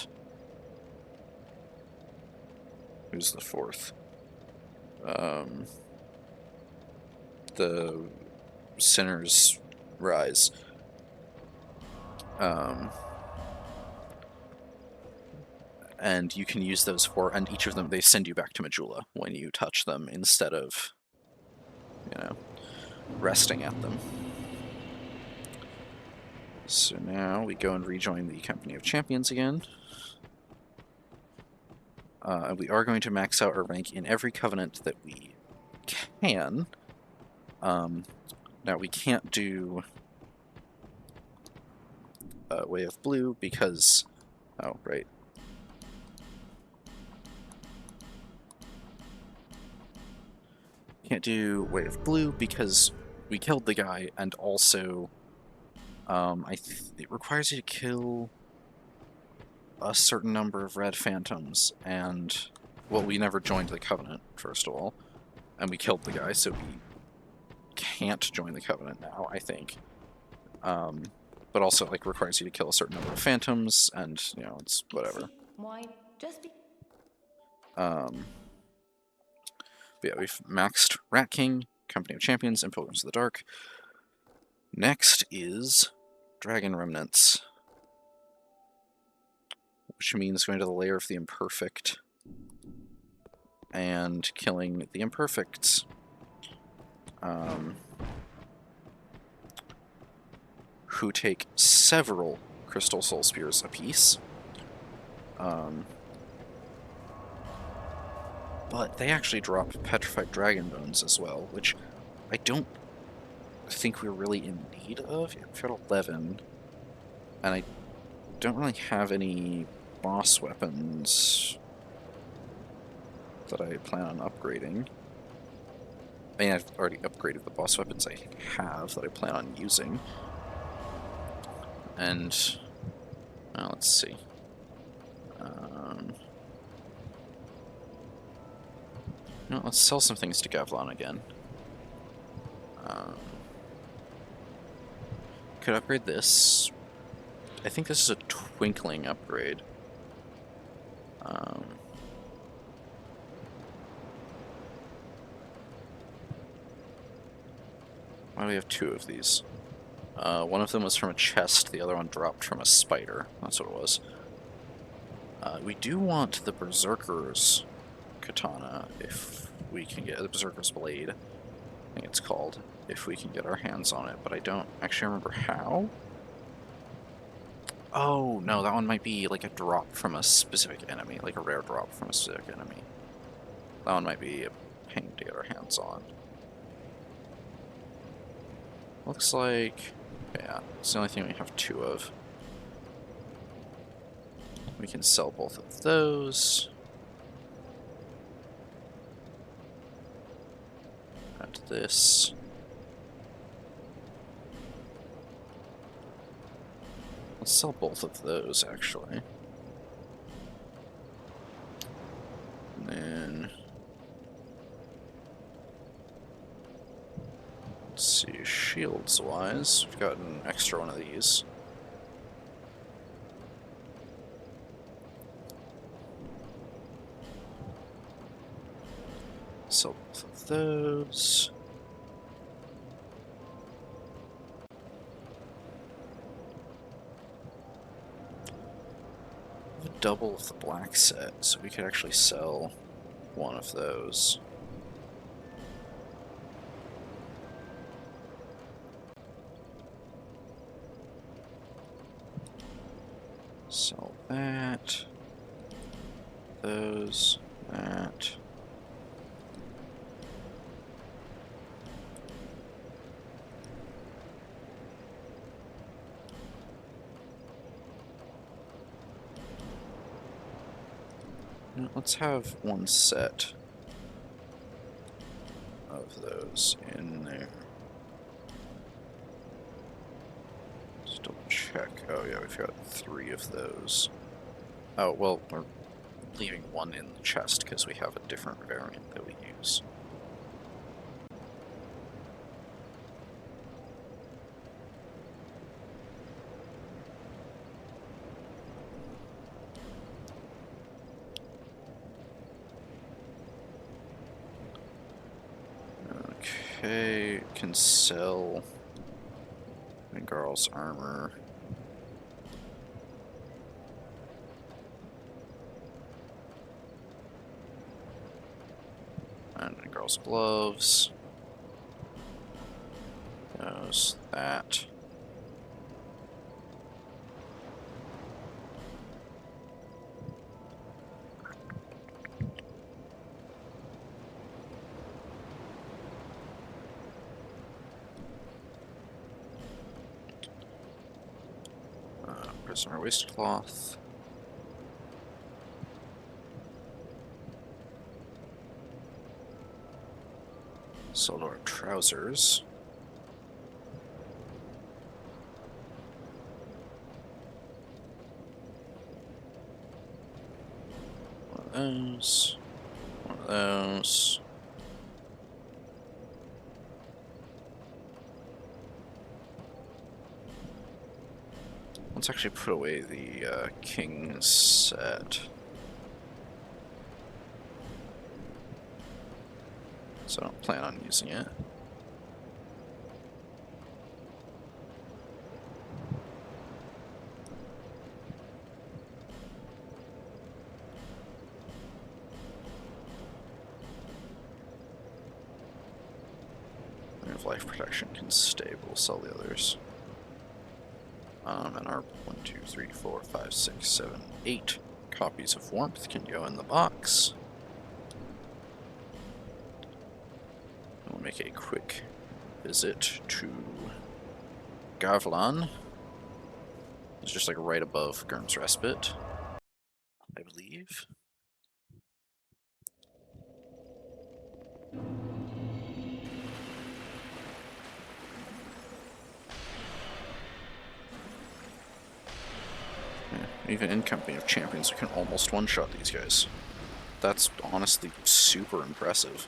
who's the 4th? The Sinner's Rise. And you can use those 4, and each of them, they send you back to Majula when you touch them instead of, you know, resting at them. So now we go and rejoin the Company of Champions again. We are going to max out our rank in every covenant that we can. Now we can't do Way of Blue because... Oh, right. Can't do Way of Blue because we killed the guy, and also it requires you to kill a certain number of red phantoms, and, well, we never joined the Covenant, first of all, and we killed the guy, so we can't join the Covenant now, I think. But also, like, requires you to kill a certain number of phantoms, and, you know, it's whatever. Wine, just be. But yeah, we've maxed Rat King, Company of Champions, and Pilgrims of the Dark. Next is Dragon Remnants, which means going to the Lair of the Imperfect and killing the Imperfects. Who take several Crystal Soul Spears apiece. But they actually drop Petrified Dragon Bones as well, which I don't think we're really in need of. We've got 11, and I don't really have any boss weapons that I plan on upgrading. I mean, I've already upgraded the boss weapons I have that I plan on using. And, well, let's see. No, let's sell some things to Gavlon again. Could upgrade this. I think this is a Twinkling upgrade. Why do we have 2 of these? One of them was from a chest, the other one dropped from a spider. That's what it was. We do want the Berserker's katana, if we can get the Berserker's blade, I think it's called, if we can get our hands on it, but I don't actually remember how. Oh, no, that one might be like a drop from a specific enemy, like a rare drop from a specific enemy. That one might be a pain to get our hands on. Looks like, yeah, it's the only thing we have 2 of. We can sell both of those. Add this. Let's sell both of those, actually. And then... let's see, shields-wise, we've got an extra one of these. Sell both of those. We have a double of the black set, so we could actually sell one of those. Sell that. Those. That. Now, let's have one set of those in there. Just double check. Oh yeah, we've got 3 of those. Oh, well, we're leaving one in the chest because we have a different variant that we use. Okay, can sell Garl's armor. And Garl's gloves. Those, that. Prisoner waistcloth. Solar trousers. One of those. One of those. Let's actually put away the king set. So I don't plan on using it. If life protection can stay, we'll sell the others. And our 1, 2, 3, 4, 5, 6, 7, 8 copies of warmth can go in the box. We'll make a quick visit to Gavlan. It's just like right above Gurm's Respite, I believe. Yeah, even in Company of Champions, we can almost one-shot these guys. That's honestly super impressive.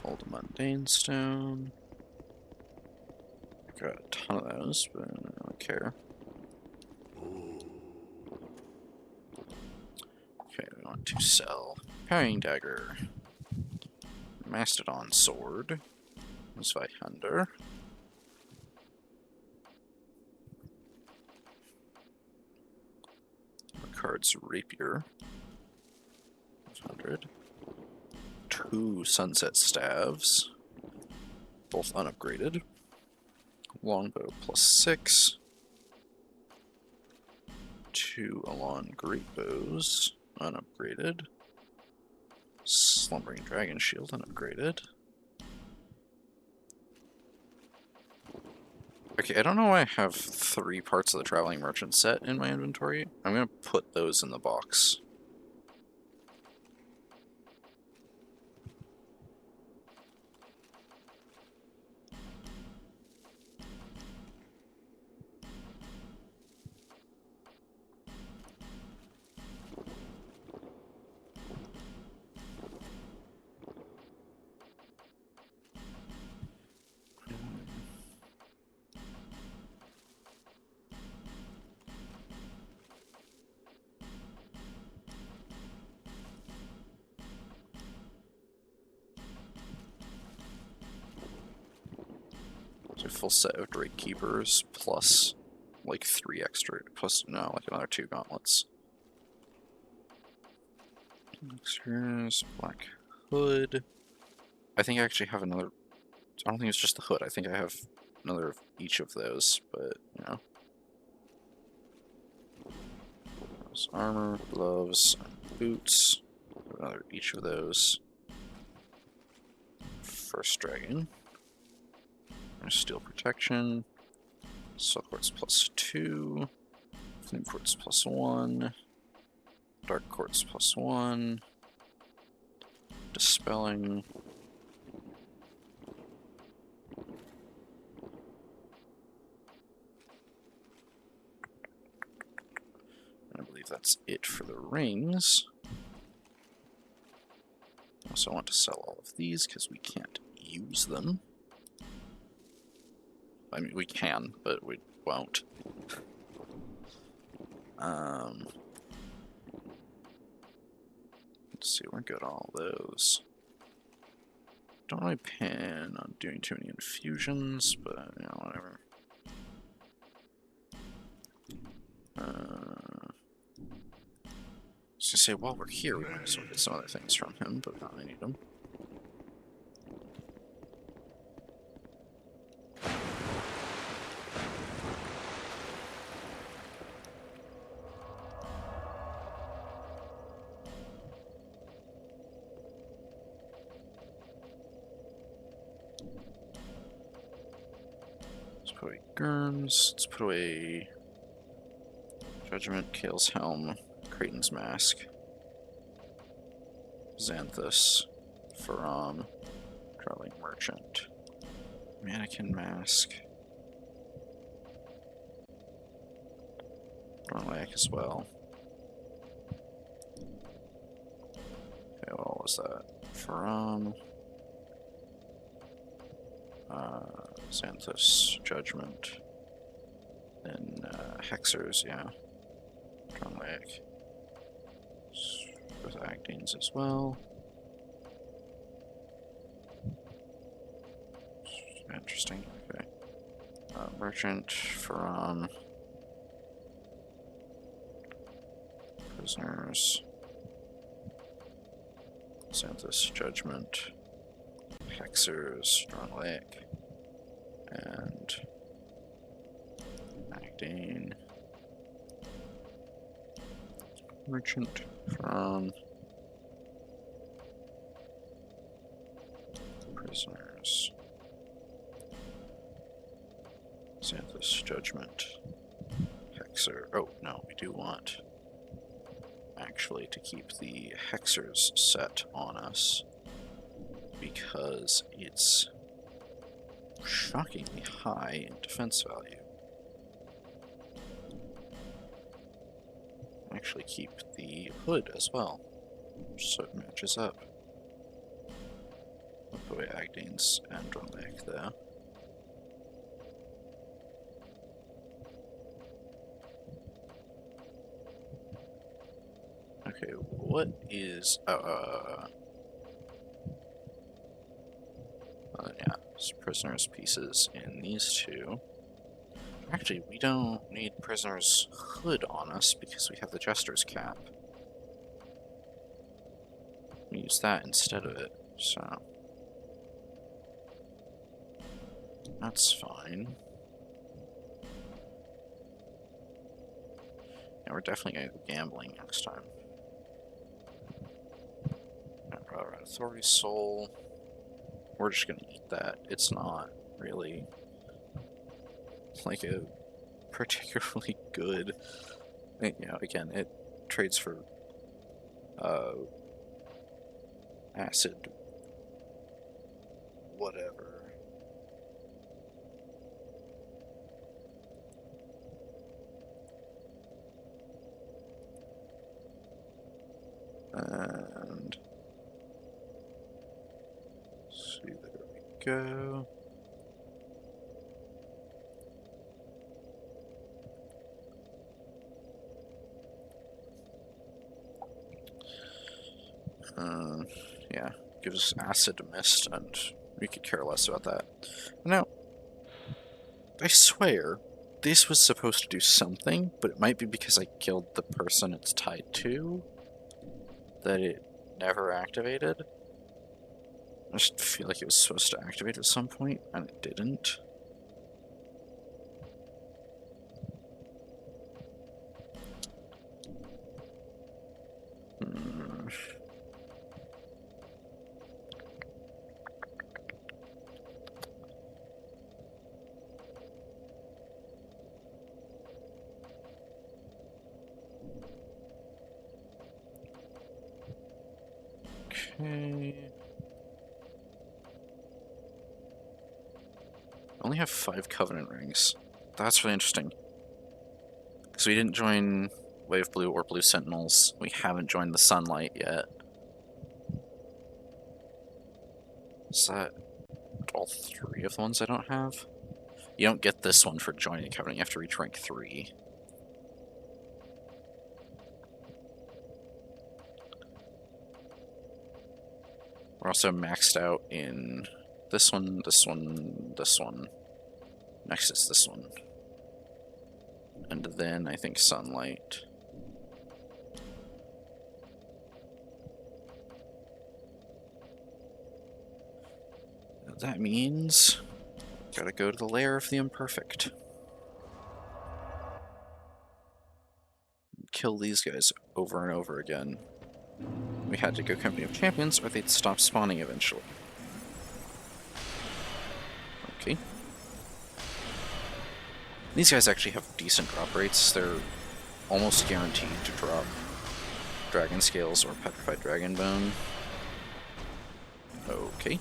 Old Mundane Stone. Got a ton of those, but I don't really care. Okay, we want to sell Parrying Dagger, Mastodon Sword, Zweihander, Ricard's Rapier, 500, 2 Sunset Staves, both unupgraded, Longbow +6, 2 Alon Great Bows, unupgraded, Slumbering Dragon Shield, unupgraded. Okay, I don't know why I have 3 parts of the Traveling Merchant set in my inventory. I'm gonna put those in the box. So a full set of Drake Keepers plus like 3 extra, plus no, like another 2 gauntlets. Extras, Black Hood. I think I actually have another I don't think it's just the hood. I think I have another of each of those, but, you know. There's armor, gloves, and boots. Another each of those. First dragon. There's steel protection. Soul quartz +2. Flame quartz +1. Dark quartz +1. Dispelling. I believe that's it for the rings. Also, I want to sell all of these because we can't use them. I mean, we can, but we won't. Let's see, we're good on all those. Don't really plan on doing too many infusions, but, you know, whatever. I was gonna say, while we're here, we might as well get some other things from him, but now I need them. Let's put away Gurms, let's put away Judgment, Kale's Helm, Kraten's Mask, Xanthus, Faram, Traveling Merchant, Mannequin Mask, Dornlake as well. Okay, what all was that? Faram, Xanthus, Judgment, then Hexers, yeah. Dornlake. With Actines as well. Interesting, okay. Merchant, Faram. Prisoners. Xanthus, Judgment. Hexers, Dornlake. And Actine. Merchant from prisoners. Xanthus, Judgment. Hexer. Oh, no, we do want actually to keep the Hexers set on us because it's shockingly high in defense value. Actually keep the hood as well, so it matches up. I'll put away Agdines and Dornlake there. Okay, what is yeah, prisoners pieces in these two. Actually, we don't need prisoner's hood on us because we have the Jester's cap. We use that instead of it, so that's fine. Yeah, we're definitely gonna go gambling next time. Red Authority Soul. We're just gonna eat that. It's not really like a particularly good, you know, again, it trades for acid whatever. And see, there we go. Yeah, gives us acid mist, and we could care less about that. Now, I swear, this was supposed to do something, but it might be because I killed the person it's tied to, that it never activated. I just feel like it was supposed to activate at some point, and it didn't. Hmm. Okay. I only have 5 Covenant rings. That's really interesting. Because we didn't join Wave Blue or Blue Sentinels. We haven't joined the Sunlight yet. Is that all 3 of the ones I don't have? You don't get this one for joining a Covenant. You have to reach rank 3. We're also maxed out in this one, this one, this one. Next is this one. And then I think Sunlight. That means gotta go to the lair of the imperfect. Kill these guys over and over again. We had to go Company of Champions or they'd stop spawning eventually. Okay. These guys actually have decent drop rates. They're almost guaranteed to drop Dragon Scales or Petrified Dragon Bone. Okay.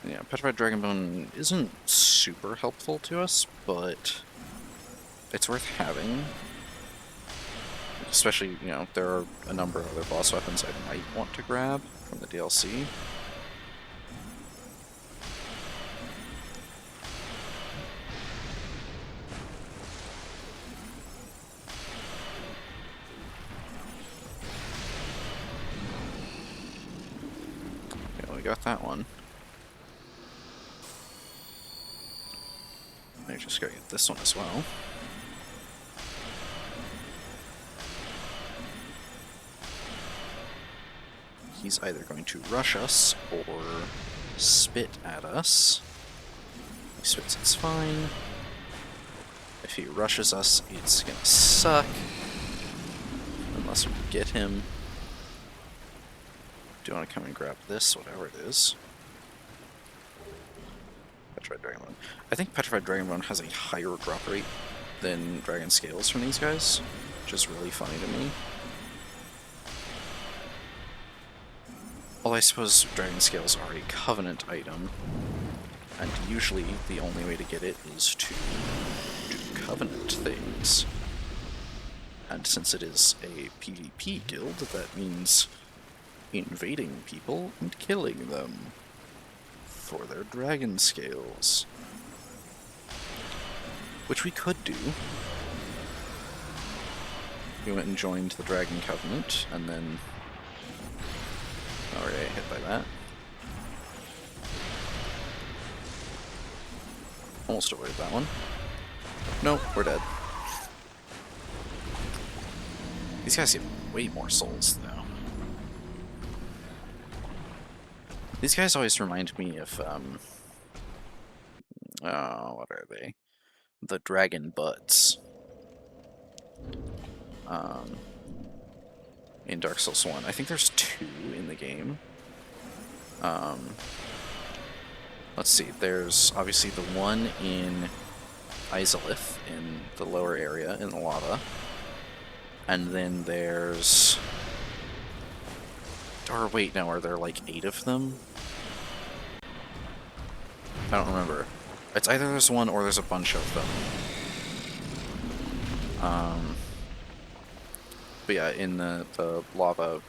Yeah, Petrified Dragon Bone isn't super helpful to us, but it's worth having. Especially, you know, there are a number of other boss weapons I might want to grab from the DLC. Okay, we got that one. I just gotta get this one as well. He's either going to rush us or spit at us. If he spits, it's fine. If he rushes us, it's gonna suck. Unless we get him. Do you want to come and grab this, whatever it is? Petrified Dragonbone. I think Petrified Dragonbone has a higher drop rate than Dragon Scales from these guys, which is really funny to me. Well, I suppose Dragon Scales are a Covenant item, and usually the only way to get it is to do Covenant things. And since it is a PvP guild, that means invading people and killing them for their Dragon Scales. Which we could do. We went and joined the Dragon Covenant, and then... Alright, hit by that. Almost avoided that one. Nope, we're dead. These guys get way more souls, though. These guys always remind me of, oh, what are they? The Dragon Butts. In Dark Souls 1. I think there's 2 in the game. Let's see, there's obviously the one in Izalith, in the lower area, in the lava. And then there's... Or wait, no, are there like 8 of them? I don't remember. It's either there's one or there's a bunch of them. But yeah, in the lava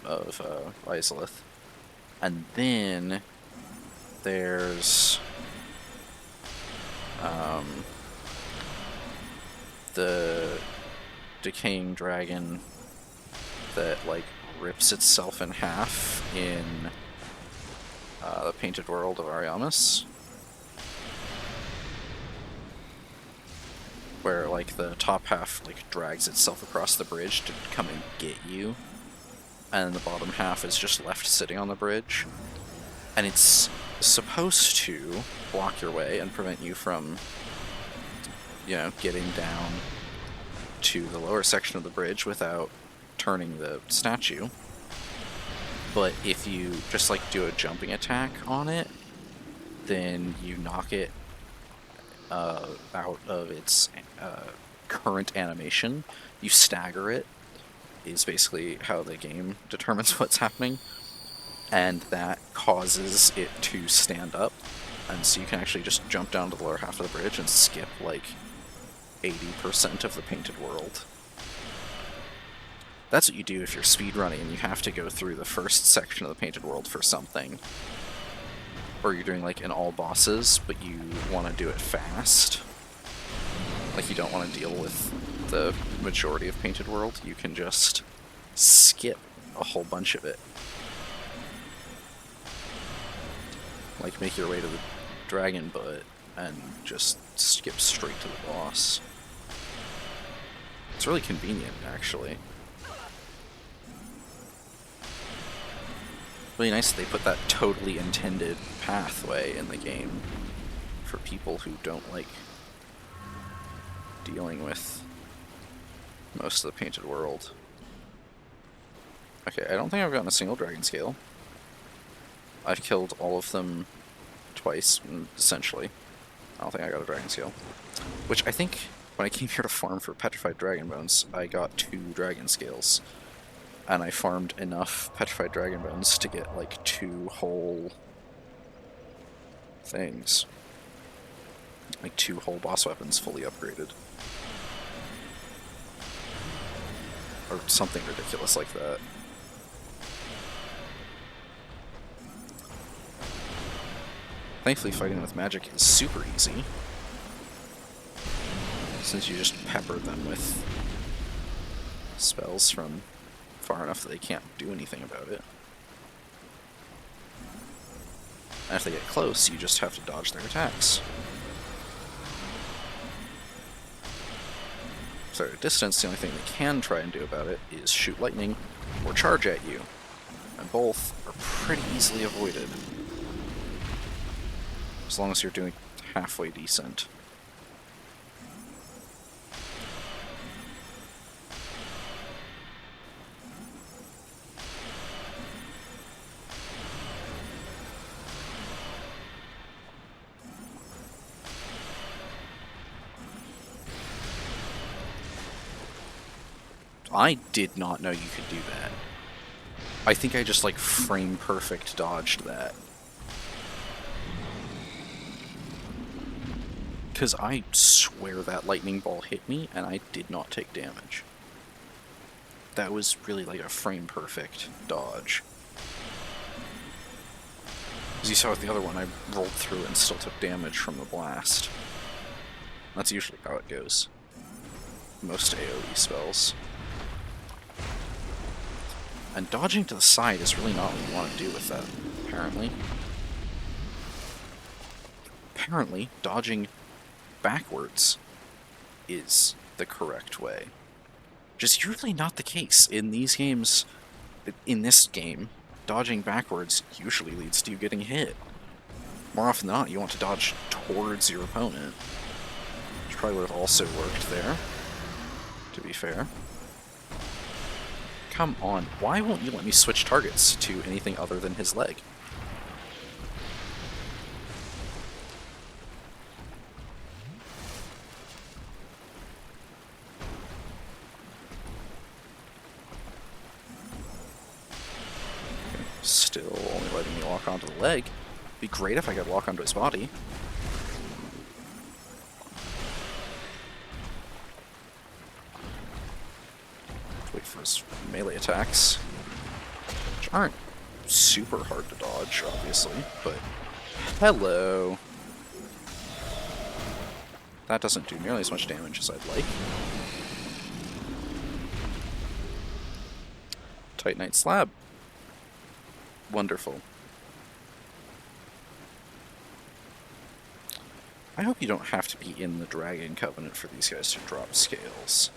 of Izalith. And then there's the decaying dragon that like rips itself in half in the Painted World of Ariamis. where like the top half like drags itself across the bridge to come and get you, and the bottom half is just left sitting on the bridge, and it's supposed to block your way and prevent you from, you know, getting down to the lower section of the bridge without turning the statue. But if you just like do a jumping attack on it, then you knock it out of its current animation. You stagger it, is basically how the game determines what's happening, and that causes it to stand up, and so you can actually just jump down to the lower half of the bridge and skip like 80% of the painted world. That's what you do if you're speedrunning and you have to go through the first section of the painted world for something. Or you're doing like an all bosses, but you want to do it fast. Like you don't want to deal with the majority of painted world, you can just skip a whole bunch of it. Like make your way to the dragon butt and just skip straight to the boss. It's really convenient, actually. Really nice that they put that totally intended pathway in the game for people who don't like dealing with most of the painted world. Okay, I don't think I've gotten a single dragon scale. I've killed all of them twice, essentially. I don't think I got a dragon scale. Which I think, when I came here to farm for petrified dragon bones, I got 2 dragon scales. And I farmed enough petrified dragon bones to get like 2 whole things. Like 2 whole boss weapons fully upgraded. Or something ridiculous like that. Thankfully, fighting with magic is super easy, since you just pepper them with spells from far enough that they can't do anything about it. And if they get close, you just have to dodge their attacks. If they're at a distance, the only thing they can try and do about it is shoot lightning or charge at you, and both are pretty easily avoided. As long as you're doing halfway decent. I did not know you could do that. I think I just like frame perfect dodged that. Because I swear that lightning ball hit me, and I did not take damage. That was really like a frame-perfect dodge. As you saw with the other one, I rolled through it and still took damage from the blast. That's usually how it goes. Most AoE spells. And dodging to the side is really not what you want to do with that, apparently. Apparently, dodging backwards is the correct way. Which is usually not the case. In these games, in this game, dodging backwards usually leads to you getting hit. More often than not, you want to dodge towards your opponent. Which probably would have also worked there, to be fair. Come on, why won't you let me switch targets to anything other than his leg? Still only letting me walk onto the leg. Be great if I could walk onto his body. Wait for his melee attacks, which aren't super hard to dodge, obviously, but hello. That doesn't do nearly as much damage as I'd like. Titanite slab. Wonderful. I hope you don't have to be in the Dragon Covenant for these guys to drop scales.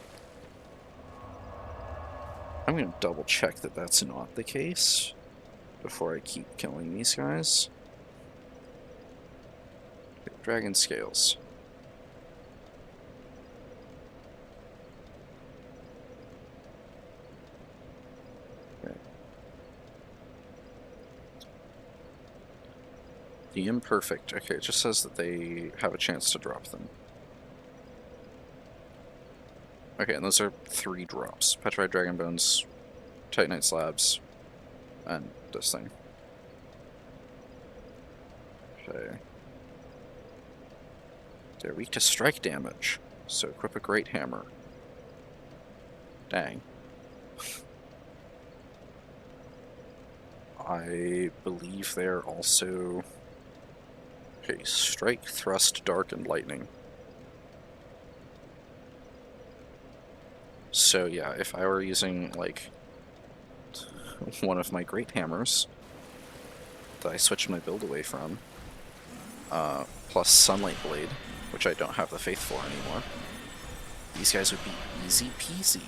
I'm going to double check that that's not the case before I keep killing these guys. Okay, dragon scales. Okay. The imperfect. Okay, it just says that they have a chance to drop them. Okay, and those are 3 drops. Petrified Dragon Bones, Titanite Slabs, and this thing. Okay. They're weak to strike damage, so equip a Great Hammer. Dang. I believe they're also... Okay, Strike, Thrust, Dark, and Lightning. So yeah, if I were using, like, one of my Great Hammers that I switched my build away from, plus Sunlight Blade, which I don't have the faith for anymore, these guys would be easy peasy.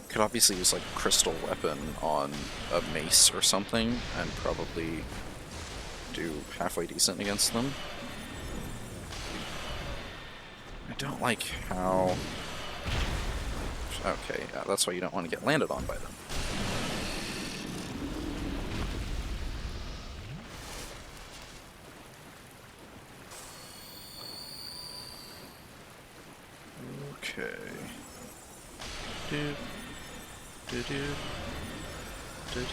Could obviously use, like, Crystal Weapon on a mace or something, and probably do halfway decent against them. I don't like how... Okay, yeah, that's why you don't want to get landed on by them. Okay. Do, do, do, do, do, do, do.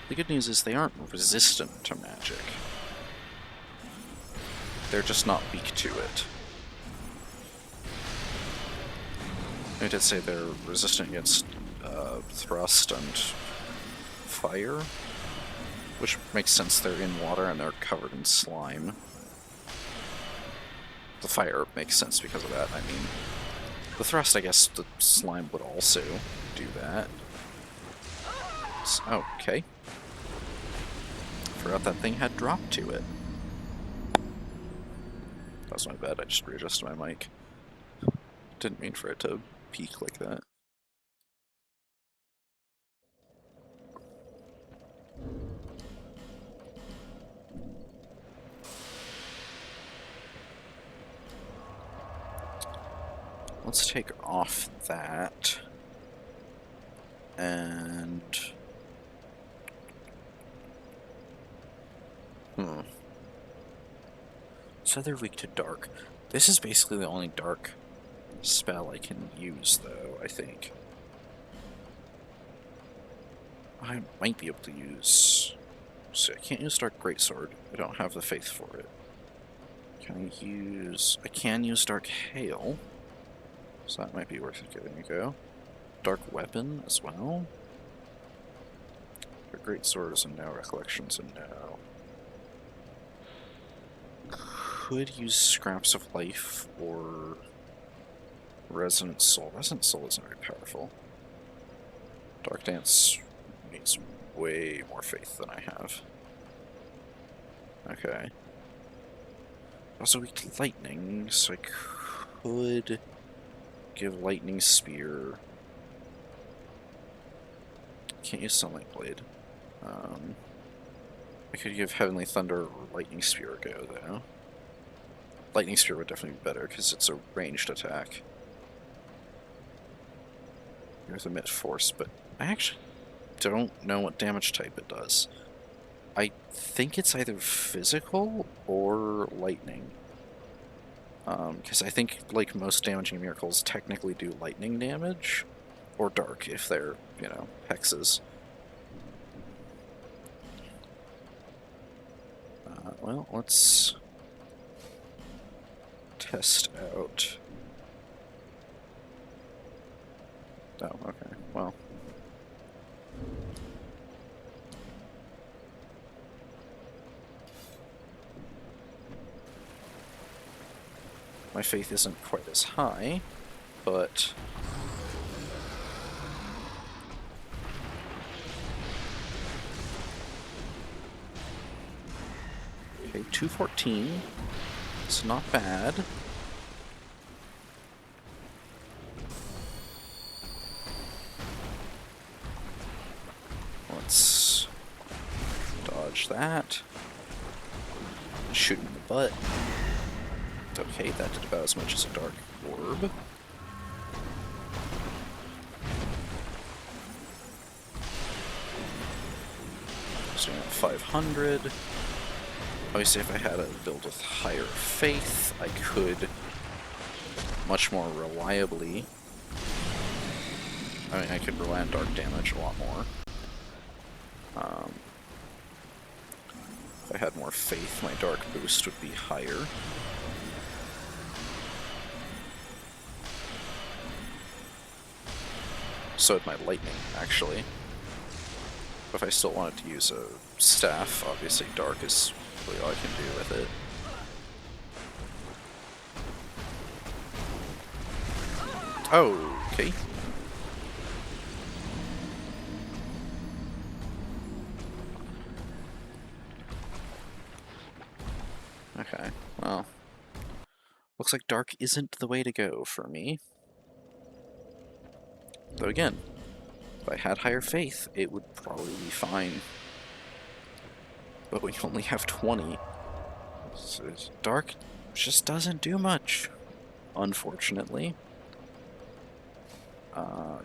The good news is they aren't resistant to magic. They're just not weak to it. I did say they're resistant against thrust and fire, which makes sense. They're in water and they're covered in slime. The fire makes sense because of that. I mean, the thrust, I guess the slime would also do that. Okay. Forgot that thing had drop to it. That was my bad, I just readjusted my mic. Didn't mean for it to peak like that. Let's take off that. And... So they're weak to dark. This is basically the only dark spell I can use, though, I think. I might be able to use... So I can't use Dark Greatsword. I don't have the faith for it. Can I use... I can use Dark Hail. So that might be worth giving a go. Dark Weapon as well. Dark Greatsword is a no. Recollection's a no. Could use Scraps of Life or Resonant Soul. Resonant Soul isn't very powerful. Dark Dance needs way more faith than I have. Okay. Also weak to lightning, so I could give Lightning Spear. Can't use Sunlight Blade. I could give Heavenly Thunder or Lightning Spear a go, though. Lightning Spear would definitely be better, because it's a ranged attack. Here's Emit Force, but I actually don't know what damage type it does. I think it's either physical or lightning. Because I think, like, most damaging miracles technically do lightning damage, or dark if they're, you know, hexes. Well, let's test out. Oh, okay, well. My faith isn't quite as high, but... Okay, 214. It's not bad. Let's dodge that. Shoot him in the butt. Okay, that did about as much as a dark orb. So 500. Obviously, if I had a build with higher faith, I could much more reliably. I mean, I could rely on dark damage a lot more. If I had more faith, my dark boost would be higher. So would my lightning, actually. But if I still wanted to use a staff, obviously dark is really all I can do with it. Oh, okay. Okay, well. Looks like dark isn't the way to go for me. Though again, if I had higher faith, it would probably be fine. But we only have 20. So dark just doesn't do much, unfortunately.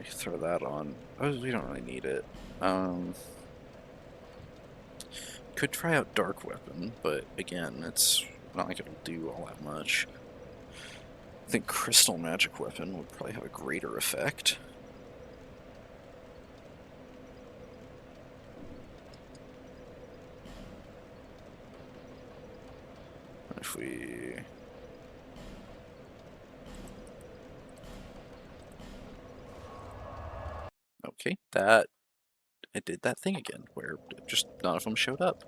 Throw that on. Oh, we don't really need it. Could try out Dark Weapon, but again, it's not like it'll do all that much. I think Crystal Magic Weapon would probably have a greater effect. If we... Okay, that... It did that thing again, where just none of them showed up.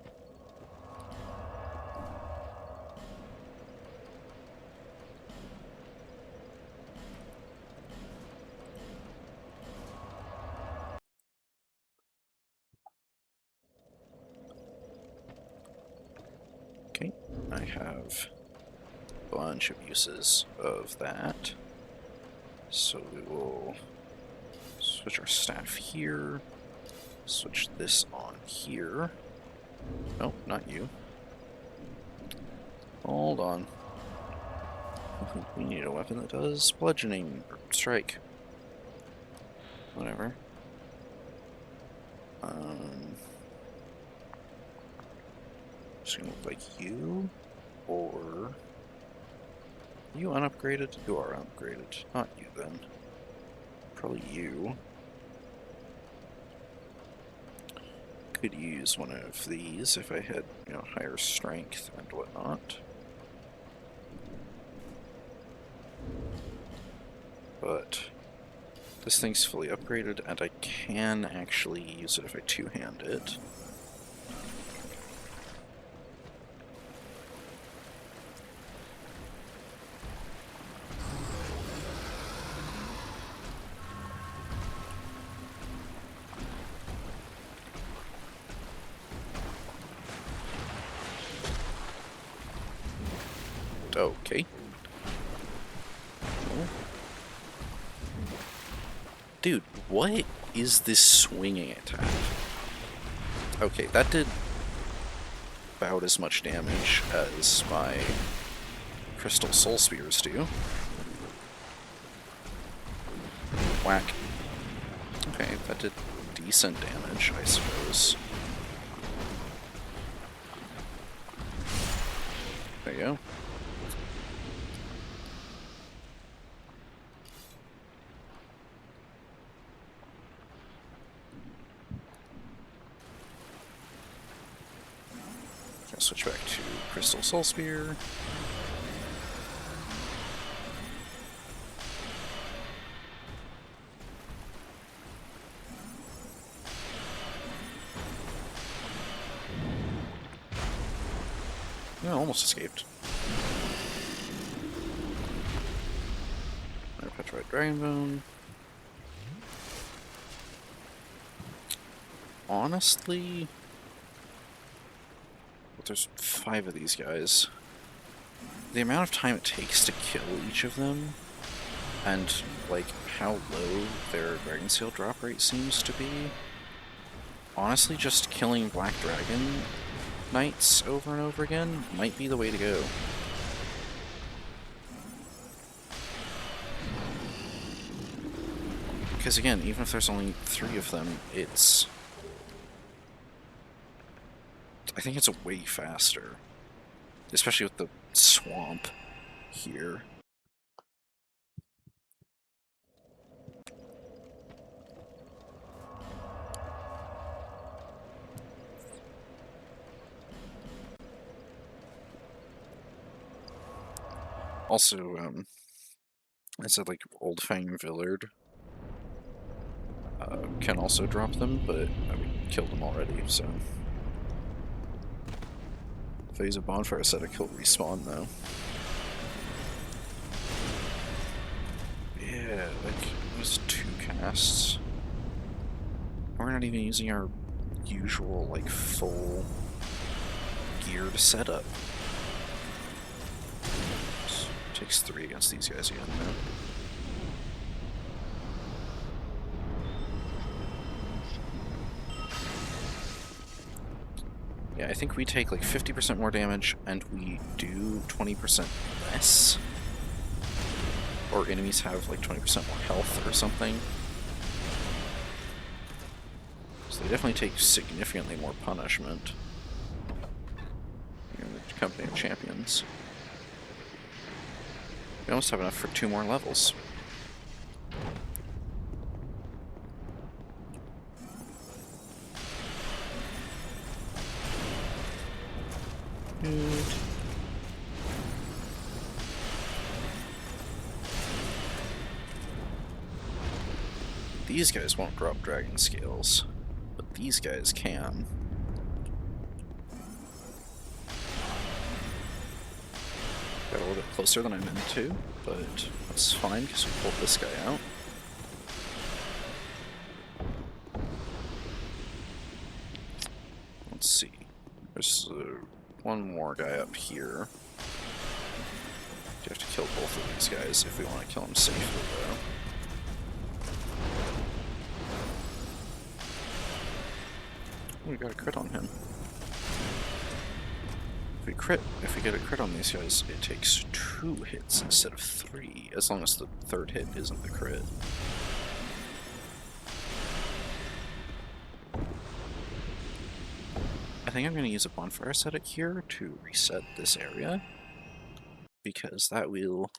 Okay, I have a bunch of uses of that. So we will switch our staff here, switch this on here. Oh, not you. Hold on. We need a weapon that does bludgeoning, or strike. Whatever. Just gonna look like you, or... You unupgraded? You are unupgraded. Not you, then. Probably you. Could use one of these if I had, you know, higher strength and whatnot. But this thing's fully upgraded, and I can actually use it if I two-hand it. Okay. Dude, what is this swinging attack? Okay, that did about as much damage as my Crystal Soul Spears do. Whack. Okay, that did decent damage, I suppose. There you go. Switch back to Crystal Soul Spear. No, almost escaped. Another Petrified Dragonbone. Honestly, we'll there's 5 of these guys. The amount of time it takes to kill each of them, and like how low their Dragon Seal drop rate seems to be. Honestly, just killing Black Dragon Knights over and over again might be the way to go. Because again, even if there's only 3 of them, I think it's way faster. Especially with the swamp here. Also, I said like Old Fang Villard can also drop them, but we killed them already, so. If I use a bonfire set, it kill respawn though. Yeah, like, it was 2 casts. We're not even using our usual, like, full geared setup. Takes 3 against these guys again, though. Yeah, I think we take like 50% more damage, and we do 20% less. Or enemies have like 20% more health or something. So they definitely take significantly more punishment. You're in the company of champions. We almost have enough for 2 more levels. Good. These guys won't drop dragon scales, but these guys can. Got a little bit closer than I meant to, but that's fine because we pulled this guy out. Let's see. There's one more guy up here. You have to kill both of these guys if we want to kill them safely, though. We got a crit on him. If we get a crit on these guys, it takes 2 hits instead of 3, as long as the 3rd hit isn't the crit. I think I'm going to use a bonfire set here to reset this area, because that will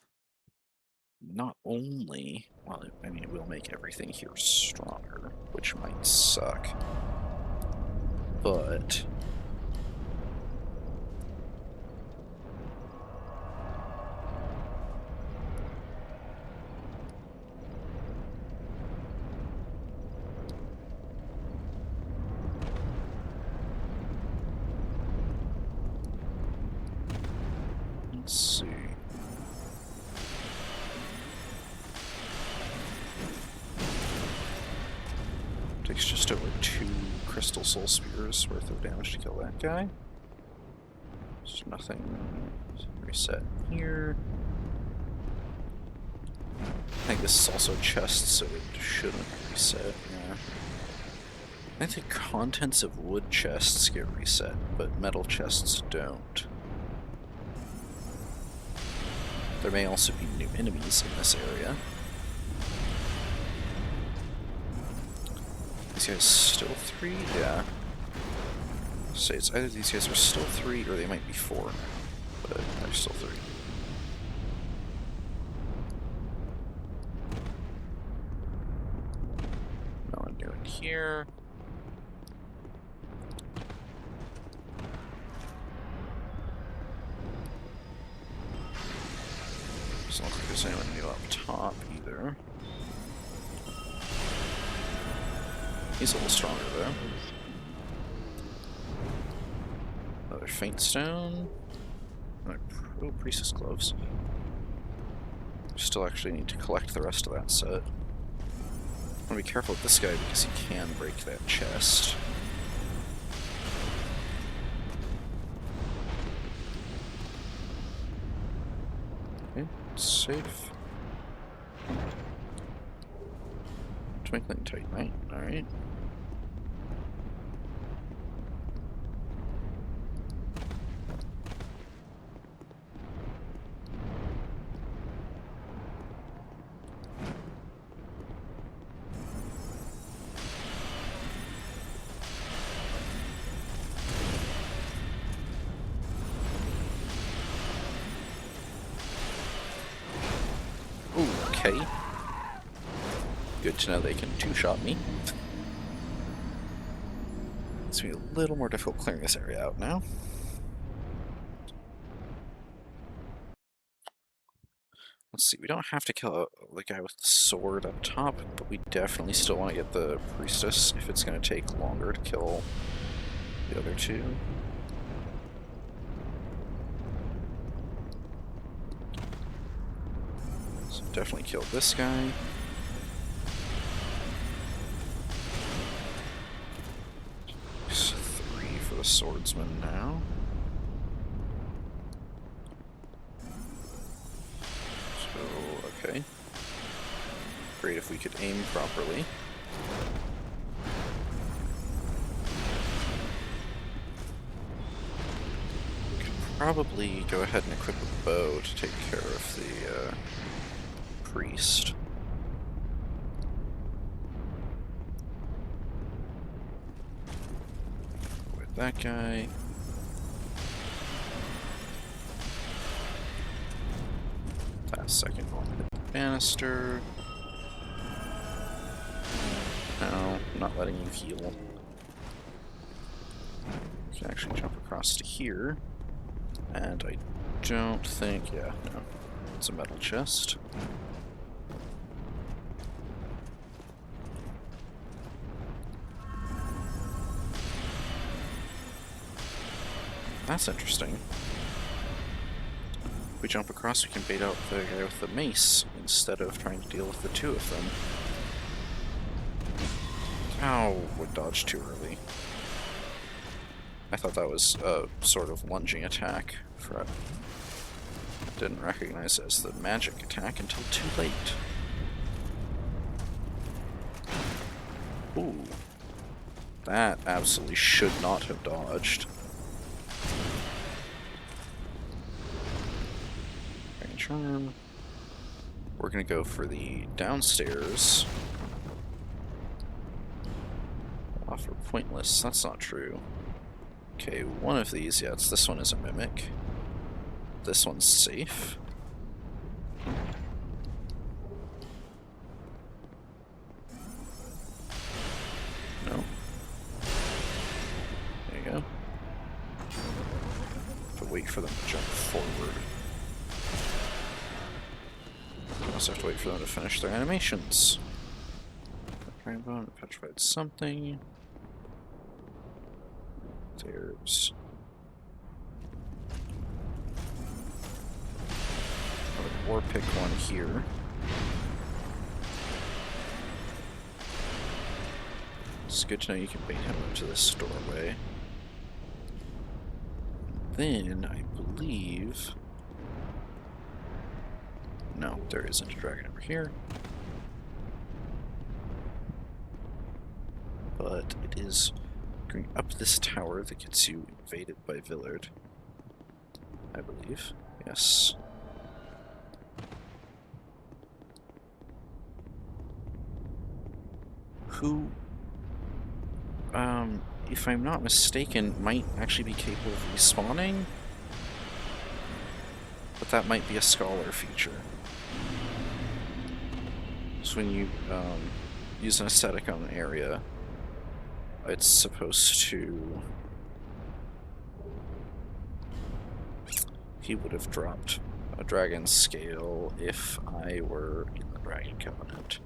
not only, well, I mean, it will make everything here stronger, which might suck, but let's see. Takes just over 2 crystal soul spears worth of damage to kill that guy. There's nothing. Reset here. I think this is also a chest, so it shouldn't reset. Yeah. I think the contents of wood chests get reset, but metal chests don't. There may also be new enemies in this area. These guys still 3? Yeah. So it's either these guys are still 3 or they might be 4 now, but they're still 3. No one new in here. Doesn't look like there's anyone new up top either. He's a little stronger though. Another faint stone. Oh, priestess gloves. Still actually need to collect the rest of that set. I want to be careful with this guy because he can break that chest. Safe. Twinkling Titanite, alright. Ooh, okay. Good to know they can two-shot me. It's gonna be a little more difficult clearing this area out now. Let's see, we don't have to kill the guy with the sword up top, but we definitely still want to get the priestess if it's going to take longer to kill the other two. So definitely kill this guy. There's 3 for the swordsman now. Okay. Great if we could aim properly. We could probably go ahead and equip a bow to take care of the priest. With that guy. That second one hit the banister. No, I'm not letting you heal. You can actually jump across to here. And I don't think, yeah, no. It's a metal chest. That's interesting. If we jump across, we can bait out the guy with the mace instead of trying to deal with the 2 of them. Ow, would dodge too early. I thought that was a sort of lunging attack. Didn't recognize it as the magic attack until too late. Ooh. That absolutely should not have dodged. Charm. We're gonna go for the downstairs. Offer pointless. That's not true. Okay, one of these. Yeah, this one is a mimic. This one's safe. No. There you go. Have to wait for them to jump forward. We also have to wait for them to finish their animations. Rainbow, petrified something. There's a war pick one here. It's good to know you can bait him into this doorway. Then I believe. No, there isn't a dragon over here. But it is going up this tower that gets you invaded by Villard. I believe. Yes. Who, if I'm not mistaken, might actually be capable of respawning? But that might be a scholar feature. So when you use an aesthetic on an area, it's supposed to... He would have dropped a dragon scale if I were in the Dragon Covenant.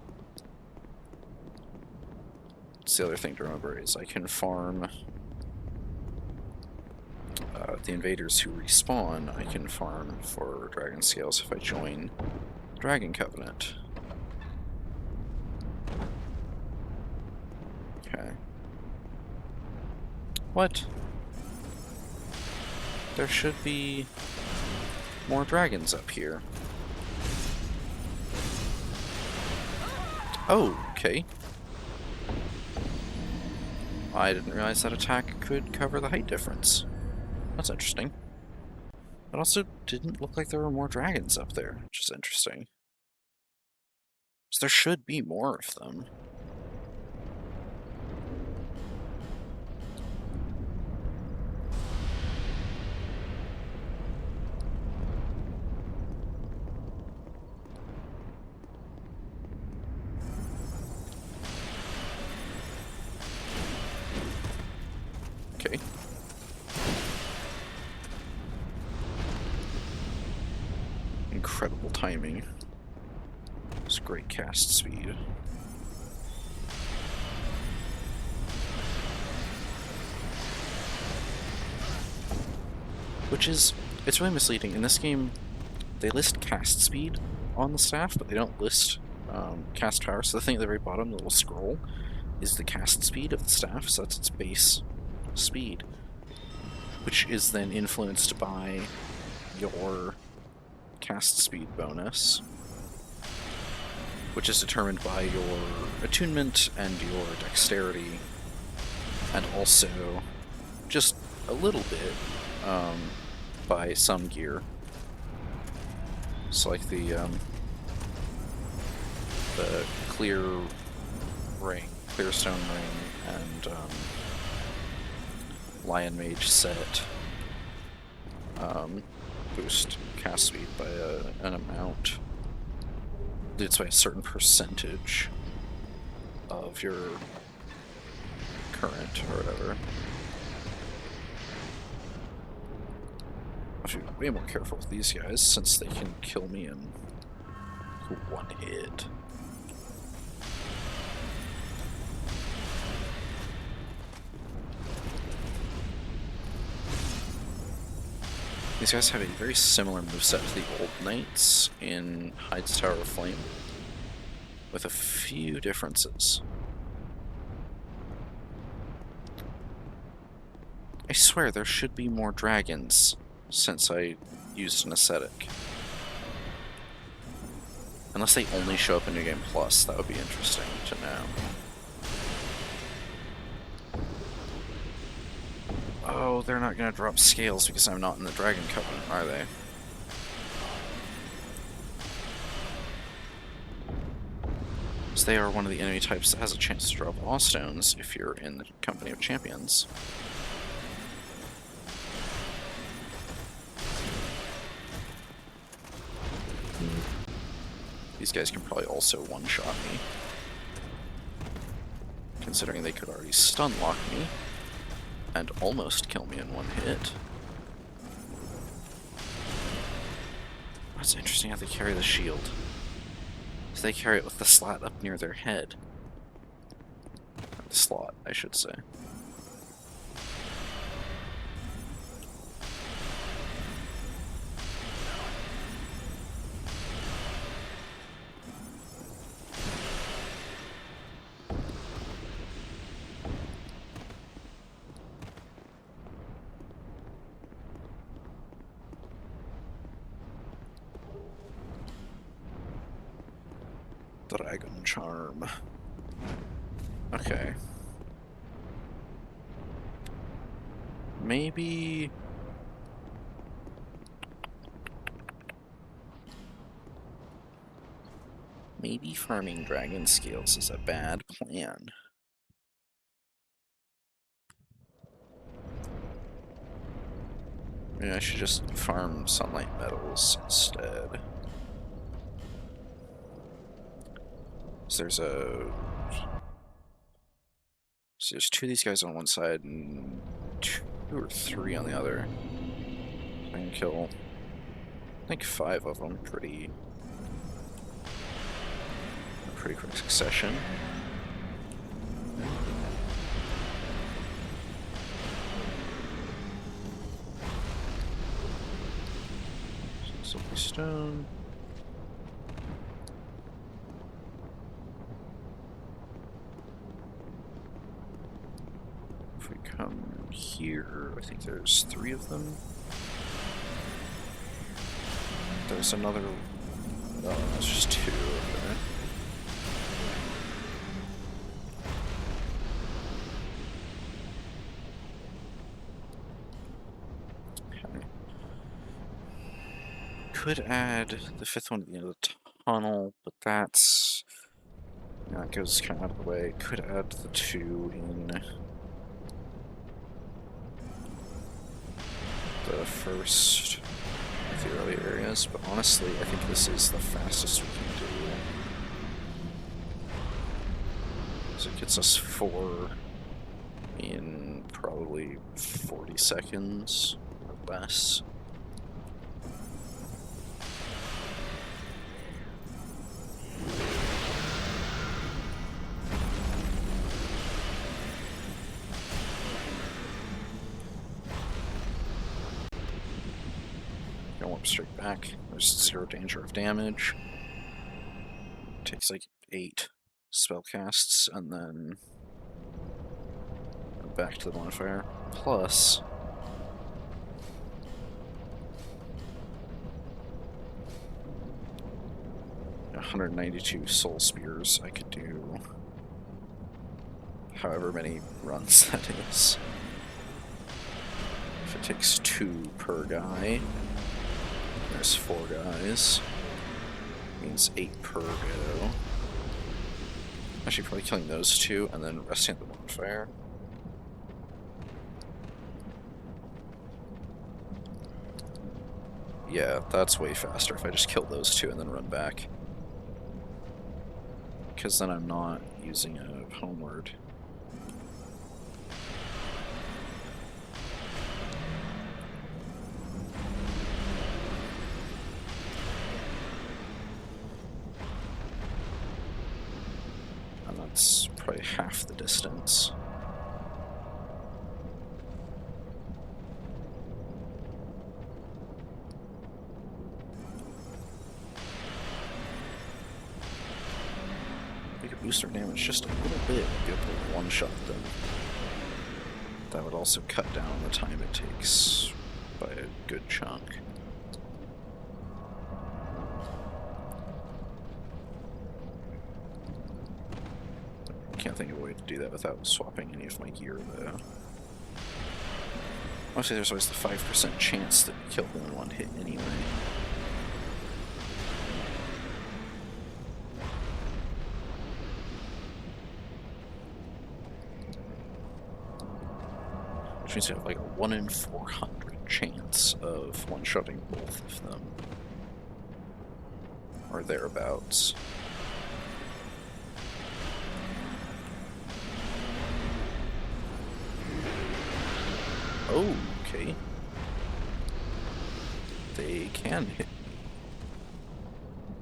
That's the other thing to remember is I can farm the invaders who respawn. I can farm for dragon scales if I join Dragon Covenant. Okay. What? There should be more dragons up here. Oh, okay. I didn't realize that attack could cover the height difference. That's interesting. It also didn't look like there were more dragons up there, which is interesting. So there should be more of them. Okay. Incredible timing. It's great cast speed. Which is, it's really misleading. In this game, they list cast speed on the staff, but they don't list cast power. So the thing at the very bottom, the little scroll, is the cast speed of the staff, so that's its base speed, which is then influenced by your cast speed bonus, which is determined by your attunement and your dexterity, and also just a little bit by some gear. So like the clear ring, clear stone ring, and lion mage set boost cast speed by an amount. It's by a certain percentage of your current or whatever. I should be way more careful with these guys since they can kill me in one hit. These guys have a very similar moveset to the old knights in Hyde's Tower of Flame, with a few differences. I swear there should be more dragons since I used an ascetic. Unless they only show up in New Game Plus, that would be interesting to know. Oh, they're not going to drop scales because I'm not in the Dragon Covenant, are they? So they are one of the enemy types that has a chance to drop Law Stones if you're in the Company of Champions. These guys can probably also one-shot me, considering they could already stun-lock me and almost kill me in one hit. That's interesting how they carry the shield. So they carry it with the slat up near their head. The slot, I should say. Dragon Charm. Okay. Maybe... Maybe farming dragon scales is a bad plan. Maybe I should just farm sunlight metals instead. So there's two of these guys on one side and 2 or 3 on the other. So I can kill, I think 5 of them pretty quick succession. Silky stone. If we come here, I think there's 3 of them. There's another. Oh, that's just 2. Okay. could add the 5th one at the end of the tunnel, but that's... Yeah, that goes kind of out of the way. Could add the 2 in the first of the early areas, but honestly, I think this is the fastest we can do. So it gets us 4 in probably 40 seconds or less. Gonna warp straight back. There's 0 danger of damage. Takes like 8 spell casts, and then back to the bonfire. Plus, $192 soul spears. I could do however many runs that is. If it takes 2 per guy, there's 4 guys. Means 8 per go. Actually, probably killing those 2 and then resting at the bonfire. Yeah, that's way faster if I just kill those 2 and then run back. Because then I'm not using a homeward. And that's probably half the distance. We could boost our damage just a little bit and be able to one-shot them. That would also cut down the time it takes by a good chunk. Can't think of a way to do that without swapping any of my gear, though. Mostly there's always the 5% chance that we kill them in one hit anyway. Which means we have like a 1 in 400 chance of one-shotting both of them. Or thereabouts. Oh, okay. They can hit me.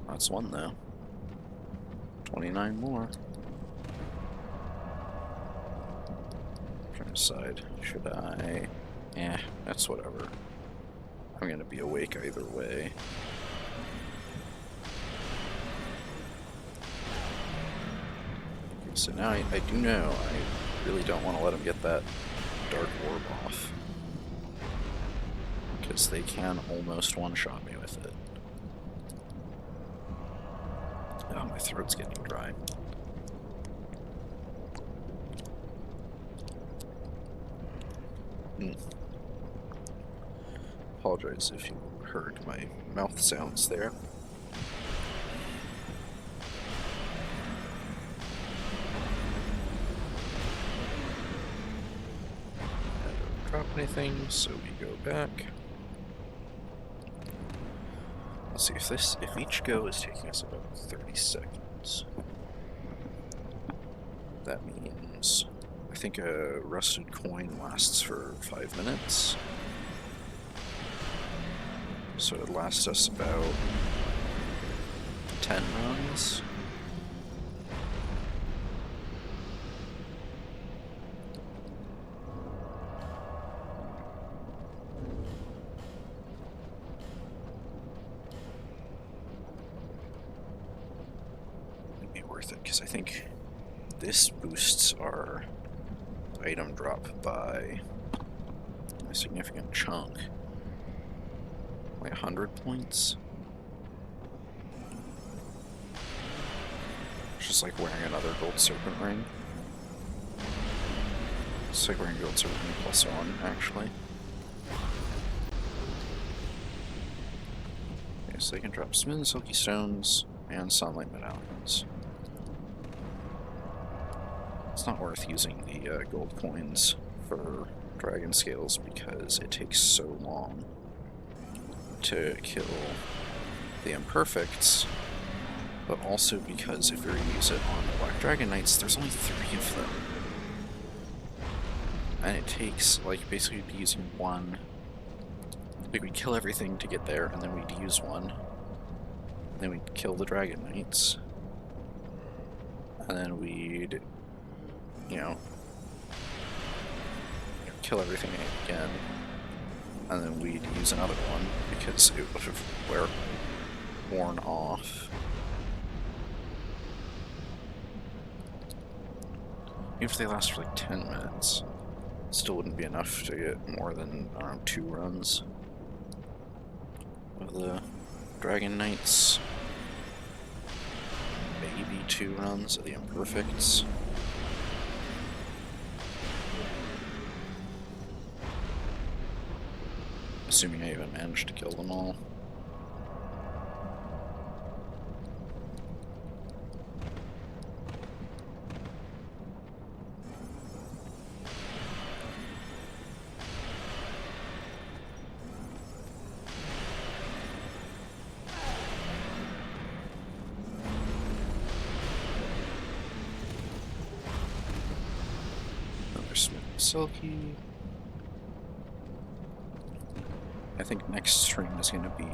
That's 1 though. 29 more. Trying to decide, should I? That's whatever. I'm gonna be awake either way. Okay, so now I do know I really don't want to let him get that Dark Orb off. Because they can almost one-shot me with it. Oh, my throat's getting dry. Apologize if you heard my mouth sounds there. I don't drop anything, so we go back. Let's see if each go is taking us about 30 seconds. That means I think a rusted coin lasts for 5 minutes. So it lasts us about 10 runs. It'd be worth it, because I think this boosts our item drop by a significant chunk. Like 100 points. It's just like wearing another gold serpent ring. It's like wearing gold serpent ring +1, actually. Okay, So they can drop smooth and silky stones and sunlight medallions. It's not worth using the gold coins for dragon scales because it takes so long to kill the imperfects, but also because if we use it on the Black Dragon Knights, there's only 3 of them. And it takes, like, basically we'd be using one. Like, we'd kill everything to get there, and then we'd use one. Then we'd kill the Dragon Knights. And then we'd, you know, kill everything again. And then we'd use another one, because it would have worn off. Even if they last for like 10 minutes, still wouldn't be enough to get more than around 2 runs of the Dragon Knights. Maybe 2 runs of the Imperfects. Assuming I even managed to kill them all. Another smooth and silky. I think next stream is going to be,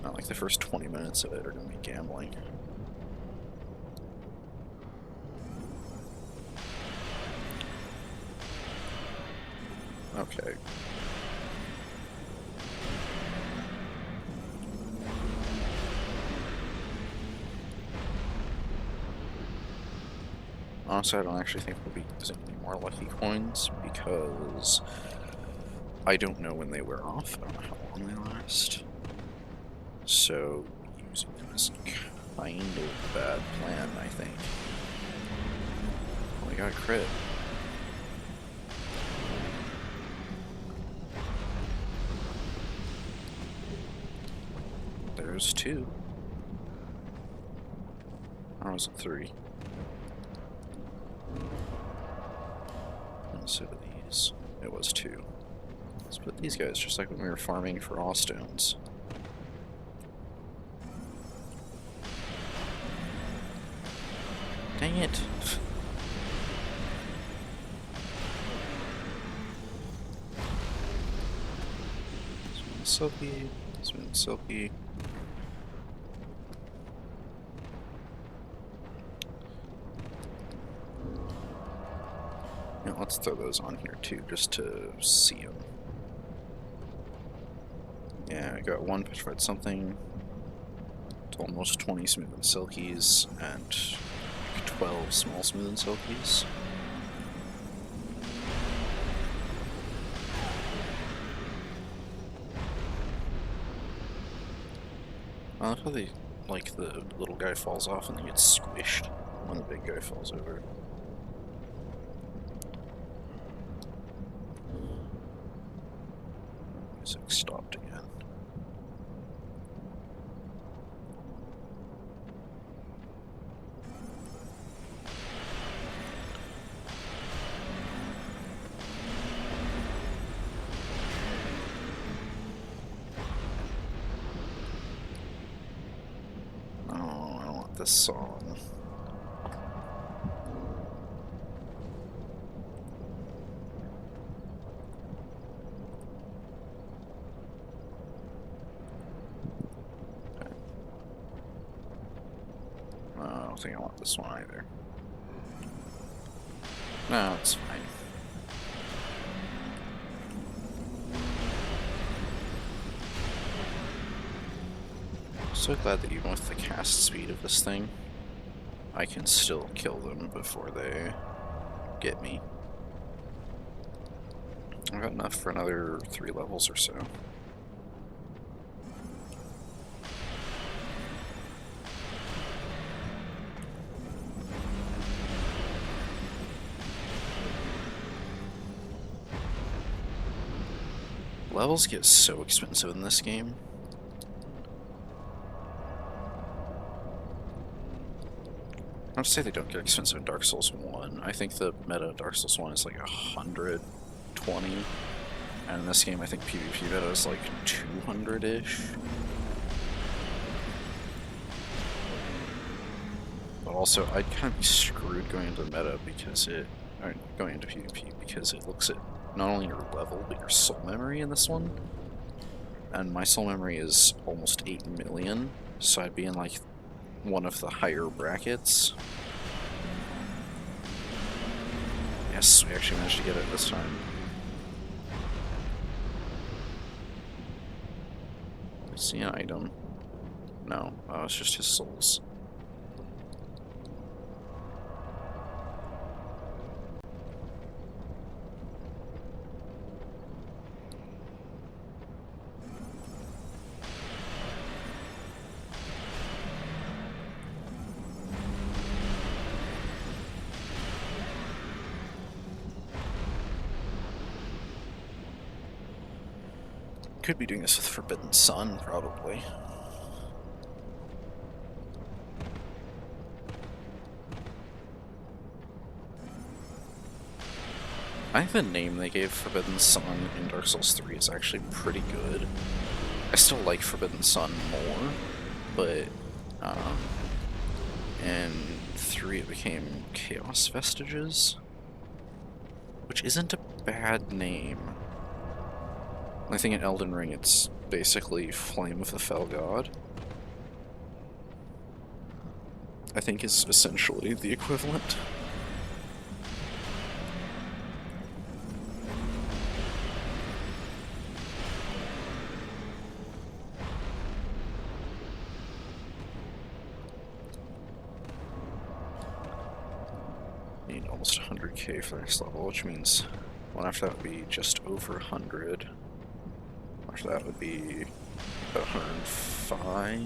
not like the first 20 minutes of it are going to be gambling. Okay. Honestly, I don't actually think we'll be using any more lucky coins because I don't know when they wear off. I don't know how long they last. So using them is kind of a bad plan, I think. Oh, I got a crit. There's 2. Or was it 3? And so these. It was 2. Let's put these guys just like when we were farming for all stones. Dang it! Smooth silky, smooth silky. Yeah, let's throw those on here too, just to see them. Yeah, I got 1 petrified something, almost 20 smooth and silkies, and 12 small smooth and silkies. I love how they, like, the little guy falls off and then gets squished when the big guy falls over. Music stopped again. This song. Okay. I don't think I want this one either. No, it's fine. So glad that even with the cast speed of this thing, I can still kill them before they get me. I've got enough for another 3 levels or so. Levels get so expensive in this game. Not to say they don't get expensive in Dark Souls 1. I think the meta of Dark Souls 1 is like 120. And in this game, I think PvP meta is like 200-ish. But also, I'd kind of be screwed going into the meta because or going into PvP because it looks at not only your level, but your soul memory in this one. And my soul memory is almost 8 million, so I'd be in like one of the higher brackets. Yes, we actually managed to get it this time. See an item? No, it's just his souls. Could be doing this with Forbidden Sun, probably. I think the name they gave Forbidden Sun in Dark Souls 3 is actually pretty good. I still like Forbidden Sun more, but in 3 it became Chaos Vestiges, which isn't a bad name. I think in Elden Ring it's basically Flame of the Fell God. I think is essentially the equivalent. Need almost 100k for the next level, which means one after that would be just over 100. After that would be about 105,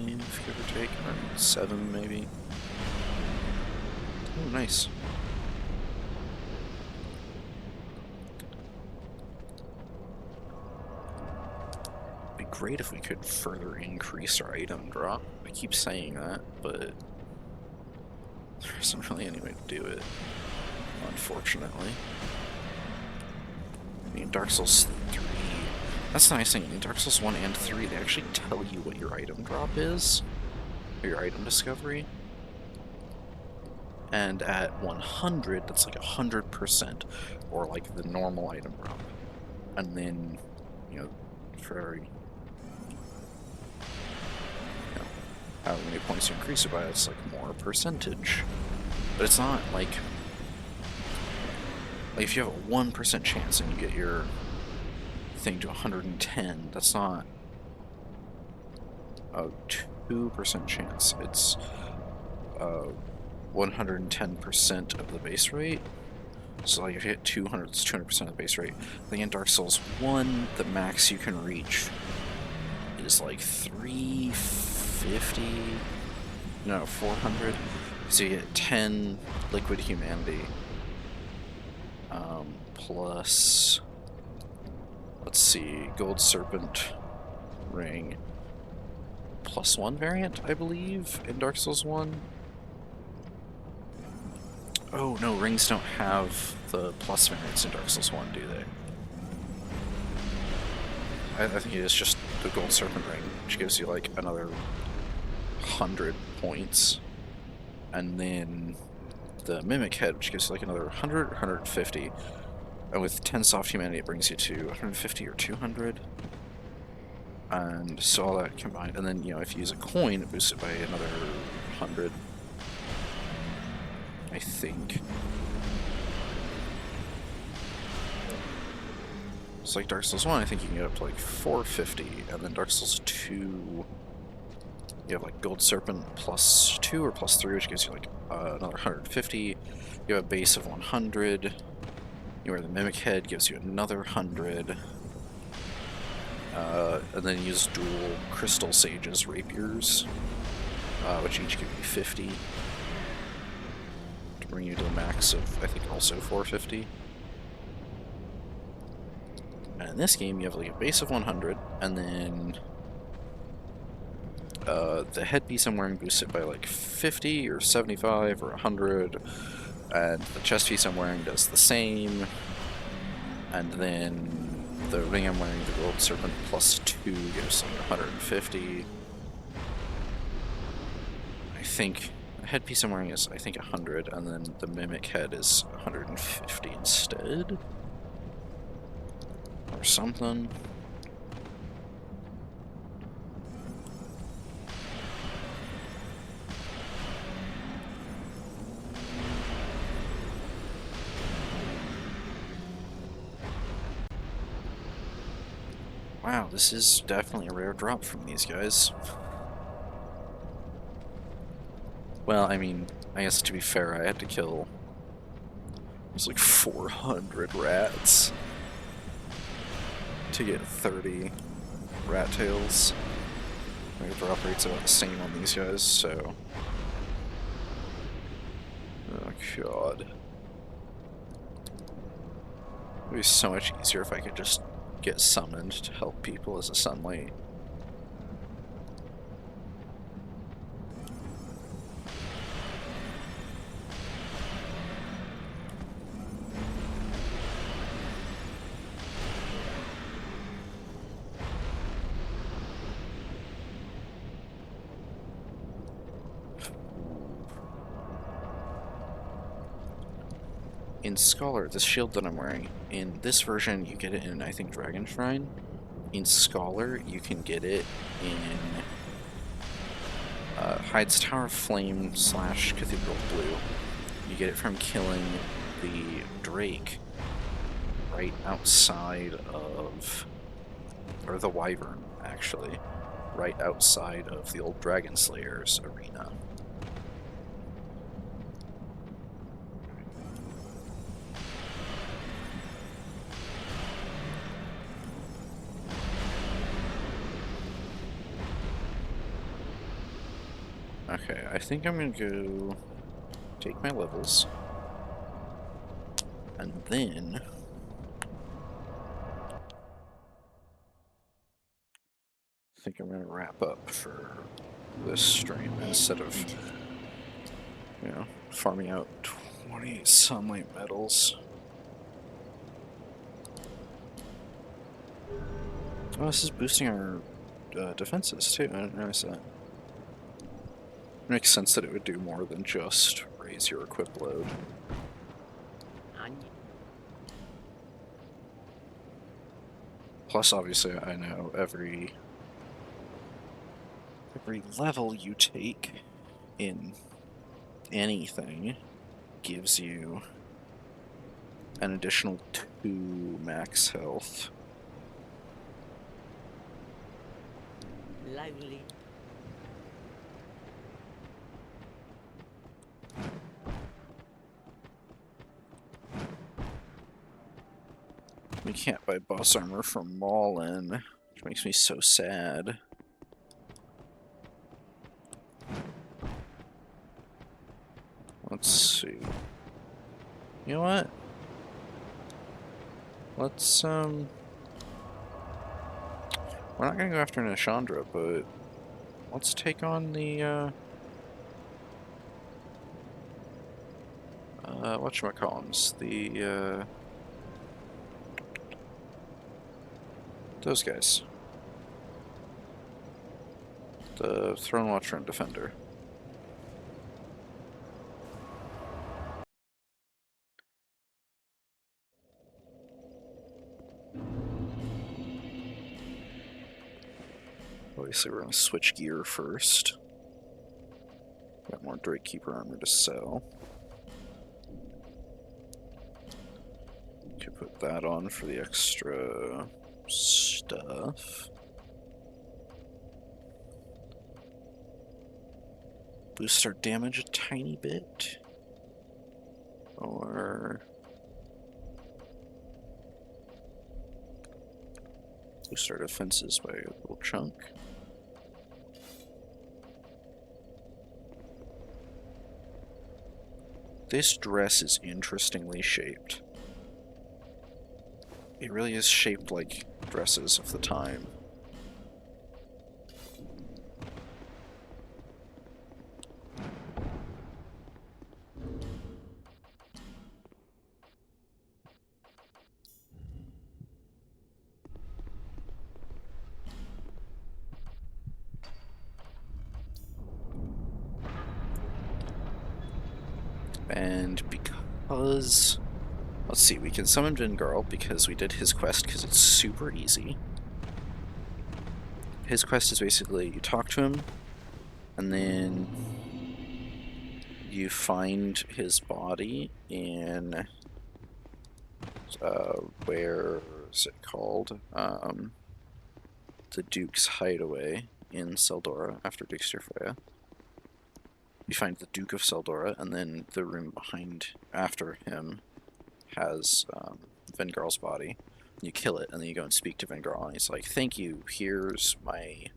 give or take, 107 maybe. Oh, nice. It'd be great if we could further increase our item drop. I keep saying that, but there isn't really any way to do it, unfortunately. I mean, Dark Souls 3... That's the nice thing, in Dark Souls 1 and 3, they actually tell you what your item drop is, or your item discovery. And at 100, that's like 100%, or like the normal item drop. And then, you know, for every, you know, however many points you increase it by, it's like more percentage. But it's not like if you have a 1% chance and you get your thing to 110, that's not a 2% chance. It's 110% of the base rate. So like if you hit 200, it's 200% of the base rate. I think in Dark Souls 1, the max you can reach is like 350, no, 400. So you get 10 liquid humanity, plus, let's see, gold serpent ring, +1 variant, I believe, in Dark Souls 1. Oh, no, rings don't have the plus variants in Dark Souls 1, do they? I think it is just the gold serpent ring, which gives you like another 100 points. And then the mimic head, which gives you like another 100 or 150. And with 10 soft humanity, it brings you to 150 or 200. And so all that combined. And then, you know, if you use a coin, it boosts it by another 100. I think. It's like Dark Souls 1, I think you can get up to like 450. And then Dark Souls 2, you have like Gold Serpent +2 or +3, which gives you like another 150. You have a base of 100. You wear the Mimic Head, gives you another 100. And then you use dual Crystal Sages Rapiers, which each give you 50. To bring you to the max of, I think, also 450. And in this game, you have like a base of 100, and then the headpiece I'm wearing boosts it by like 50 or 75 or 100, and the chest piece I'm wearing does the same, and then the ring I'm wearing, the gold serpent plus 2 gives like 150. I think the headpiece I'm wearing is, I think, 100, and then the mimic head is 150 instead, or something. Wow, this is definitely a rare drop from these guys. Well, I mean, I guess to be fair, I had to kill... it was like 400 rats to get 30 rat tails. My drop rate's about the same on these guys, so... oh god. It would be so much easier if I could just get summoned to help people as a sunlight. In Scholar, the shield that I'm wearing, in this version you get it in, I think, Dragon Shrine. In Scholar, you can get it in Hyde's Tower of Flame / Cathedral Blue. You get it from killing the Drake right outside of... or the Wyvern, actually. Right outside of the old Dragon Slayer's arena. Okay, I think I'm gonna go take my levels, and then I think I'm gonna wrap up for this stream instead of, you know, farming out 20 sunlight medals. Oh, this is boosting our defenses too. I didn't realize that. It makes sense that it would do more than just raise your equip load. Plus, obviously, I know every level you take in anything gives you an additional 2 max health. Lively. We can't buy boss armor from Maulin, which makes me so sad. Let's see. You know what? Let's, we're not gonna go after Nishandra, but let's take on the, whatchamacallums, the, those guys. The Throne Watcher and Defender. Obviously we're going to switch gear first. Got more Drake Keeper armor to sell. Could put that on for the extra stuff. Boost our damage a tiny bit. Or boost our defenses by a little chunk. This dress is interestingly shaped. It really is shaped like dresses of the time. And because... Let's see, we can summon Vingirl because we did his quest because it's super easy. His quest is basically you talk to him, and then you find his body in... where is it called? The Duke's Hideaway in Seldora after Dixter Freya. You find the Duke of Seldora, and then the room behind after him has Vengirl's body. You kill it, and then you go and speak to Vengirl, and he's like, "Thank you. Here's my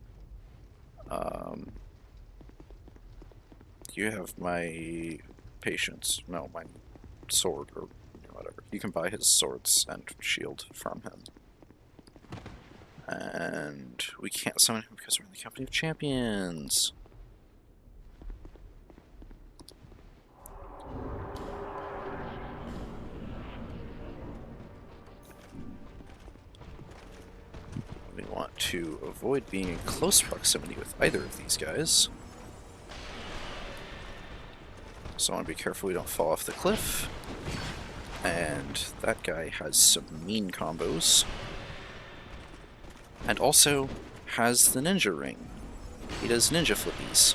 you have my patience. No, my sword or whatever. You can buy his swords and shield from him." And we can't summon him because we're in the company of champions. We want to avoid being in close proximity with either of these guys. So I want to be careful we don't fall off the cliff. And that guy has some mean combos. And also has the ninja ring. He does ninja flippies.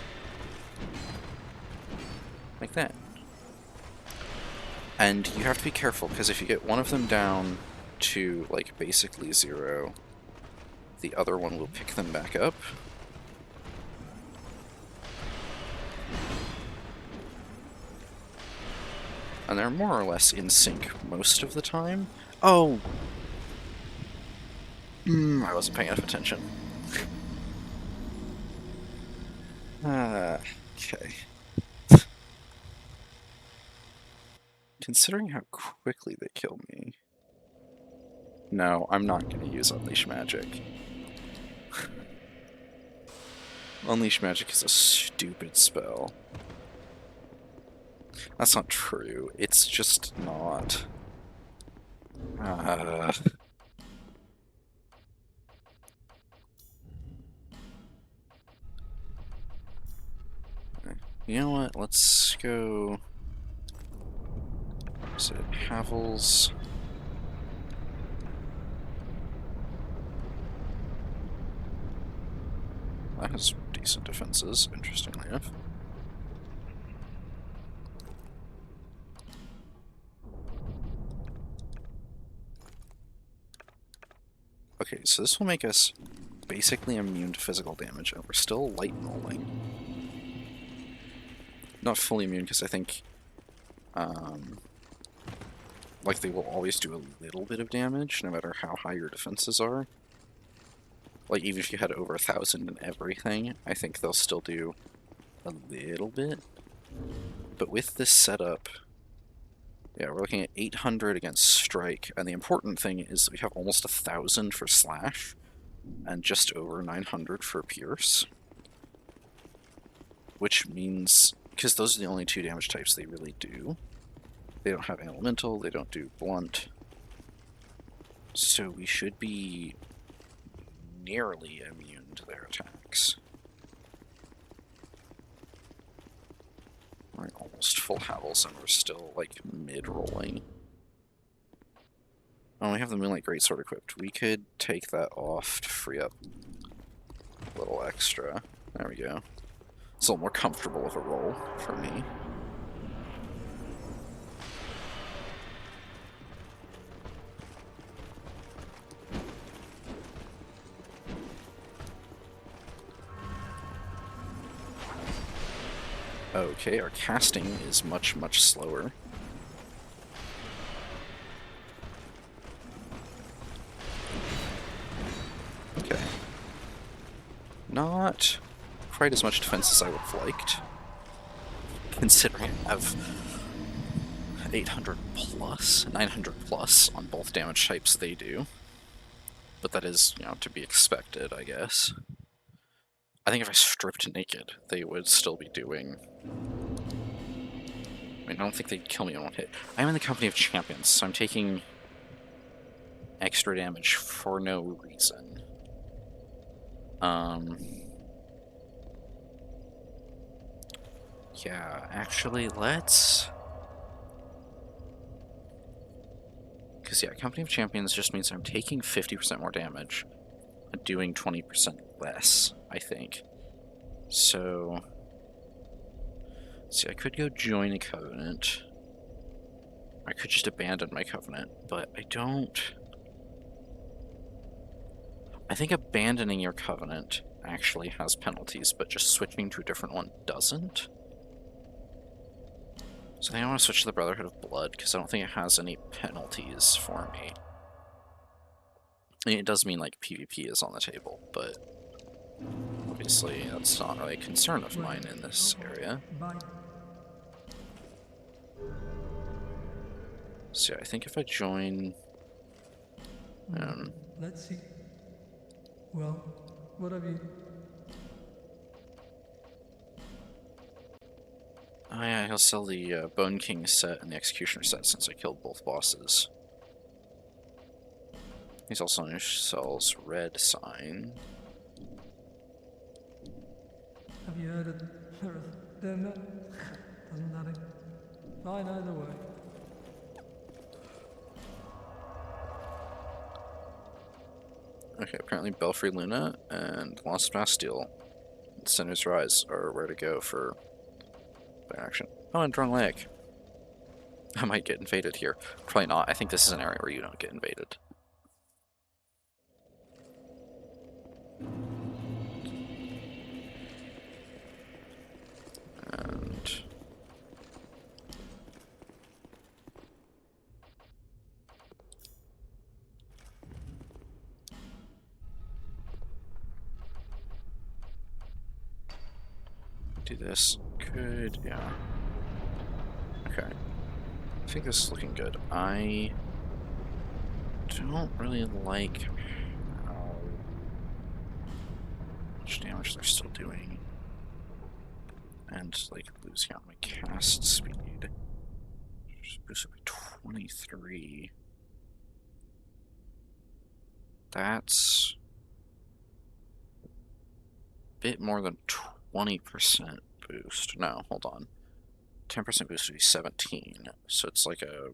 Like that. And you have to be careful, because if you get one of them down to, like, basically 0, the other one will pick them back up. And they're more or less in sync most of the time. Oh! I wasn't paying enough attention. Okay. Considering how quickly they kill me... No, I'm not going to use Unleash Magic. Unleash Magic is a stupid spell. That's not true. It's just not. You know what? Let's go... Is it Havel's? That has decent defenses, interestingly enough. Okay, so this will make us basically immune to physical damage, and we're still light rolling. Not fully immune, because I think, like, they will always do a little bit of damage, no matter how high your defenses are. Like, even if you had over 1,000 and everything, I think they'll still do a little bit. But with this setup, yeah, we're looking at 800 against Strike, and the important thing is that we have almost 1,000 for Slash, and just over 900 for Pierce. Which means, because those are the only 2 damage types they really do. They don't have Elemental, they don't do Blunt. So we should be nearly immune to their attacks. We're almost full Havels and we're still, like, mid-rolling. Oh, we have the Moonlight Greatsword equipped. We could take that off to free up a little extra. There we go. It's a little more comfortable of a roll for me. Okay, our casting is much, much slower. Okay. Not quite as much defense as I would have liked, considering I have 800 plus, 900 plus on both damage types they do. But that is, you know, to be expected, I guess. I think if I stripped naked, they would still be doing... I mean, I don't think they'd kill me in one hit. I'm in the company of champions, so I'm taking extra damage for no reason. Yeah, actually, let's... Because, yeah, Company of Champions just means I'm taking 50% more damage and doing 20% less, I think. So, see, I could go join a covenant. I could just abandon my covenant, but I don't... I think abandoning your covenant actually has penalties, but just switching to a different one doesn't. So I think I want to switch to the Brotherhood of Blood, because I don't think it has any penalties for me. I mean, it does mean, like, PvP is on the table, but obviously that's not really a concern of mine in this area. So yeah, I think if I join... Let's see. Well, what have you... Oh yeah, he'll sell the Bone King set and the Executioner set since I killed both bosses. He's also going to sells Red Sign. Have you heard of them? Doesn't matter. Fine either way. Okay, apparently Belfry Luna and Lost Bastille, Sinner's Rise are where to go for action. Oh, and Drung Lake. I might get invaded here. Probably not. I think this is an area where you don't get invaded. And... do this. Good, yeah. Okay. I think this is looking good. I don't really like how much damage they're still doing. And, like, losing out my cast speed. Just boost it by 23. That's a bit more than 20% boost. No, hold on. 10% boost would be 17, so it's like a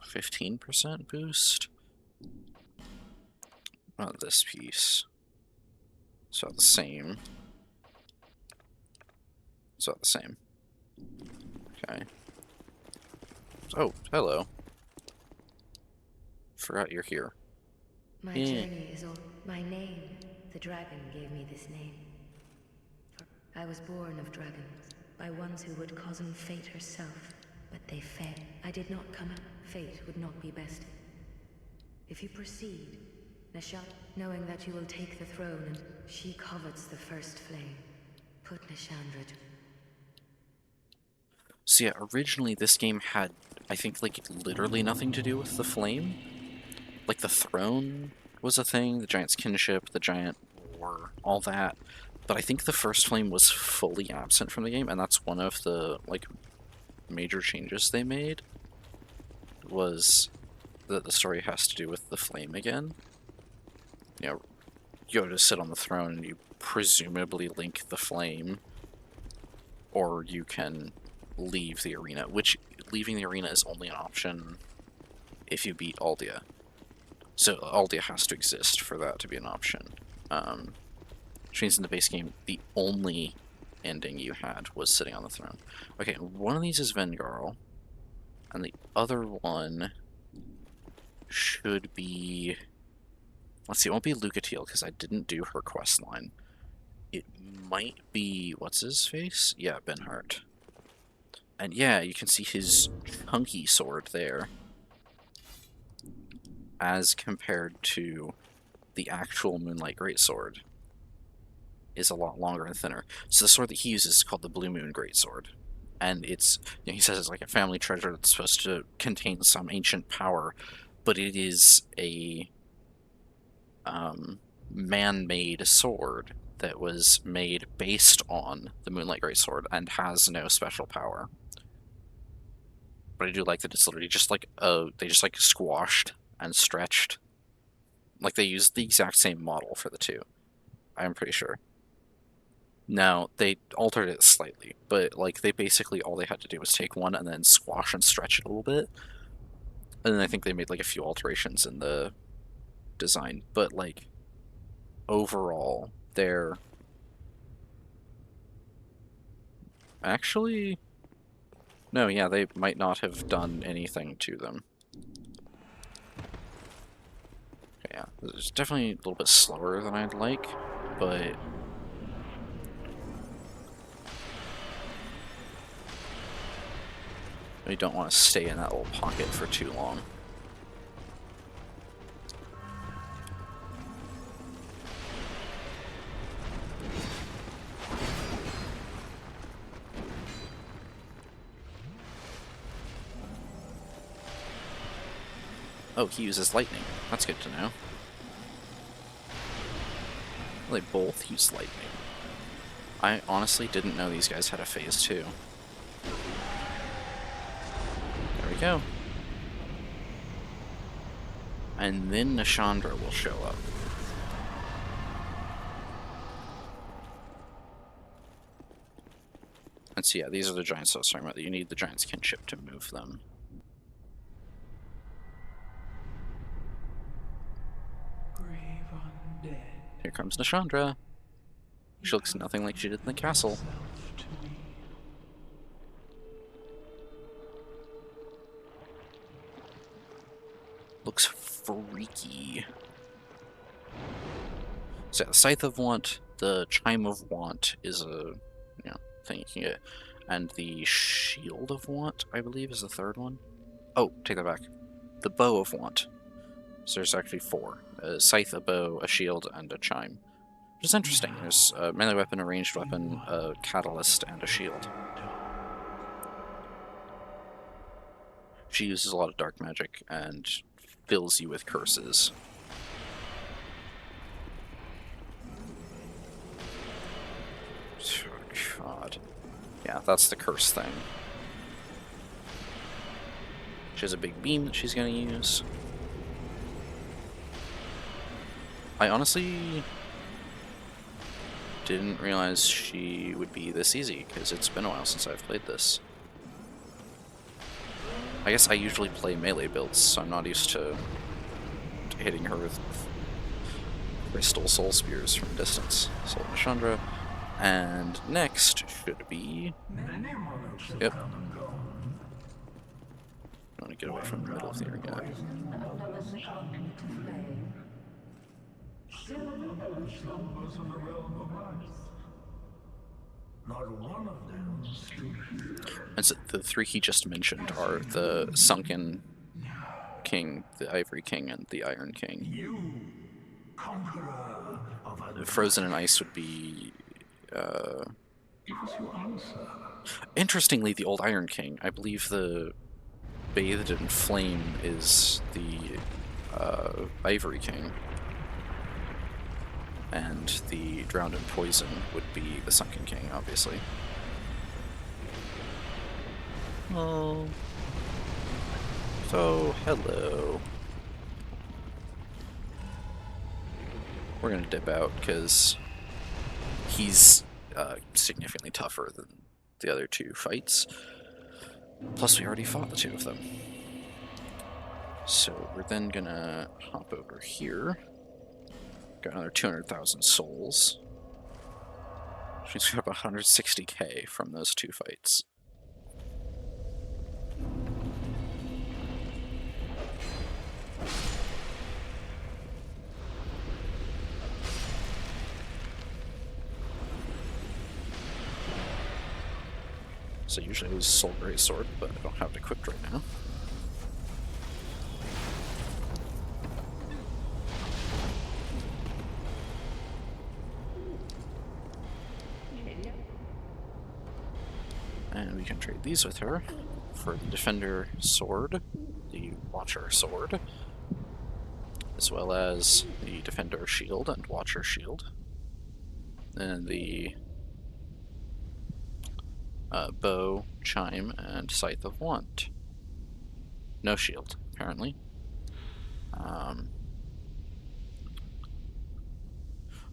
15% boost. Not this piece. So the same. So the same. Okay. Oh, hello. Forgot you're here. My journey is all my name. The dragon gave me this name. For I was born of dragons, by ones who would cozen fate herself, but they failed. I did not come out. Fate would not be bested. If you proceed, Nashat, knowing that you will take the throne, and she covets the first flame, put Nishandra to... So yeah, originally this game had, I think, like, literally nothing to do with the flame. Like, the throne was a thing, the giant's kinship, the giant war, all that. But I think the first flame was fully absent from the game, and that's one of the, like, major changes they made, was that the story has to do with the flame again. You know, you go to sit on the throne and you presumably link the flame, or you can leave the arena, which leaving the arena is only an option if you beat Aldia. So Aldia has to exist for that to be an option. Which means in the base game, the only ending you had was sitting on the throne. Okay, one of these is Vengarl, and the other one should be... Let's see, it won't be Lucatiel, because I didn't do her quest line. It might be... what's his face? Yeah, Benhart. And yeah, you can see his chunky sword there, as compared to the actual Moonlight Greatsword, is a lot longer and thinner. So the sword that he uses is called the Blue Moon Greatsword. And it's, you know, he says it's like a family treasure that's supposed to contain some ancient power, but it is a man-made sword that was made based on the Moonlight Greatsword and has no special power. But I do like that it's literally just like, they just like squashed and stretched. Like they used the exact same model for the two, I'm pretty sure. No, they altered it slightly, but like they basically, all they had to do was take one and then squash and stretch it a little bit, And then I think they made like a few alterations in the design, but like overall, they're actually no, yeah, they might not have done anything to them. Okay, yeah, it's definitely a little bit slower than I'd like, but we don't want to stay in that little pocket for too long. Oh, he uses lightning. That's good to know. They both use lightning. I honestly didn't know these guys had a phase 2. There we go. And then Nashandra will show up. And so yeah, these are the giants I was talking about. You need the giant's kinship to move them. Grave undead. Here comes Nashandra. She looks nothing like she did in the castle. To me. Looks freaky. So yeah, the Scythe of Want, the Chime of Want is a thing you can get. And the Shield of Want, I believe, is the third one. Oh, take that back. The Bow of Want. So there's actually 4. A Scythe, a Bow, a Shield, and a Chime. Which is interesting. There's a melee weapon, a ranged weapon, a Catalyst, and a Shield. She uses a lot of dark magic and fills you with curses. God. Yeah, that's the curse thing. She has a big beam that she's going to use. I honestly didn't realize she would be this easy, because it's been a while since I've played this. I guess I usually play melee builds, so I'm not used to hitting her with crystal soul spears from distance. So Nashandra. And next should be... Yep. I want to get away from the middle of the area. And so the 3 he just mentioned are the Sunken King, the Ivory King, and the Iron King. Frozen in Ice would be... Interestingly, the old Iron King. I believe the Bathed in Flame is the Ivory King. And the Drowned in Poison would be the Sunken King, obviously. Oh. So, hello. We're gonna dip out, because he's significantly tougher than the other 2 fights. Plus, we already fought the 2 of them. So, we're then gonna hop over here. Got another 200,000 souls. She's got about 160k from those 2 fights. So usually I use Soul Grey Sword, but I don't have it equipped right now. And we can trade these with her for the Defender Sword, the Watcher Sword, as well as the Defender Shield and Watcher Shield, and the Bow, Chime, and Scythe of Want. No shield, apparently.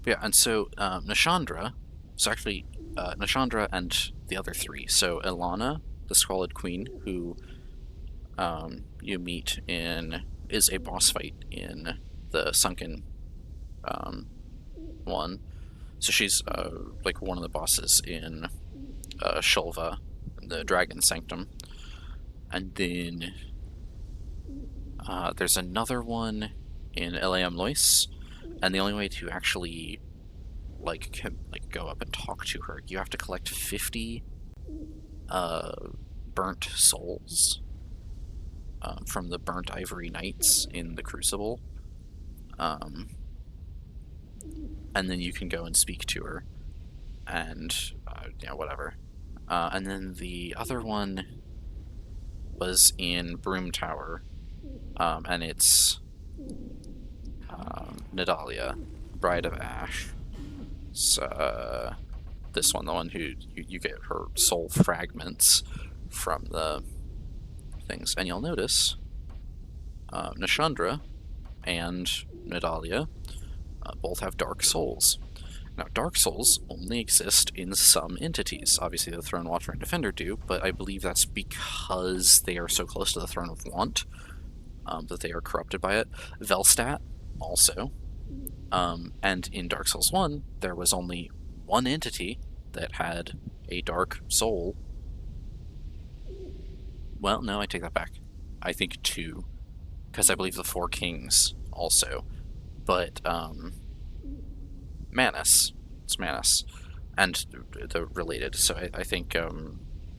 Yeah, and so Nashandra, so actually Nashandra and the other 3. So Ilana, the Squalid Queen, who you meet is a boss fight in the sunken one. So she's like one of the bosses in Shulva, the Dragon Sanctum. And then there's another one in Elaam Lois, and the only way to actually go up and talk to her, you have to collect 50 burnt souls from the burnt ivory knights in the Crucible, and then you can go and speak to her, and whatever. And then the other one was in Broom Tower, and it's Nadalia, Bride of Ash. So, this one, the one who you get her soul fragments from the things. And you'll notice Nashandra and Nadalia both have dark souls. Now, dark souls only exist in some entities. Obviously, the Throne Watcher and Defender do, but I believe that's because they are so close to the Throne of Want that they are corrupted by it. Velstadt also. And in Dark Souls 1, there was only one entity that had a dark soul. Well, no, I take that back. I think 2, because I believe the 4 kings also. But, Manus. It's Manus. And the related. So I think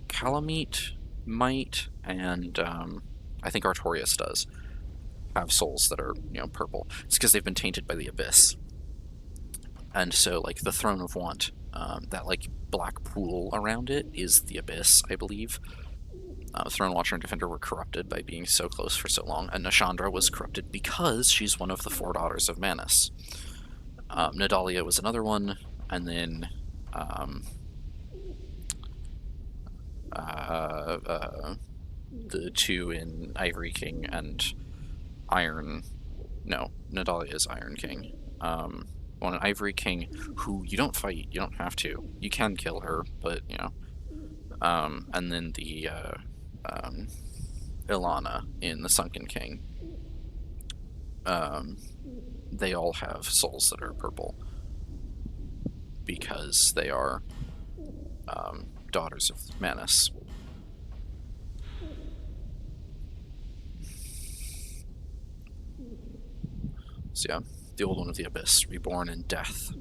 Calamite might, and I think Artorias does have souls that are, purple. It's because they've been tainted by the Abyss. And so, like, the Throne of Want, that, like, black pool around it is the Abyss, I believe. Throne Watcher and Defender were corrupted by being so close for so long, and Nashandra was corrupted because she's one of the 4 daughters of Manus. Nadalia was another one, and then the 2 in Ivory King and Iron... No, Nadalia is Iron King. One in Ivory King, who you don't fight, you don't have to. You can kill her, but, and then the Ilana in the Sunken King. They all have souls that are purple because they are daughters of Manus. So yeah, the Old One of the Abyss, reborn in death.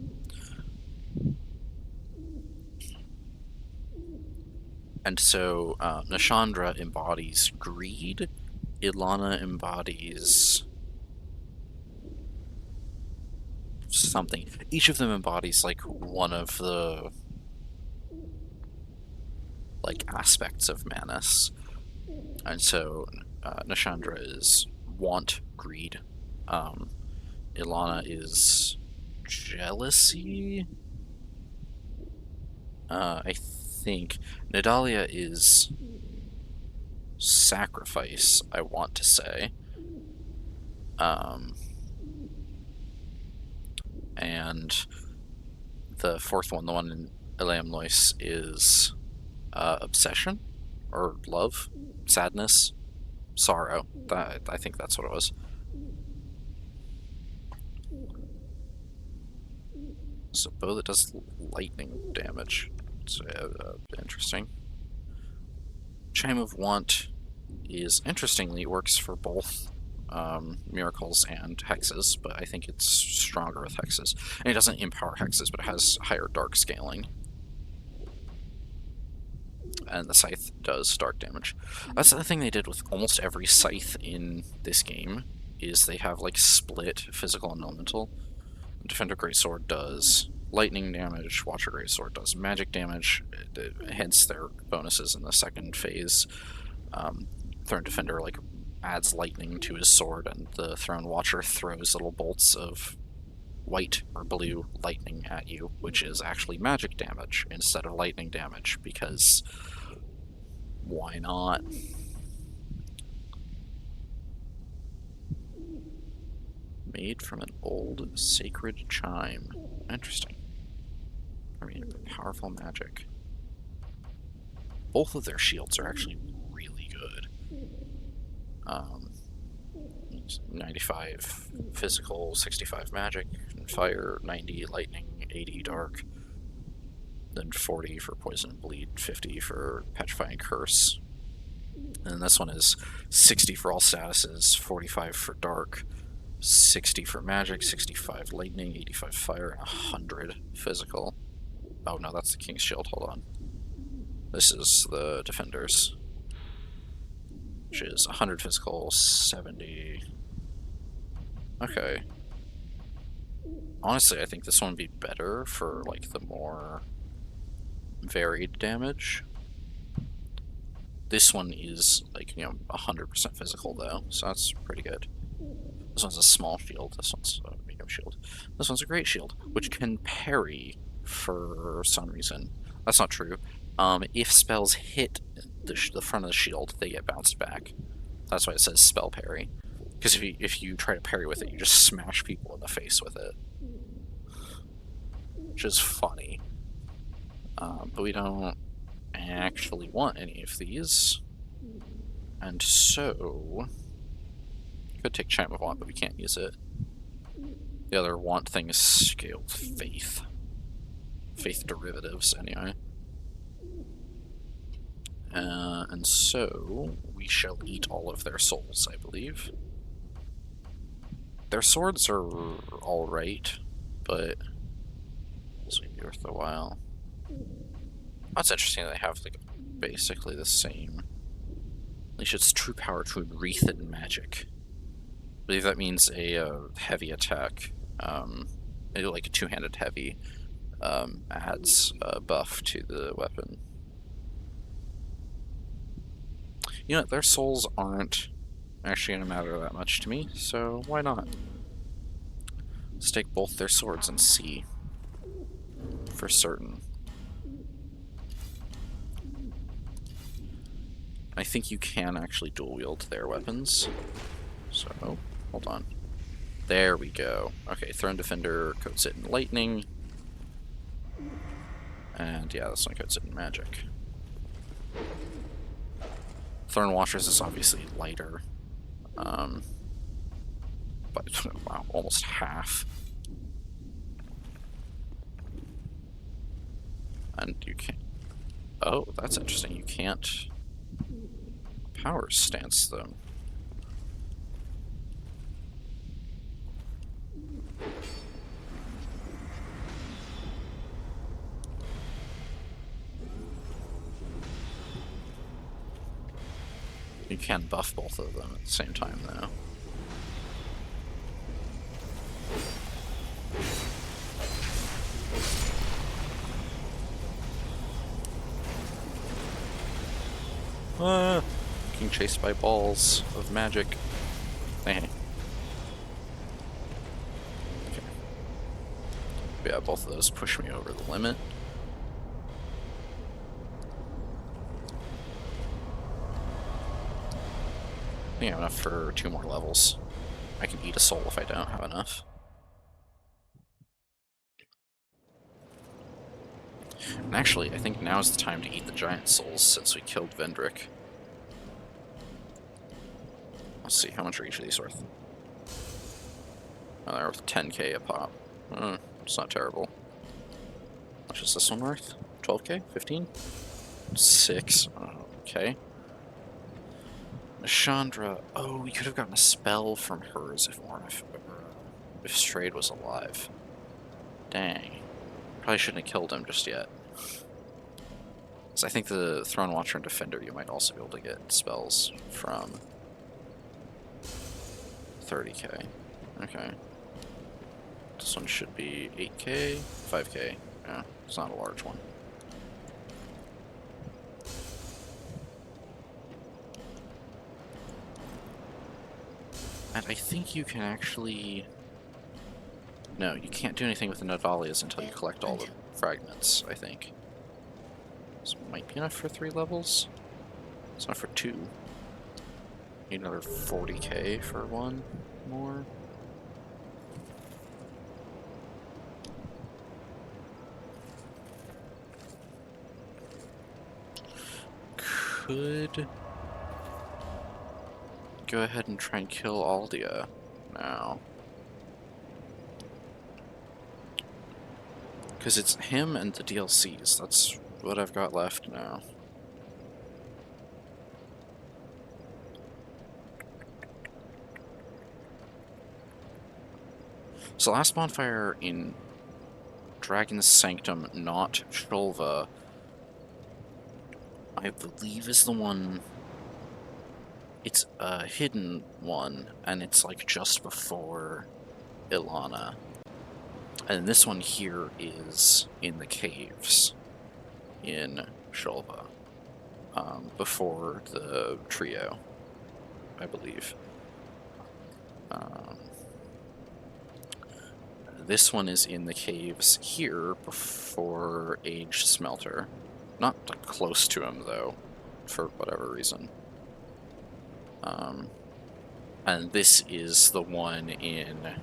And so Nashandra embodies greed, Ilana embodies something. Each of them embodies like one of the aspects of Manus. And so Nashandra is want, greed. Ilana is jealousy. I think Nadalia is sacrifice, I want to say. And the 4th one, the one in Elaam Lois, is obsession, or love, sadness, sorrow. I think that's what it was. It's a bow that does lightning damage. It's interesting. Chime of Want is, interestingly, works for both miracles and hexes, but I think it's stronger with hexes. And it doesn't empower hexes, but it has higher dark scaling. And the scythe does dark damage. That's the thing they did with almost every scythe in this game, is they have like split physical and elemental. Defender Greatsword does lightning damage, Watcher Greatsword does magic damage, hence their bonuses in the second phase. Throne Defender adds lightning to his sword, and the Throne Watcher throws little bolts of white or blue lightning at you, which is actually magic damage instead of lightning damage, because why not? Made from an old sacred chime. Interesting. I mean, powerful magic. Both of their shields are actually really good. Um, 95 physical, 65 magic, and fire, 90 lightning, 80 dark, then 40 for poison and bleed, 50 for petrifying curse. And this one is 60 for all statuses, 45 for dark, 60 for magic, 65 lightning, 85 fire, and 100 physical. Oh no, that's the King's Shield, hold on. This is the Defenders, which is 100 physical, 70... Okay. Honestly, I think this one would be better for, like, the more varied damage. This one is, like, you know, 100% physical, though, so that's pretty good. This one's a small shield, this one's a medium shield. This one's a great shield, which can parry for some reason. That's not true. If spells hit the front of the shield, they get bounced back. That's why it says spell parry. Because if you try to parry with it, you just smash people in the face with it. Which is funny. But we don't actually want any of these. And so... could take Chant of Want, but we can't use it. The other want thing is Scaled Faith. Faith derivatives, anyway. And so, we shall eat all of their souls, I believe. Their swords are alright, but this will be worth a while. That's interesting, they have like basically the same. At least it's true power to Wreathen magic. I believe that means a heavy attack, maybe like a two-handed heavy, adds a buff to the weapon. You know, their souls aren't actually going to matter that much to me, so why not? Let's take both their swords and see for certain. I think you can actually dual wield their weapons. So, hold on. There we go. Okay, Throne Defender coats it in lightning. And yeah, this one coats it in magic. Throne Watchers is obviously lighter. But, wow, almost half. And you can't... Oh, that's interesting. You can't power stance them. You can buff both of them at the same time, though. Being chased by balls of magic. Hey. Okay. Yeah, both of those push me over the limit. I think I have enough for 2 more levels. I can eat a soul if I don't have enough. And actually, I think now is the time to eat the giant souls since we killed Vendrick. Let's see, how much are each of these worth? Oh, they're worth 10k a pop. It's not terrible. How much is this one worth? 12k? 15? 6. Okay. Chandra. Oh, we could have gotten a spell from hers if Strayed was alive. Dang. Probably shouldn't have killed him just yet. So I think the Throne Watcher and Defender you might also be able to get spells from 30k. Okay. This one should be 8k, 5k. Yeah, it's not a large one. And I think you can actually... No, you can't do anything with the Nadalias until you collect all the fragments, I think. This might be enough for 3 levels. It's enough for 2. Need another 40k for 1 more. go ahead and try and kill Aldia now. Because it's him and the DLCs. That's what I've got left now. So last bonfire in Dragon's Sanctum, not Shulva, I believe is the one... It's a hidden one, and it's like just before Ilana. And this one here is in the caves in Shulva, before the trio, I believe. This one is in the caves here before Aged Smelter. Not like, close to him, though, for whatever reason. And this is the one in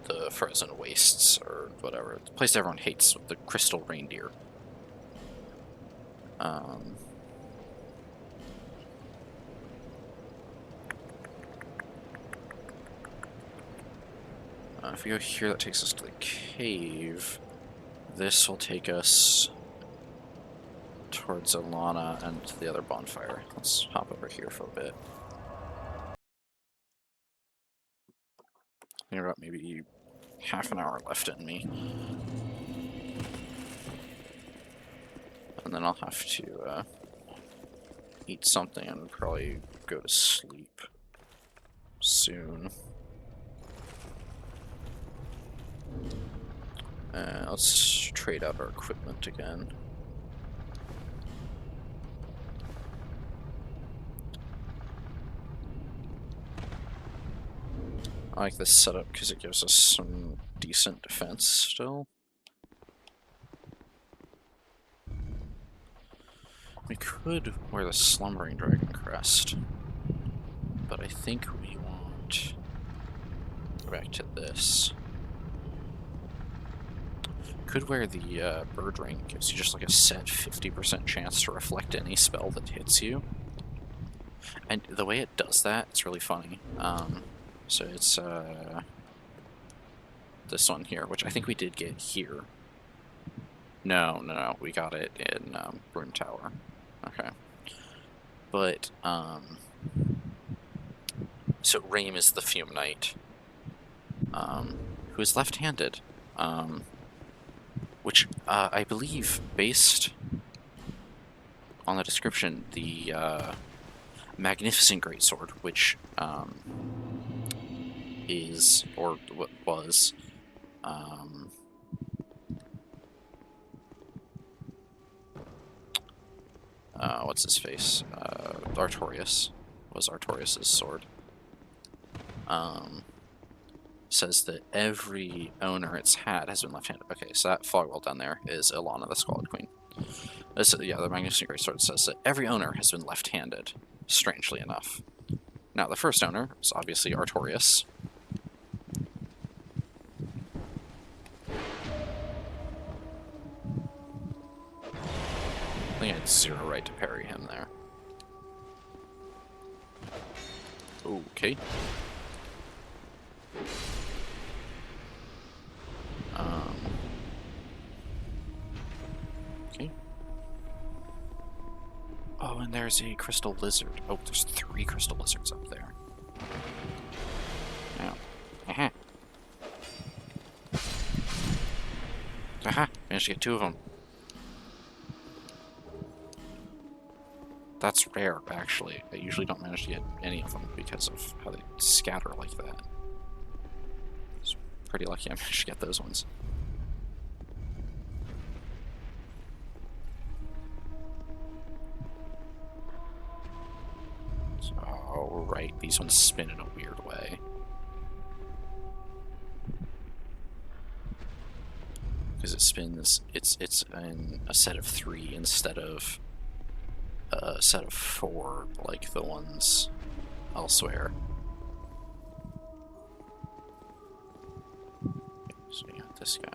the Frozen Wastes, or whatever. The place everyone hates, the Crystal Reindeer. If we go here, that takes us to the cave. This will take us towards Ilana and the other bonfire. Let's hop over here for a bit. I think I've got maybe half an hour left in me. And then I'll have to eat something and probably go to sleep soon. Let's trade out our equipment again. I like this setup because it gives us some decent defense still. We could wear the Slumbering Dragon crest, but I think we want... Go back to this. Could wear the bird ring, gives you just like a set 50% chance to reflect any spell that hits you. And the way it does that, it's really funny. So it's this one here, which I think we did get here. No, we got it in Broom Tower. Okay. But, so Raim is the Fume Knight, who is left-handed. Which, I believe, based on the description, the Magnificent Greatsword, which is, or what was, what's his face? Artorias was Artorias' sword. Says that every owner it's had has been left-handed. Okay, so that fogwell down there is Ilana, the Squalid Queen. This, yeah, the Magnificent Greatsword says that every owner has been left-handed, strangely enough. Now, the first owner is obviously Artorias. I think I had zero right to parry him there. Okay. Okay. Oh, and there's a crystal lizard. Oh, there's 3 crystal lizards up there. Now, aha. Aha, managed to get 2 of them. That's rare, actually. I usually don't manage to get any of them because of how they scatter like that. It's pretty lucky I managed to get those ones. Oh, right, these ones spin in a weird way. Because it spins, it's in a set of 3 instead of a set of 4, like the ones elsewhere. So we got this guy.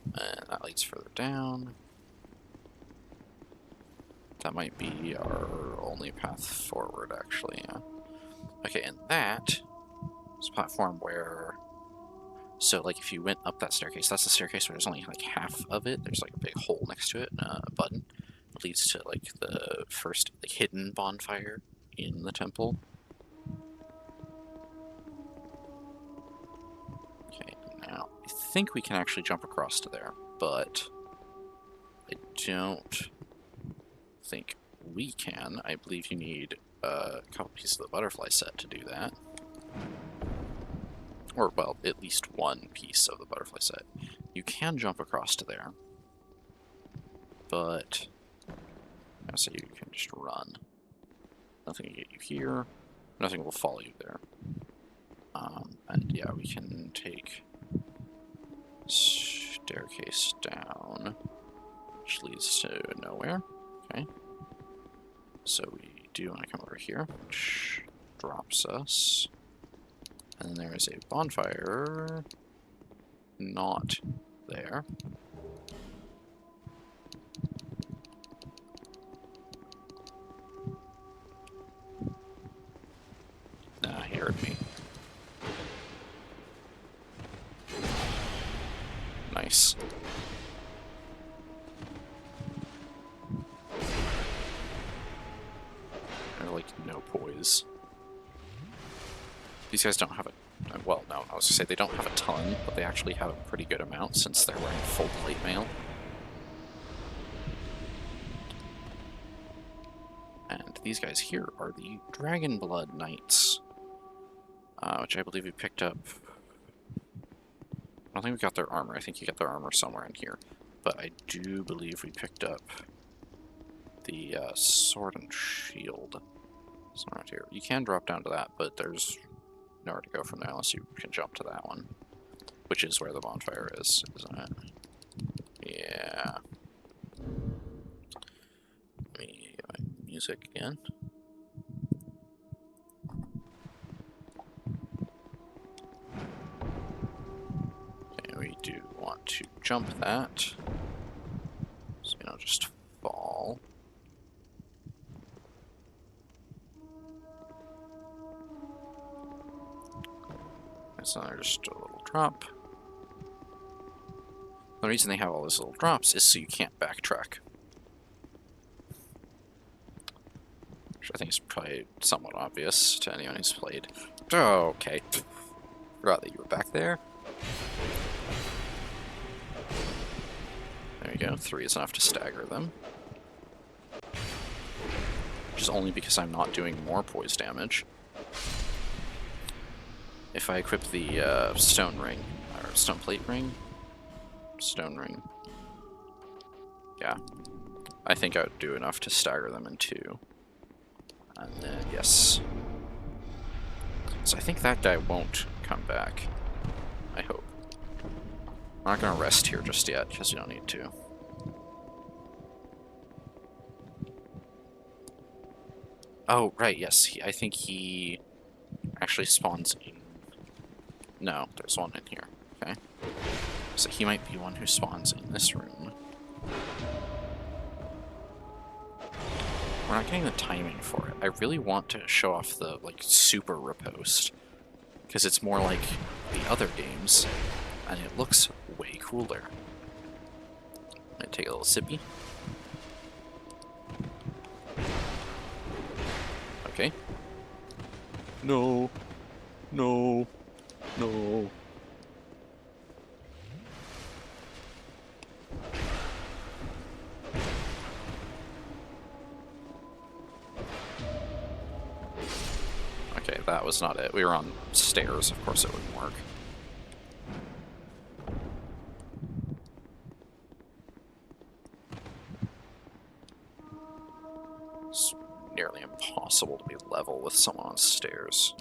And that leads further down. That might be our only path forward, actually, yeah. Okay, and that is a platform where... So, like, if you went up that staircase, that's the staircase where there's only, like, half of it. There's, like, a big hole next to it, a button. It leads to, like, the first, like, hidden bonfire in the temple. Okay, now, I think we can actually jump across to there, but I don't think we can. I believe you need a couple pieces of the butterfly set to do that. Or, well, at least one piece of the butterfly set. You can jump across to there, but I say you can just run. Nothing will get you here. Nothing will follow you there. And yeah, we can take staircase down, which leads to nowhere. Okay. So we do want to come over here, which drops us. And then there is a bonfire. Not there. Nah, he heard me. Nice. They're like no poise. These guys don't have a... Well, no, I was gonna say they don't have a ton, but they actually have a pretty good amount since they're wearing full plate mail. And these guys here are the Dragon Blood Knights, which I believe we picked up. I don't think we got their armor. I think you got their armor somewhere in here. But I do believe we picked up the sword and shield somewhere around here. You can drop down to that, but there's nowhere to go from there unless you can jump to that one, which is where the bonfire is, isn't it? Yeah. Let me get my music again. Okay, we do want to jump that, so we don't just fall. So there's just a little drop. The reason they have all those little drops is so you can't backtrack. Which I think is probably somewhat obvious to anyone who's played. Oh, okay. Forgot that you were back there. There you go. 3 is enough to stagger them. Which is only because I'm not doing more poise damage. If I equip the stone ring, or stone plate ring, stone ring, yeah, I think I would do enough to stagger them in 2. And then, yes. So I think that guy won't come back. I hope. We're not going to rest here just yet, because you don't need to. Oh, right, yes, I think he actually spawns in. No, there's one in here. Okay. So he might be one who spawns in this room. We're not getting the timing for it. I really want to show off the, like, super riposte, because it's more like the other games, and it looks way cooler. I'm gonna take a little sippy. Okay. No. No. No. Okay, that was not it. We were on stairs, of course it wouldn't work. It's nearly impossible to be level with someone on stairs.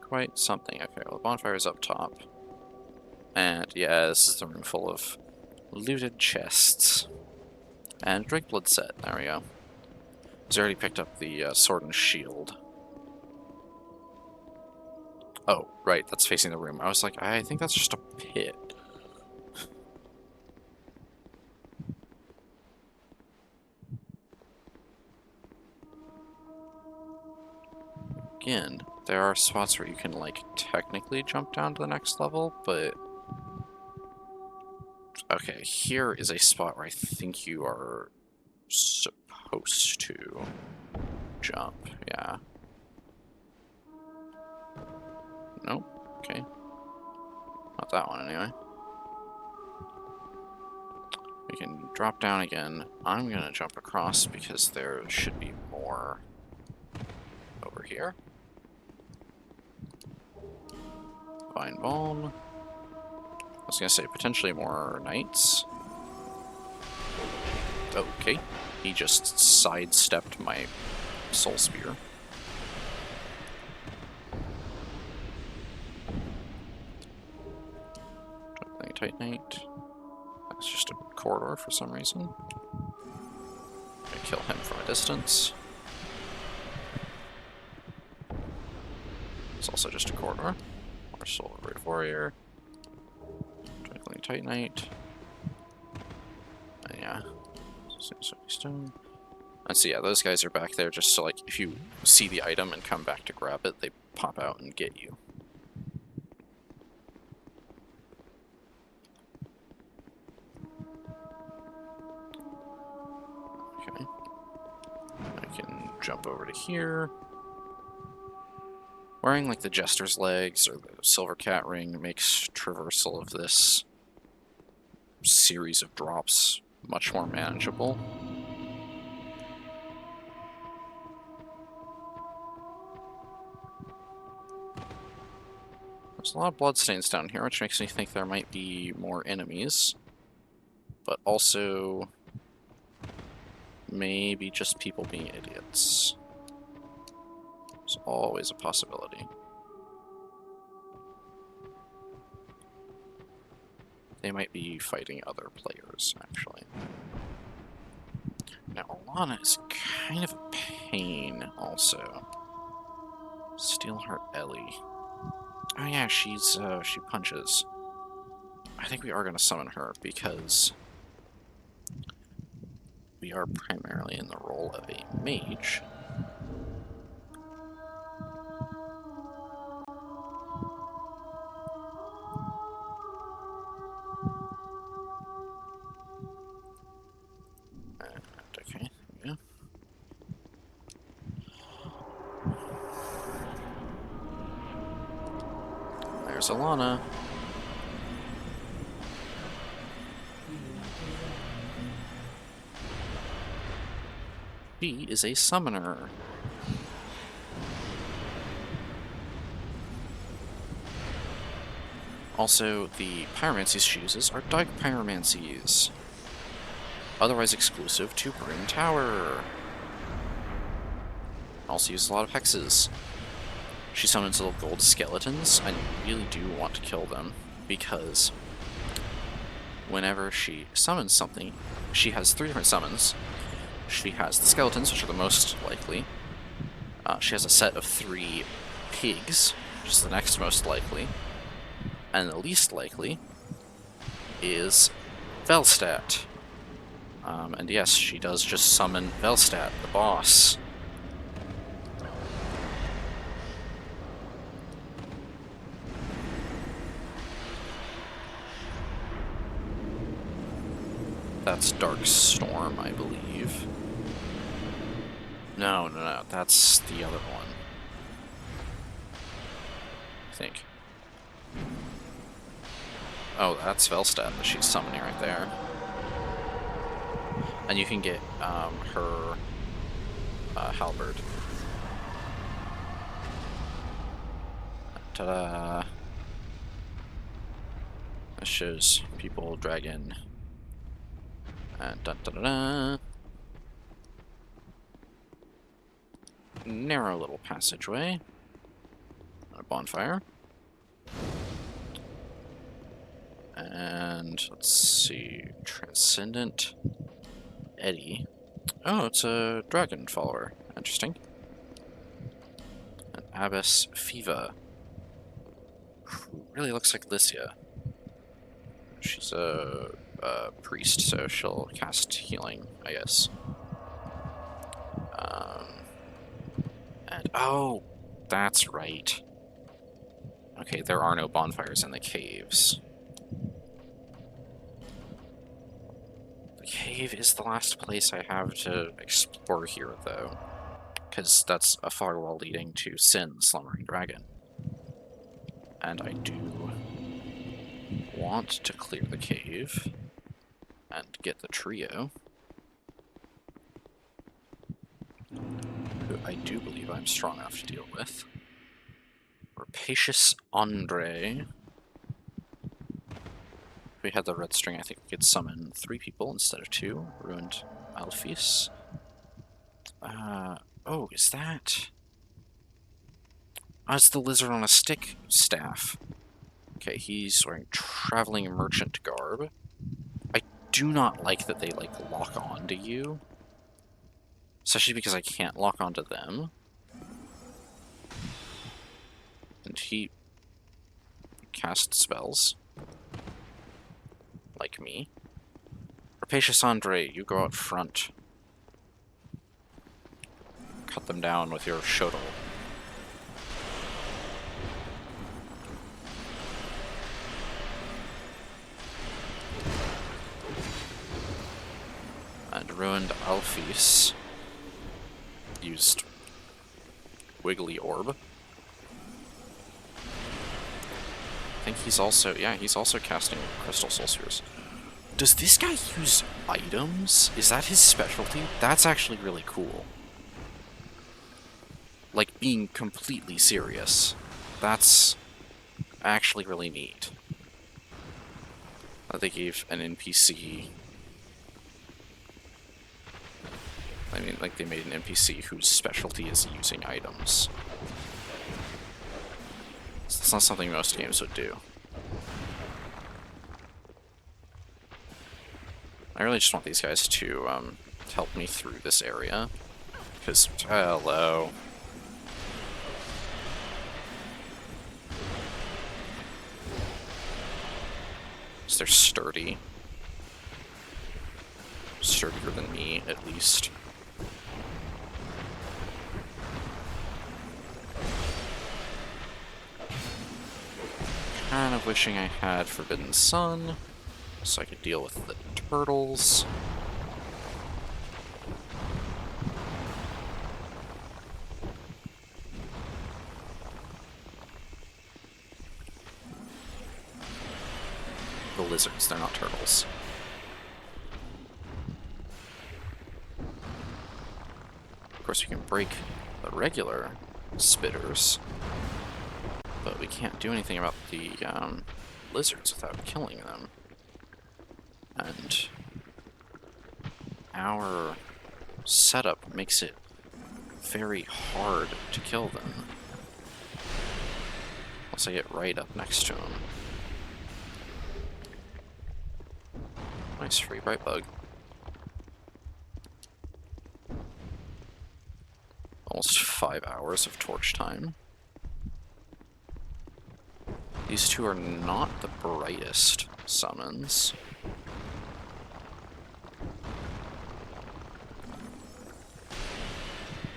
Quite something. Okay, well, the bonfire is up top. And yeah, this is the room full of looted chests. And Drake Blood set. There we go. He's already picked up the sword and shield. Oh, right, that's facing the room. I was like, I think that's just a pit. again, there are spots where you can, like, technically jump down to the next level, but... Okay, here is a spot where I think you are supposed to jump, yeah. Nope, okay. Not that one, anyway. We can drop down again. I'm gonna jump across because there should be more over here. Vine Balm. I was gonna say, potentially more knights. Okay. He just sidestepped my soul spear. Tight Knight. That's just a corridor for some reason. I kill him from a distance. It's also just a corridor. More Soul of Red Warrior. Twinkling Tight Knight. And yeah. Stone. And so yeah, those guys are back there just so, like, if you see the item and come back to grab it, they pop out and get you. Okay. I can jump over to here. Wearing, like, the Jester's legs or the Silver Cat ring makes traversal of this series of drops much more manageable. There's a lot of bloodstains down here, which makes me think there might be more enemies. But also... maybe just people being idiots. It's always a possibility. They might be fighting other players, actually. Now, Alana is kind of a pain, also. Steelheart Ellie. Oh yeah, she punches. I think we are going to summon her, because we are primarily in the role of a mage. Okay, yeah. There's Alana. She is a summoner. Also, the pyromancies she uses are dark pyromancies, otherwise exclusive to Bryn Tower. Also uses a lot of hexes. She summons little gold skeletons, and you really do want to kill them, because whenever she summons something, she has 3 different summons. She has the skeletons, which are the most likely. She has a set of 3 pigs, which is the next most likely. And the least likely is Velstadt. And yes, she does just summon Velstadt, the boss. That's Dark Storm, I believe. No, that's the other one. I think. Oh, that's Velstadt that she's summoning right there. And you can get her halberd. Ta-da! This shows people dragon. And da-da-da-da. Narrow little passageway. A bonfire. And let's see, Transcendent Eddie. Oh, it's a dragon follower. Interesting. And Abbess Fiva. Really looks like Lycia. She's a priest, so she'll cast healing, I guess. And oh, That's right. Okay, there are no bonfires in the caves. The cave is the last place I have to explore here, though. Because that's a firewall leading to Sin, the Slumbering Dragon. And I do want to clear the cave and get the trio, who I do believe I'm strong enough to deal with. Rapacious Andre. If we had the red string, I think we could summon 3 people instead of 2. Ruined Alphys. Oh, is that... Oh, it's the lizard on a stick staff. Okay, he's wearing traveling merchant garb. I do not like that they, like, lock on to you. Especially because I can't lock onto them. And he casts spells. Like me. Rapacious Andre, you go out front. Cut them down with your shuttle. And ruined Alphys used Wiggly Orb. I think he's also, yeah, he's also casting Crystal Soul Spheres. Does this guy use items? Is that his specialty? That's actually really cool. Like, being completely serious. That's actually really neat. They gave an NPC... I mean, like, they made an NPC whose specialty is using items. So that's not something most games would do. I really just want these guys to help me through this area. Because, hello. So they're sturdy. Sturdier than me, at least. Kind of wishing I had Forbidden Sun, so I could deal with the turtles. The lizards, they're not turtles. Of course, we can break the regular spitters, but we can't do anything about the lizards without killing them. And our setup makes it very hard to kill them. Unless I get right up next to them. Nice free bright bug. Almost 5 hours of torch time. These two are not the brightest summons.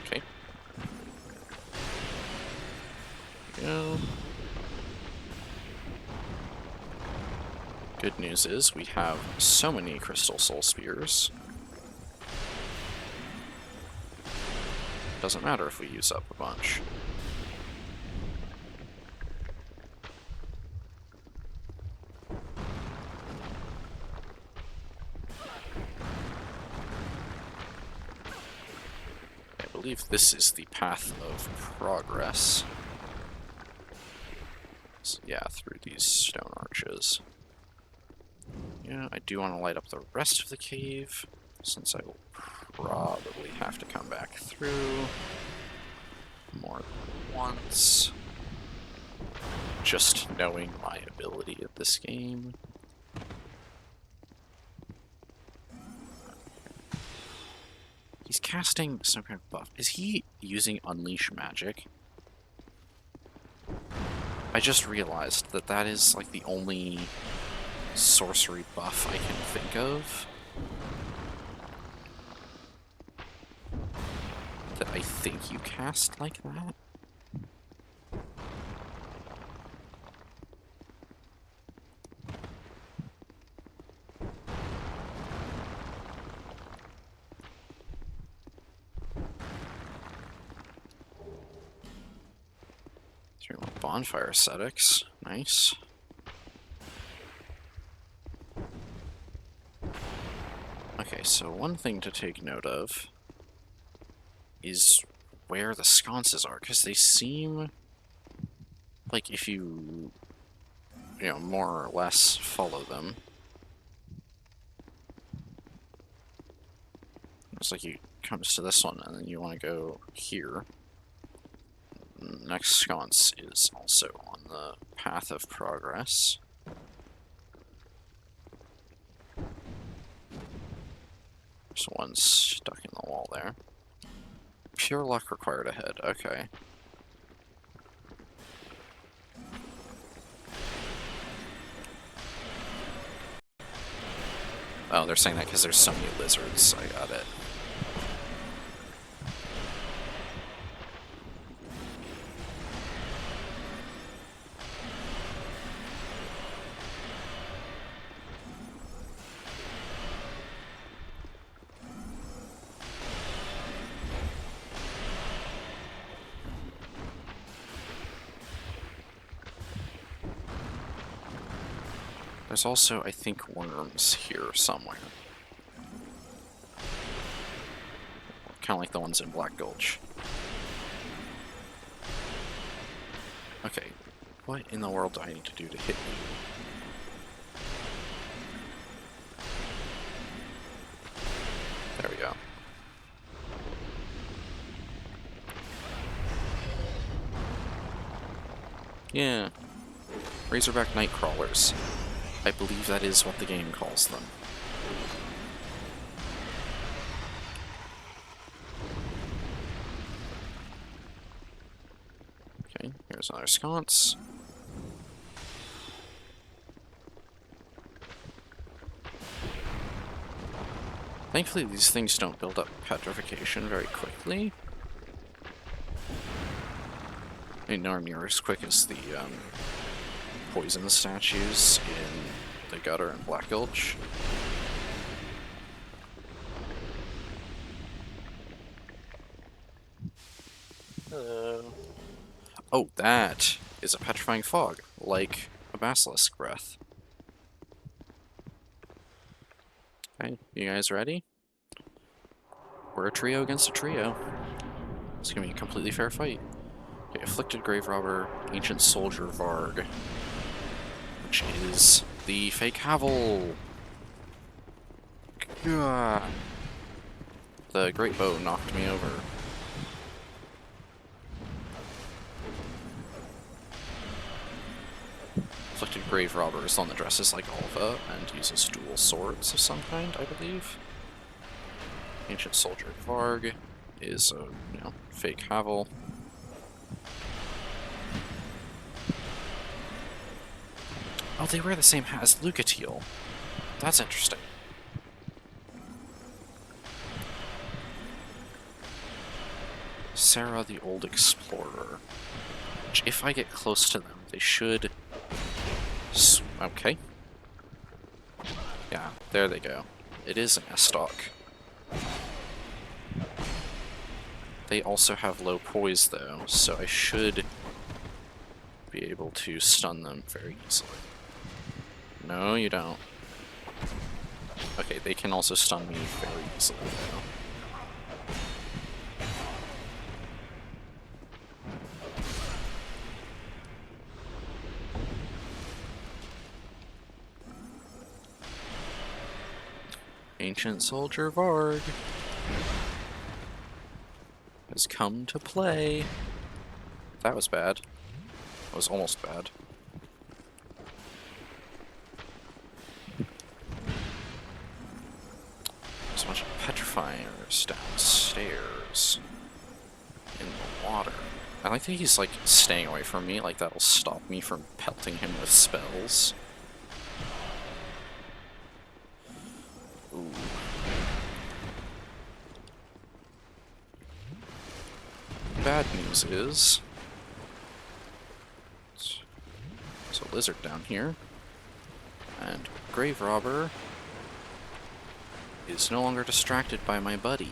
Okay. Go. Good news is we have so many Crystal Soul Spears. Doesn't matter if we use up a bunch. I believe this is the path of progress. So, yeah, through these stone arches. Yeah, I do want to light up the rest of the cave, since I will probably have to come back through more than once. Just knowing my ability at this game. He's casting some kind of buff. Is he using Unleash Magic? I just realized that that is like the only sorcery buff I can think of that I think you cast like that. 3 more bonfire ascetics. Nice. Okay, so one thing to take note of is where the sconces are, because they seem like if you more or less follow them. It's like you comes to this one, and then you want to go here. Next sconce is also on the path of progress. There's one stuck in the wall there. Pure luck required ahead, okay. Oh, they're saying that because there's so many lizards. I got it. There's also, I think, worms here somewhere. Kind of like the ones in Black Gulch. Okay, what in the world do I need to do to hit you? There we go. Yeah. Razorback Nightcrawlers. I believe that is what the game calls them. Okay, here's another sconce. Thankfully, these things don't build up petrification very quickly. They nor near as quick as the poison statues in the Gutter and Black Gulch. Hello. Oh, that is a petrifying fog, like a basilisk breath. Okay, you guys ready? We're a trio against a trio. It's gonna be a completely fair fight. Okay, Afflicted Grave Robber, Ancient Soldier Varg, which is the fake Havel. Gah. The Great Bow knocked me over. Afflicted Grave Robber is the one that dresses like Alva and uses dual swords of some kind, I believe. Ancient Soldier Varg is a, fake Havel. Oh, they wear the same hat as Lucatiel. That's interesting. Sarah the Old Explorer. Which, if I get close to them, they should... Okay. Yeah, there they go. It is an Estoc. They also have low poise, though, so I should be able to stun them very easily. No, you don't. Okay, they can also stun me very easily, though. Ancient Soldier Varg has come to play. That was bad. That was almost bad. There's a bunch of petrifiers downstairs in the water. I like that he's like staying away from me, like that'll stop me from pelting him with spells. Ooh. Bad news is there's a lizard down here, and Grave Robber is no longer distracted by my buddy.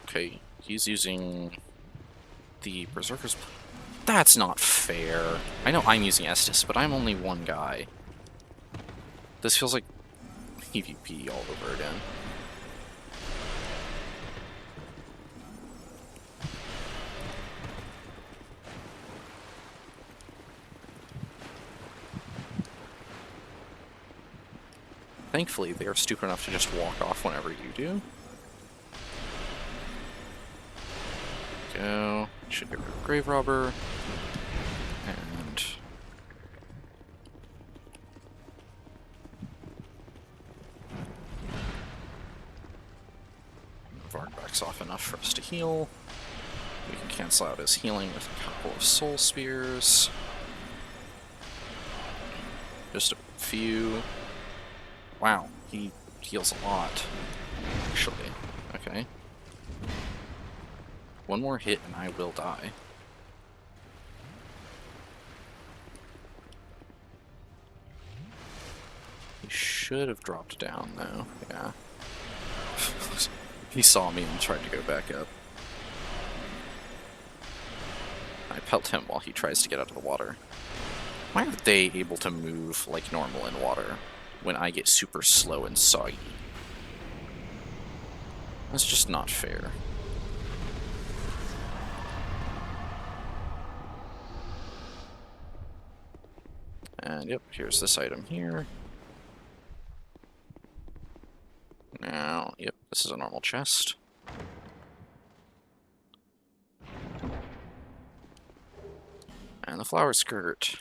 Okay, he's using the Berserker's... That's not fair. I know I'm using Estus, but I'm only one guy. This feels like PvP all over again. Thankfully, they are stupid enough to just walk off whenever you do. Go. Should get rid of Grave Robber. And... Varg backs off enough for us to heal. We can cancel out his healing with a couple of Soul Spears. Just a few. Wow, he heals a lot, actually. Okay. One more hit and I will die. He should have dropped down, though. Yeah. He saw me and tried to go back up. I pelt him while he tries to get out of the water. Why are they able to move like normal in water when I get super slow and soggy? That's just not fair. And yep, here's this item here. Now, yep, this is a normal chest. And the flower skirt.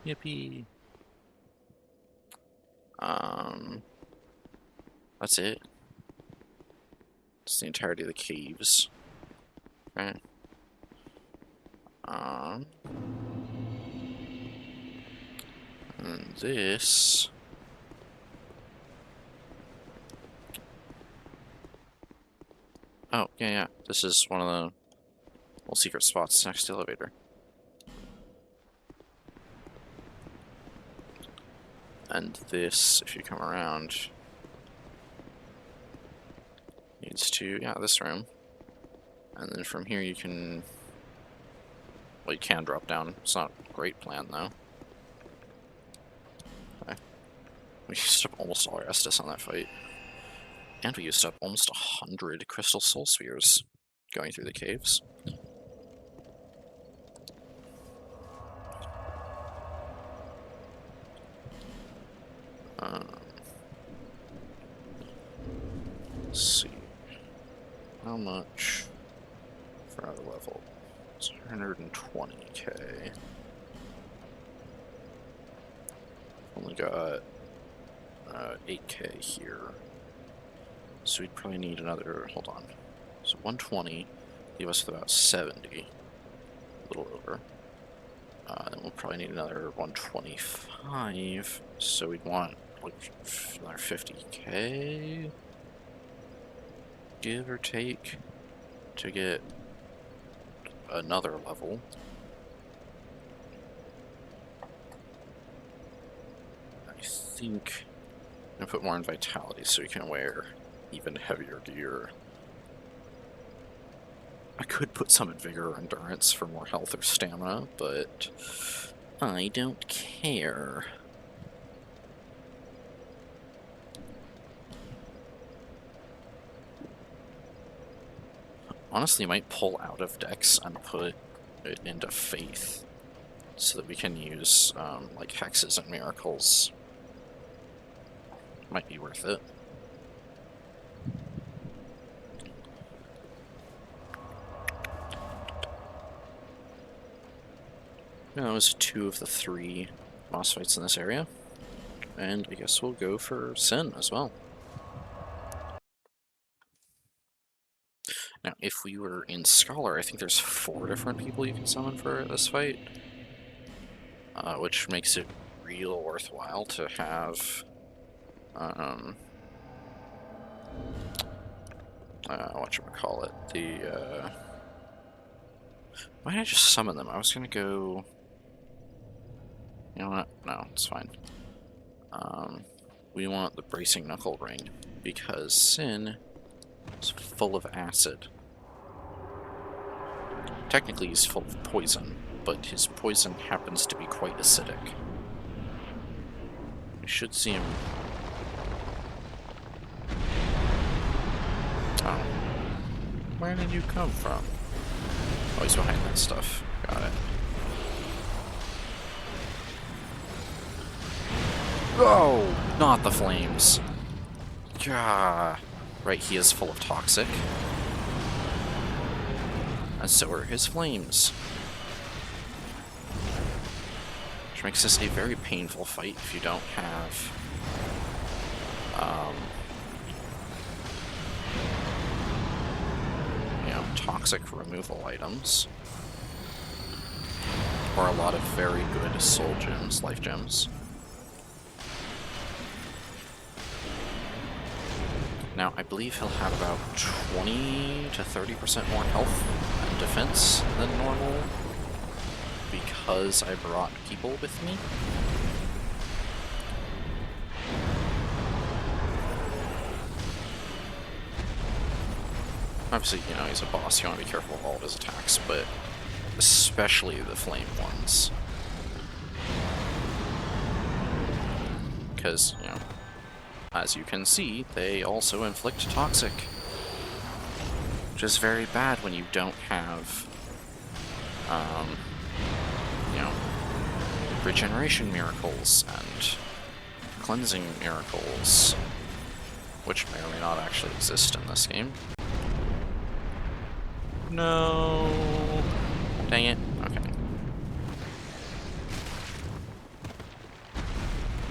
Yippee. That's it. It's the entirety of the caves. Okay. And this... Oh, yeah. This is one of the little secret spots next to the elevator. And this, if you come around, leads to, yeah, this room. And then from here you can... Well, you can drop down. It's not a great plan, though. Okay. We used up almost all our Estus on that fight. And we used up almost 100 Crystal Soul Spheres going through the caves. Let's see. How much for our level? It's 120k. Only got 8k here. So we'd probably need another, hold on. So 120, leave us with about 70. A little over. Then we'll probably need another 125. So we'd want like another 50k, give or take, to get another level. I think I'm gonna put more in vitality so you can wear even heavier gear. I could put some in vigor or endurance for more health or stamina, but I don't care. Honestly, might pull out of Dex and put it into Faith so that we can use like hexes and miracles. Might be worth it. That was 2 of the 3 boss fights in this area, and I guess we'll go for Sin as well. Now, if we were in Scholar, I think there's 4 different people you can summon for this fight, which makes it real worthwhile to have, whatchamacallit, the, why did I just summon them? I was gonna go... You know what? No, it's fine. We want the Bracing Knuckle Ring, because Sin It's full of acid. Technically, he's full of poison, but his poison happens to be quite acidic. You should see him. Oh. Where did you come from? Oh, he's behind that stuff. Got it. Oh, not the flames. Gah. Right, he is full of toxic. And so are his flames. Which makes this a very painful fight if you don't have you know, toxic removal items. Or a lot of very good soul gems, life gems. Now, I believe he'll have about 20 to 30% more health and defense than normal because I brought people with me. Obviously, you know, he's a boss, you want to be careful of all of his attacks, but especially the flame ones. Because, you know, as you can see, they also inflict toxic. Which is very bad when you don't have, you know, regeneration miracles and cleansing miracles, which may or may not actually exist in this game. No. Dang it. Okay.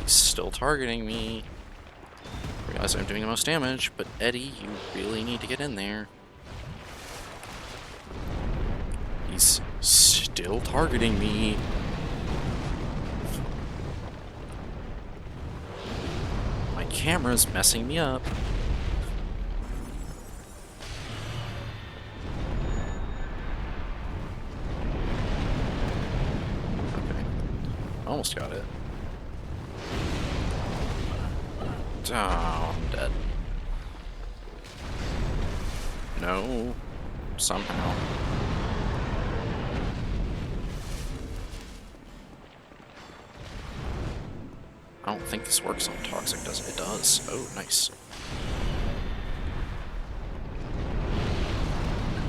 He's still targeting me. I realize I'm doing the most damage, but Eddie, you really need to get in there. He's still targeting me. My camera's messing me up. Okay. Almost got it. Oh, I'm dead. No. Somehow. I don't think this works on toxic, does it? It does. Oh, nice.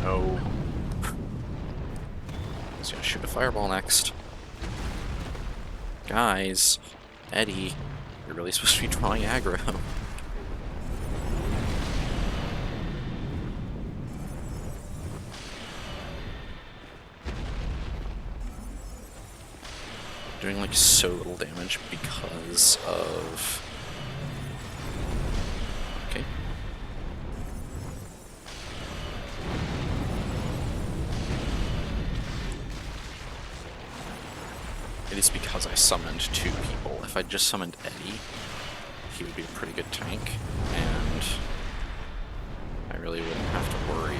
No. He's gonna shoot a fireball next. Guys, Eddie, you're really supposed to be drawing aggro. Doing like so little damage because of... Okay. It is because I summoned 2 people. If I just summoned Eddie, he would be a pretty good tank, and I really wouldn't have to worry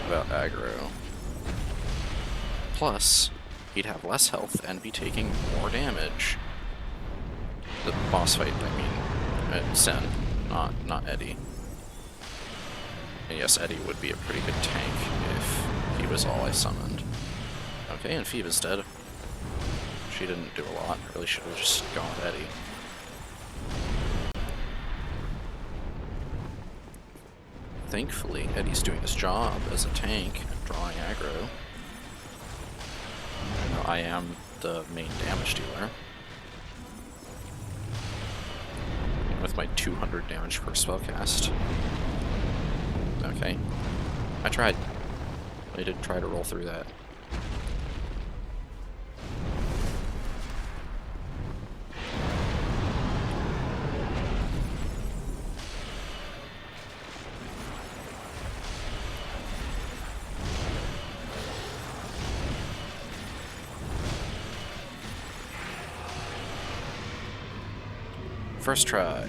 about aggro. Plus, he'd have less health and be taking more damage. The boss fight, I mean, Sen, not Eddie. And yes, Eddie would be a pretty good tank if he was all I summoned. Okay, and Phoebe's dead. She didn't do a lot. Really should have just gone with Eddie. Thankfully, Eddie's doing his job as a tank, drawing aggro. I am the main damage dealer. With my 200 damage per spellcast. Okay. I tried. I did try to roll through that. First try.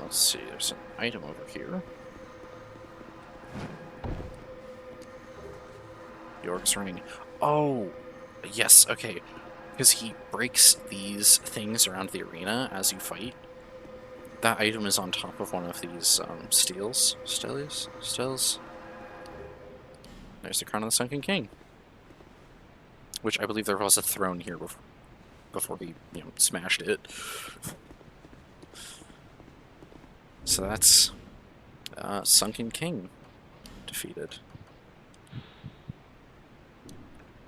Let's see, there's an item over here. Orc's Ring. Oh, yes, okay. Because he breaks these things around the arena as you fight. That item is on top of one of these steels. Stills? There's the Crown of the Sunken King. Which I believe there was a throne here before he, smashed it. So that's Sunken King defeated.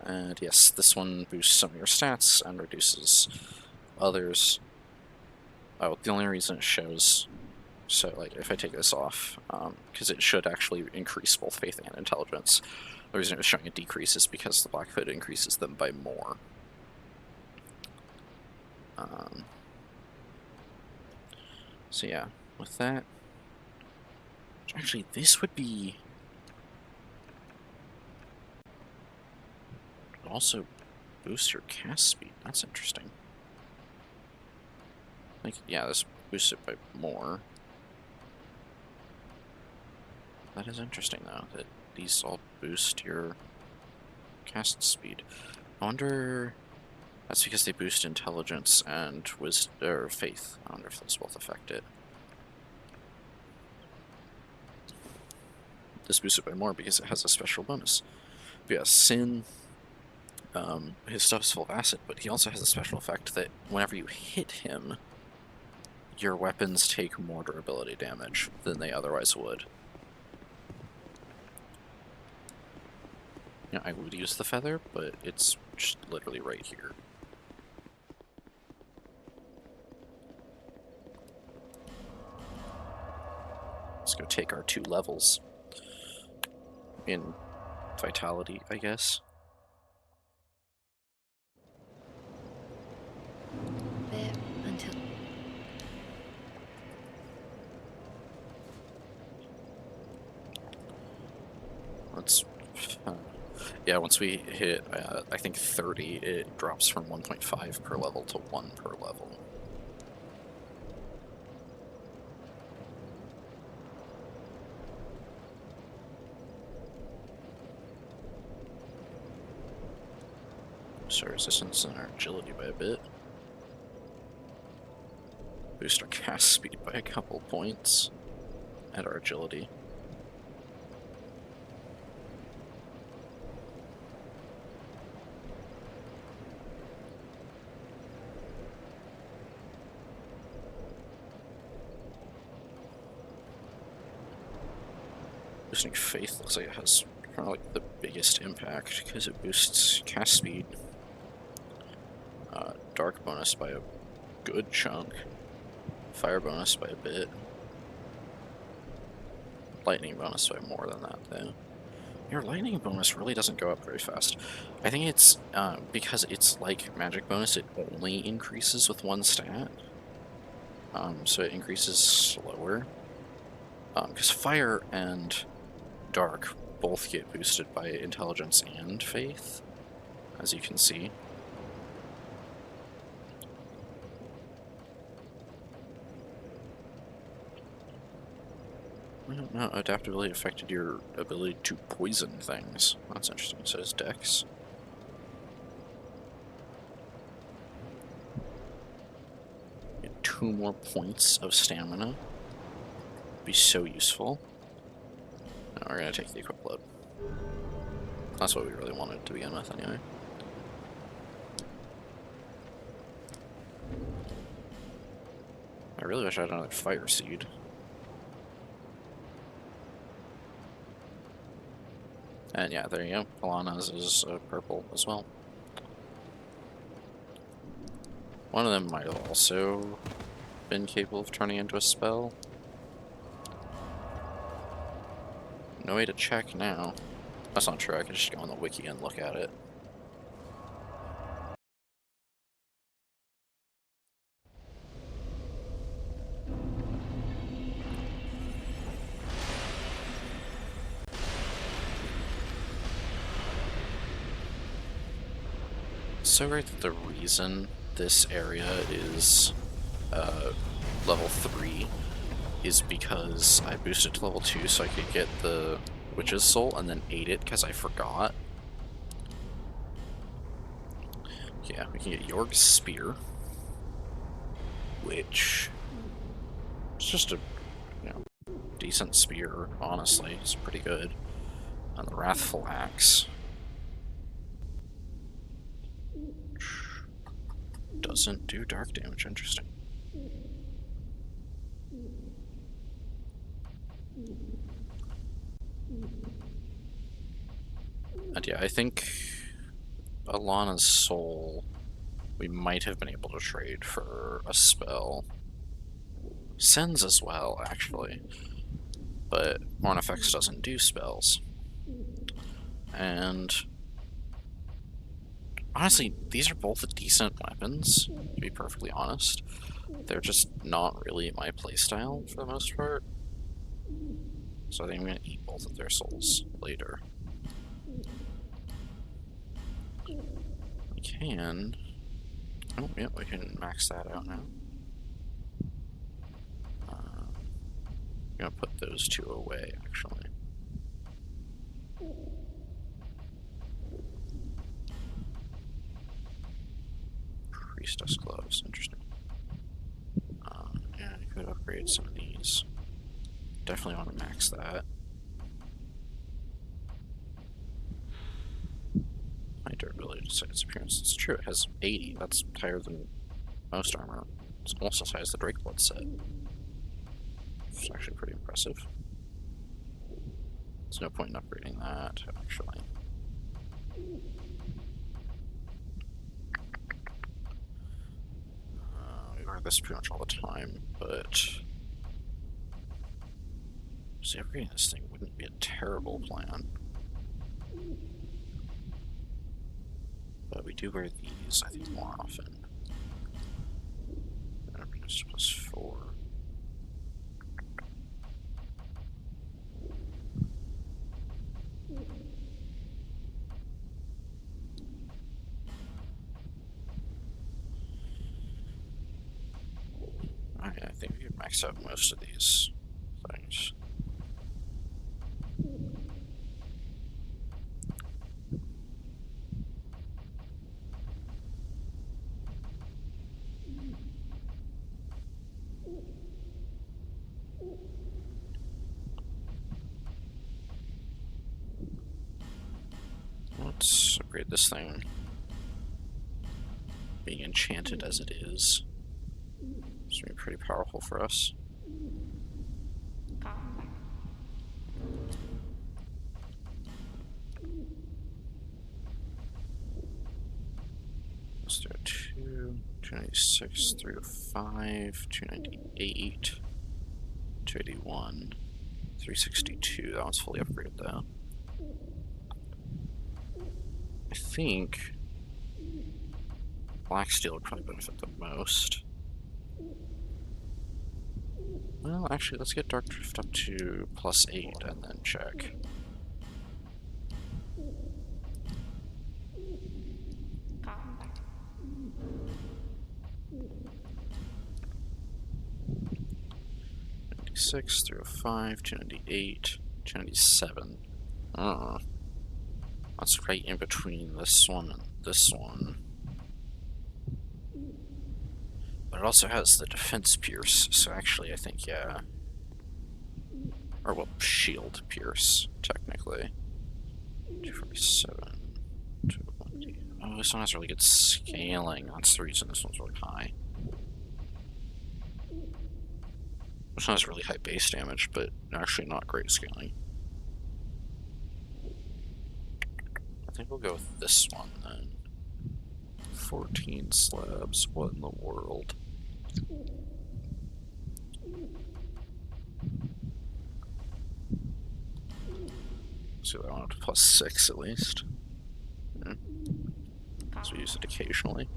And yes, this one boosts some of your stats and reduces others. Oh, the only reason it shows, so like if I take this off, because it should actually increase both faith and intelligence. The reason it was showing a decrease is because the Blackfoot increases them by more. So yeah, with that, actually this would be also boost your cast speed. That's interesting. Like, yeah, this boosts it by more. That is interesting though, that these all boost your cast speed. I wonder. That's because they boost intelligence and faith. I wonder if those both affect it. This boosts it by more because it has a special bonus. But yeah, Sin, his stuff's full of acid, but he also has a special effect that whenever you hit him, your weapons take more durability damage than they otherwise would. You know, I would use the feather, but it's just literally right here. Let's go take our 2 levels in vitality, I guess. There until... Let's... yeah, once we hit, I think 30, it drops from 1.5 per level to 1 per level. Boost our resistance and our agility by a bit. Boost our cast speed by a couple points. And our agility. Boosting faith looks like it has kind of like the biggest impact because it boosts cast speed. Dark bonus by a good chunk. Fire bonus by a bit. Lightning bonus by more than that, though. Your lightning bonus really doesn't go up very fast. I think it's because it's like magic bonus, it only increases with 1 stat. So it increases slower. Because fire and dark both get boosted by intelligence and faith, as you can see. I don't know, adaptability affected your ability to poison things. That's interesting. So is Dex. Get 2 more points of stamina. Be so useful. And we're gonna take the equip load. That's what we really wanted to begin with, anyway. I really wish I had another fire seed. And yeah, there you go. Alana's is purple as well. One of them might have also been capable of turning into a spell. No way to check now. That's not true, I can just go on the wiki and look at it. So great that the reason this area is level 3 is because I boosted to level 2 so I could get the Witch's Soul and then ate it because I forgot. Yeah, we can get Yorg's Spear, which is just a, decent spear, honestly. It's pretty good. And the Wrathful Axe doesn't do dark damage. Interesting. And yeah, I think Alana's Soul we might have been able to trade for a spell. Sends as well, actually. But Ornifex doesn't do spells. And honestly, these are both decent weapons, to be perfectly honest. They're just not really my playstyle for the most part. So I think I'm going to eat both of their souls later. We can... Oh, yeah, we can max that out now. I'm going to put those two away, actually. Priestess gloves, interesting. Yeah, I could upgrade some of these. Definitely want to max that. My durability decides its appearance. It's true, it has 80. That's higher than most armor. It's almost as high as the Drakeblood set. It's actually pretty impressive. There's no point in upgrading that, actually. We wear this pretty much all the time, but... See, upgrading this thing wouldn't be a terrible plan. But we do wear these, I think, more often. Happiness +4. Alright, I think we can max out most of these things. Let's upgrade this thing. Being enchanted as it is, it's gonna be pretty powerful for us. Let's do a 296, 305, 298, 281, 362. That one's fully upgraded though. I think Black Steel would probably benefit the most. Well, actually, let's get Dark Drift up to +8 and then check. '96, 305, 298, 297. Oh. That's right in between this one and this one. But it also has the defense pierce, so actually I think, yeah. Or, well, shield pierce, technically. 247, 220. Oh, this one has really good scaling. That's the reason this one's really high. This one has really high base damage, but actually not great scaling. I think we'll go with this one then. 14 slabs, what in the world? So that one up to +6 at least. Yeah. So we use it occasionally.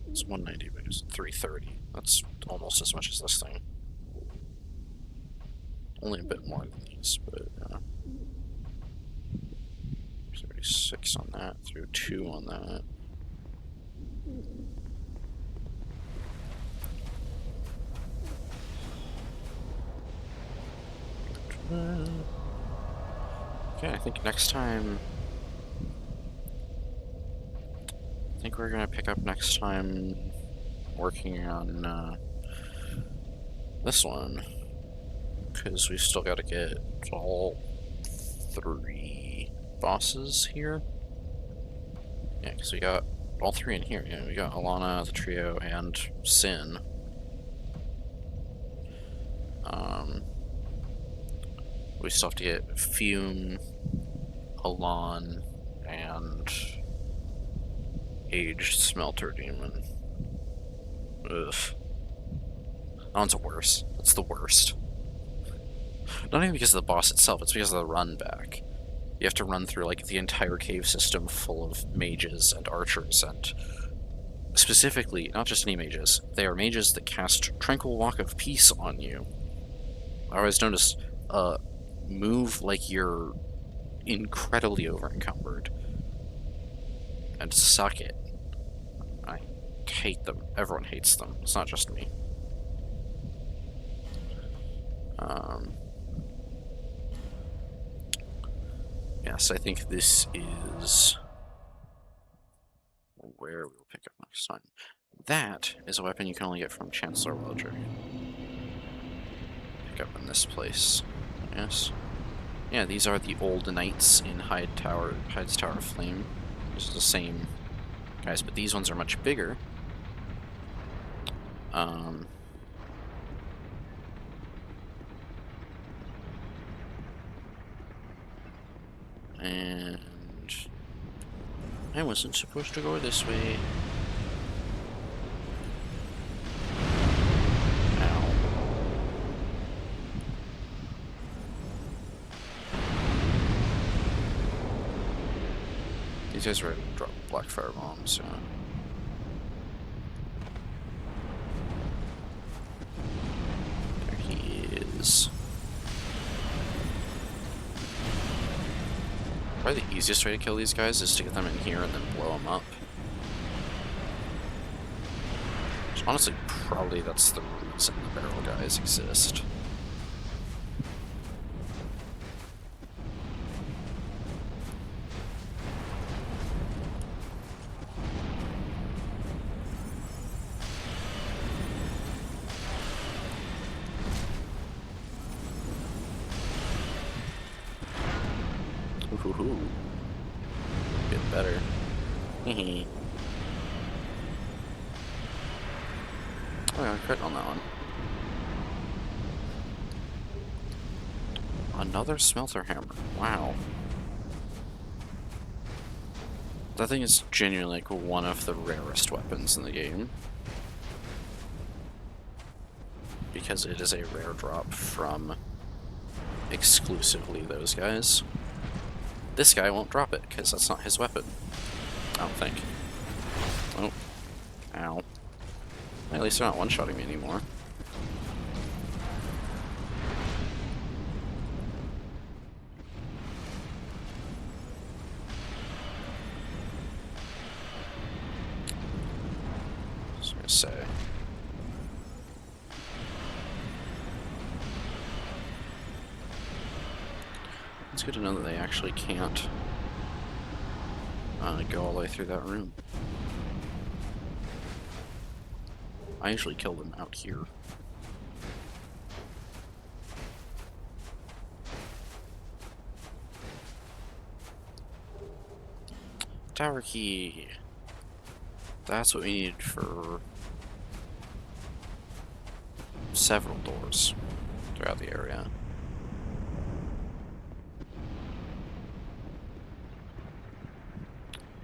It's 190, but it's 330. That's almost as much as this thing. Only a bit more than these, but 36 on that, through 2 on that. Okay, I think next time... I think we're gonna pick up next time working on this one. Because we've still got to get all 3 bosses here. Yeah, because we got all 3 in here. Yeah, we got Alana, the trio, and Sin. We still have to get Fume, Alon, and Aged Smelter Demon. Ugh. That one's worse. It's the worst. Not even because of the boss itself, it's because of the run back. You have to run through like the entire cave system full of mages and archers, and specifically, not just any mages, they are mages that cast Tranquil Walk of Peace on you. I always notice, move like you're incredibly over-encumbered. And suck it. I hate them. Everyone hates them. It's not just me. Yes, I think this is where we'll pick up next time. That is a weapon you can only get from Chancellor Welger. Pick up in this place. Yes. Yeah, these are the old knights in Hyde's Tower of Flame. This is the same guys, but these ones are much bigger. And I wasn't supposed to go this way. Ow. These guys are ready to drop black fire bombs, yeah. There he is. Probably the easiest way to kill these guys is to get them in here and then blow them up. Which, honestly, probably that's the reason the barrel guys exist. Ooh, get better. Hehe. Oh, yeah, I crit on that one. Another smelter hammer. Wow. That thing is genuinely like one of the rarest weapons in the game. Because it is a rare drop from exclusively those guys. This guy won't drop it, because that's not his weapon. I don't think. Oh. Ow. At least they're not one-shotting me anymore. I was gonna say. It's good to know that they actually can't go all the way through that room. I usually kill them out here. Tower key. That's what we need for several doors throughout the area.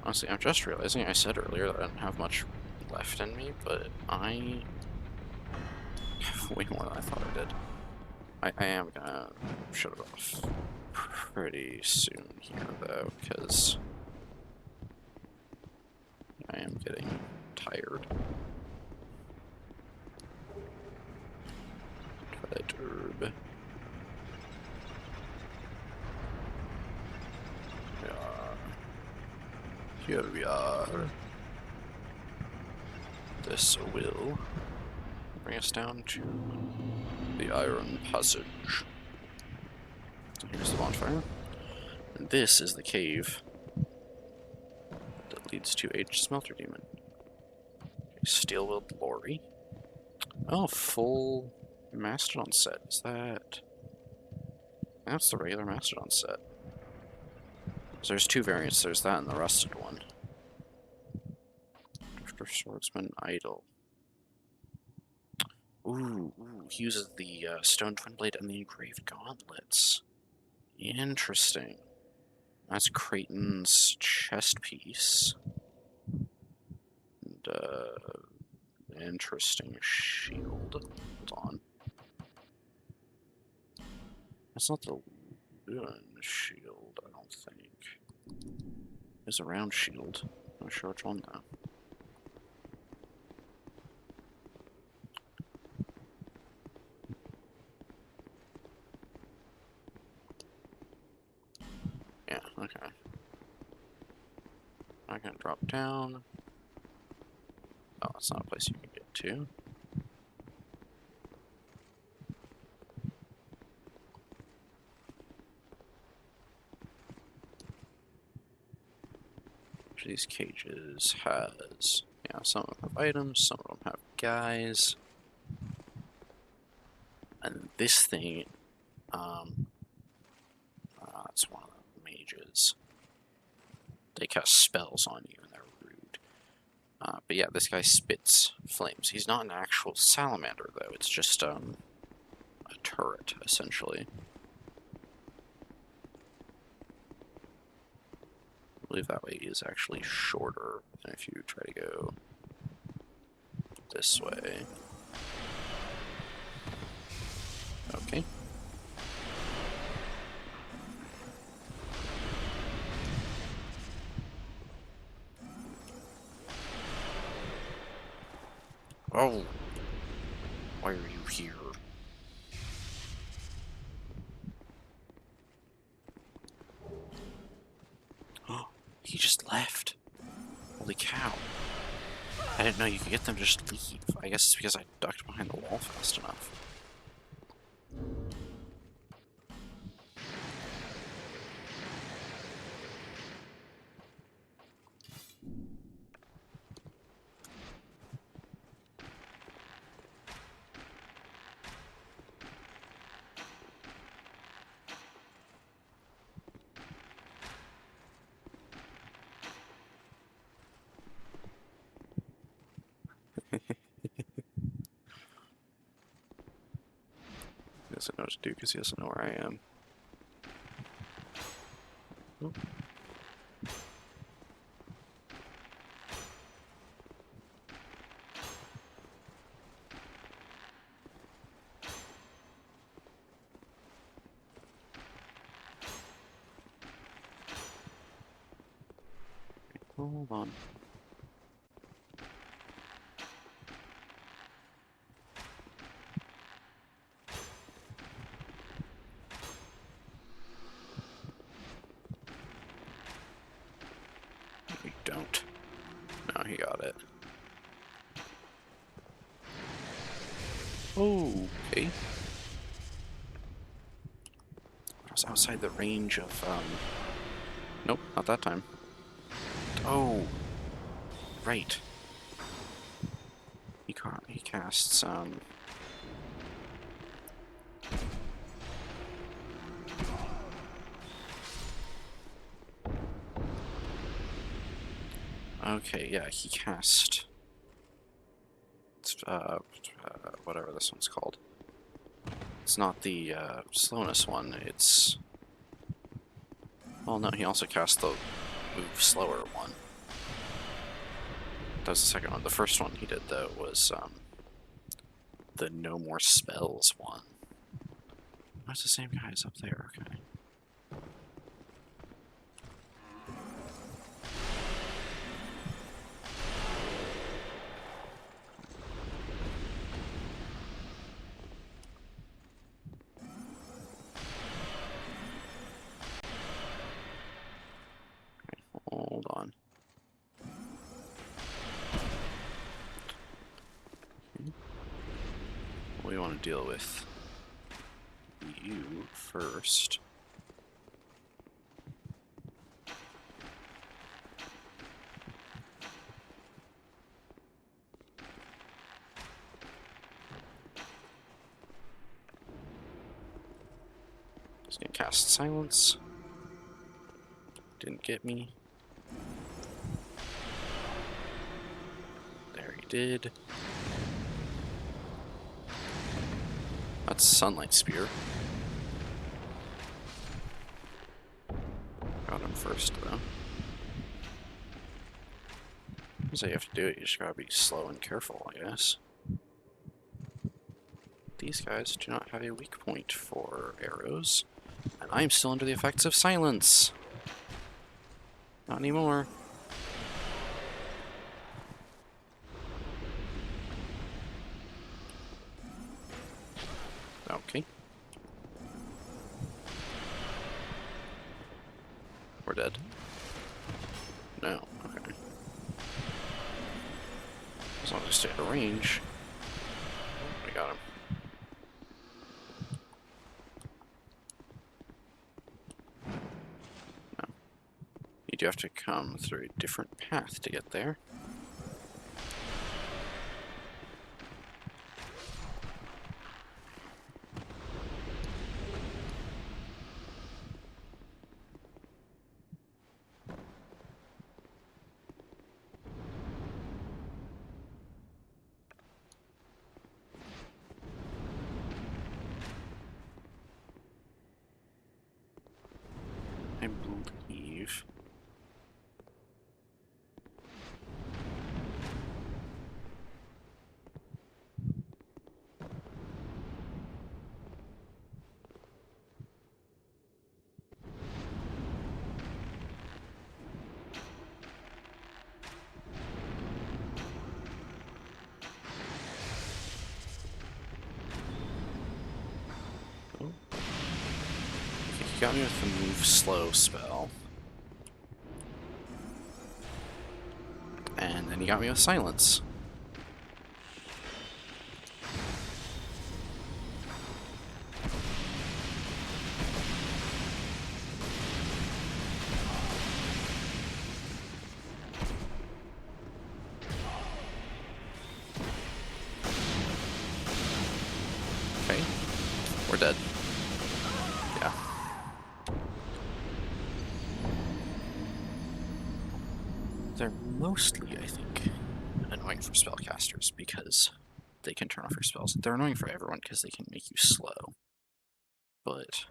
Honestly, I'm just realizing I said earlier that I didn't have much left in me, but I have way more than I thought I did. I am gonna shut it off pretty soon here, though, because I am getting tired. Twilight herb. Here we are. This will bring us down to the Iron Passage. So here's the bonfire. And this is the cave that leads to a smelter demon. Steel-willed lorry. Oh, full Mastodon set. Is that... That's the regular Mastodon set. So there's two variants. There's that and the rusted one. Drifter Swordsman Idol. Ooh, he uses the Stone Twin Blade and the Engraved Gauntlets. Interesting. That's Creighton's chest piece. And, interesting shield. Hold on. That's not the Luan shield, I don't think. It's a round shield. I'm not sure which one, though. Yeah, okay. I can drop down. Oh, that's not a place you can get to. Each of these cages has, yeah, some of them have items, some of them have guys. And this thing, that's one of the mages. They cast spells on you and they're rude. But yeah, this guy spits flames. He's not an actual salamander, though. It's just, a turret, essentially. I believe that way is actually shorter than if you try to go this way. Okay. Oh! Why are you here? Oh, he just left. Holy cow. I didn't know you could get them to just leave. I guess it's because I ducked behind the wall fast enough. He doesn't know what to do because he doesn't know where I am. Oh. Hold on. You don't. No, he got it. Oh, okay. I was outside the range of, Nope, not that time. Oh! Right. He casts, Okay, yeah, he cast... whatever this one's called. It's not the, slowness one, it's... Well, no, he also cast the move slower one. That was the second one. The first one he did, though, was, the no more spells one. Oh, it's the same guy as up there, okay. Hold on. Okay. We want to deal with you first. He's gonna cast Silence. Didn't get me. There he did. That's Sunlight Spear. Got him first, though. So you have to do it, you just gotta be slow and careful, I guess. These guys do not have a weak point for arrows, and I'm still under the effects of silence. Not anymore. Okay. We're dead. No, okay. As long as we stay out of range. We got him. No. You do have to come through a different path to get there. I believe. Oh. He got me with the move slow spell. And then he got me with silence. Okay. We're dead. Yeah. They're mostly, I think, annoying for spellcasters because they can turn off your spells. They're annoying for everyone because they can make you slow. But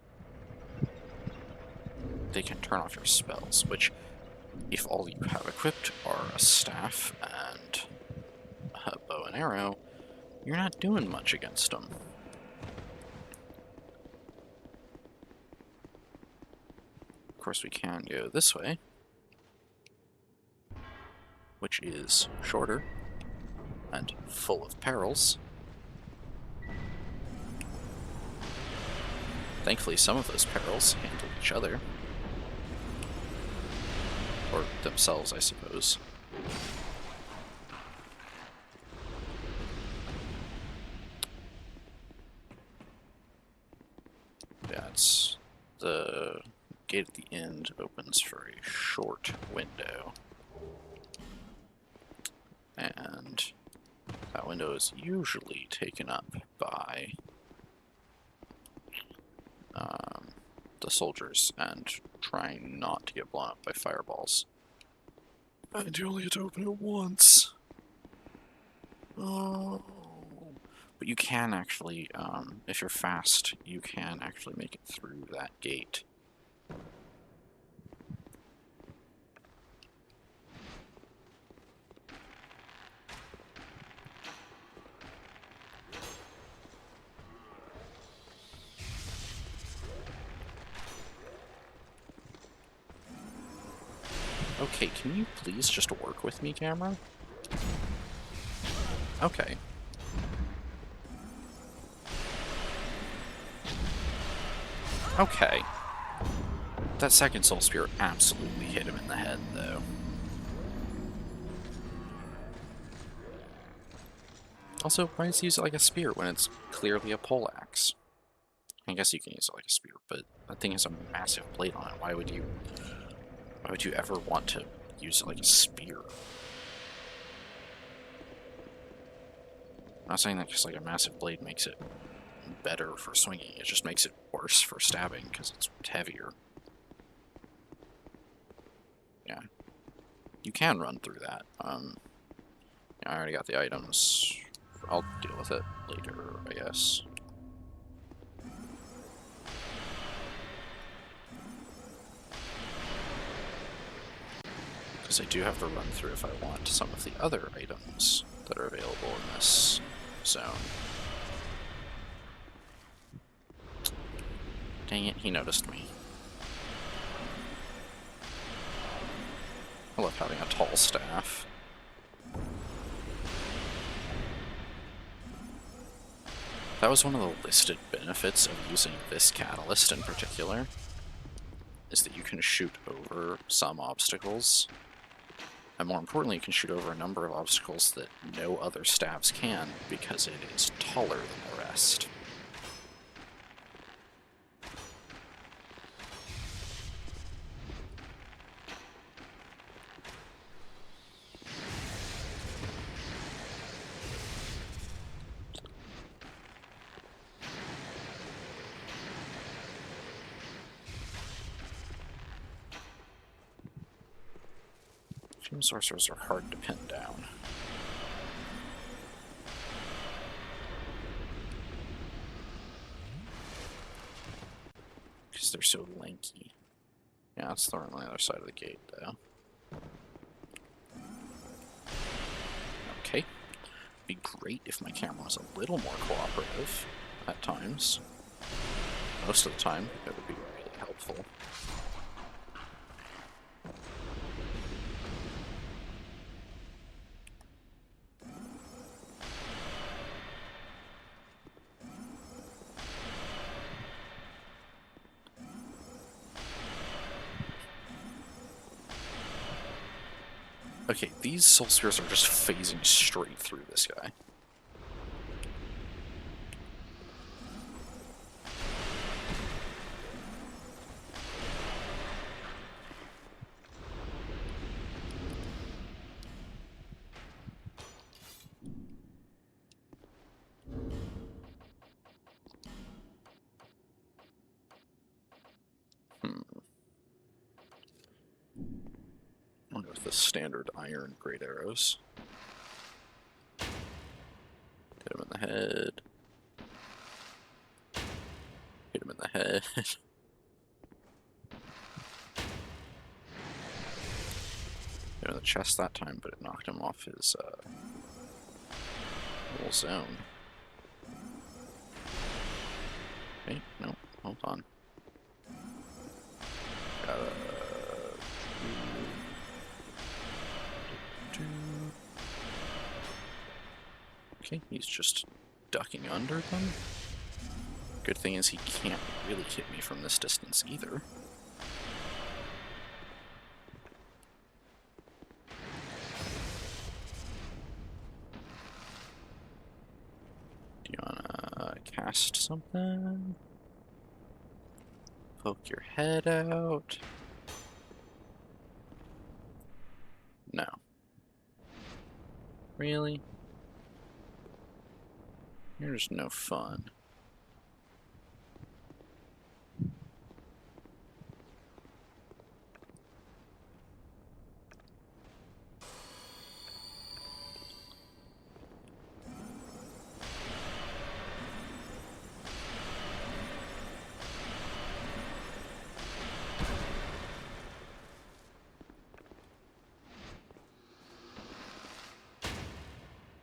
they can turn off your spells, which, if all you have equipped are a staff and a bow and arrow, you're not doing much against them. Of course, we can go this way, which is shorter and full of perils. Thankfully, some of those perils handle each other. Or themselves, I suppose. Yeah, it's the gate at the end opens for a short window. And that window is usually taken up by the soldiers and trying not to get blown up by fireballs. And you only have to open it once. Oh. But you can actually, if you're fast, you can actually make it through that gate. Okay, can you please just work with me, camera? Okay. Okay. That second soul spear absolutely hit him in the head, though. Also, why does he use it like a spear when it's clearly a poleaxe? I guess you can use it like a spear, but that thing has a massive blade on it. Why would you ever want to use it like a spear? I'm not saying that just like a massive blade makes it better for swinging. It just makes it worse for stabbing because it's heavier. Yeah. You can run through that. I already got the items. I'll deal with it later, I guess. Because I do have to run through if I want some of the other items that are available in this zone. Dang it, he noticed me. I love having a tall staff. That was one of the listed benefits of using this catalyst in particular, is that you can shoot over some obstacles. And more importantly, you can shoot over a number of obstacles that no other staves can, because it is taller than the rest. Fume sorcerers are hard to pin down. Because they're so lanky. Yeah, it's thrown on the other side of the gate, though. Okay. Be great if my camera was a little more cooperative at times. Most of the time, it would be really helpful. Okay, these soul spheres are just phasing straight through this guy. I wonder if the standard iron great arrows. Hit him in the head. Hit him in the head. Hit him in the chest that time, but it knocked him off his little zone. Wait, no, hold on. Okay, he's just ducking under them. Good thing is he can't really hit me from this distance either. Do you wanna cast something? Poke your head out? No. Really? You're just no fun.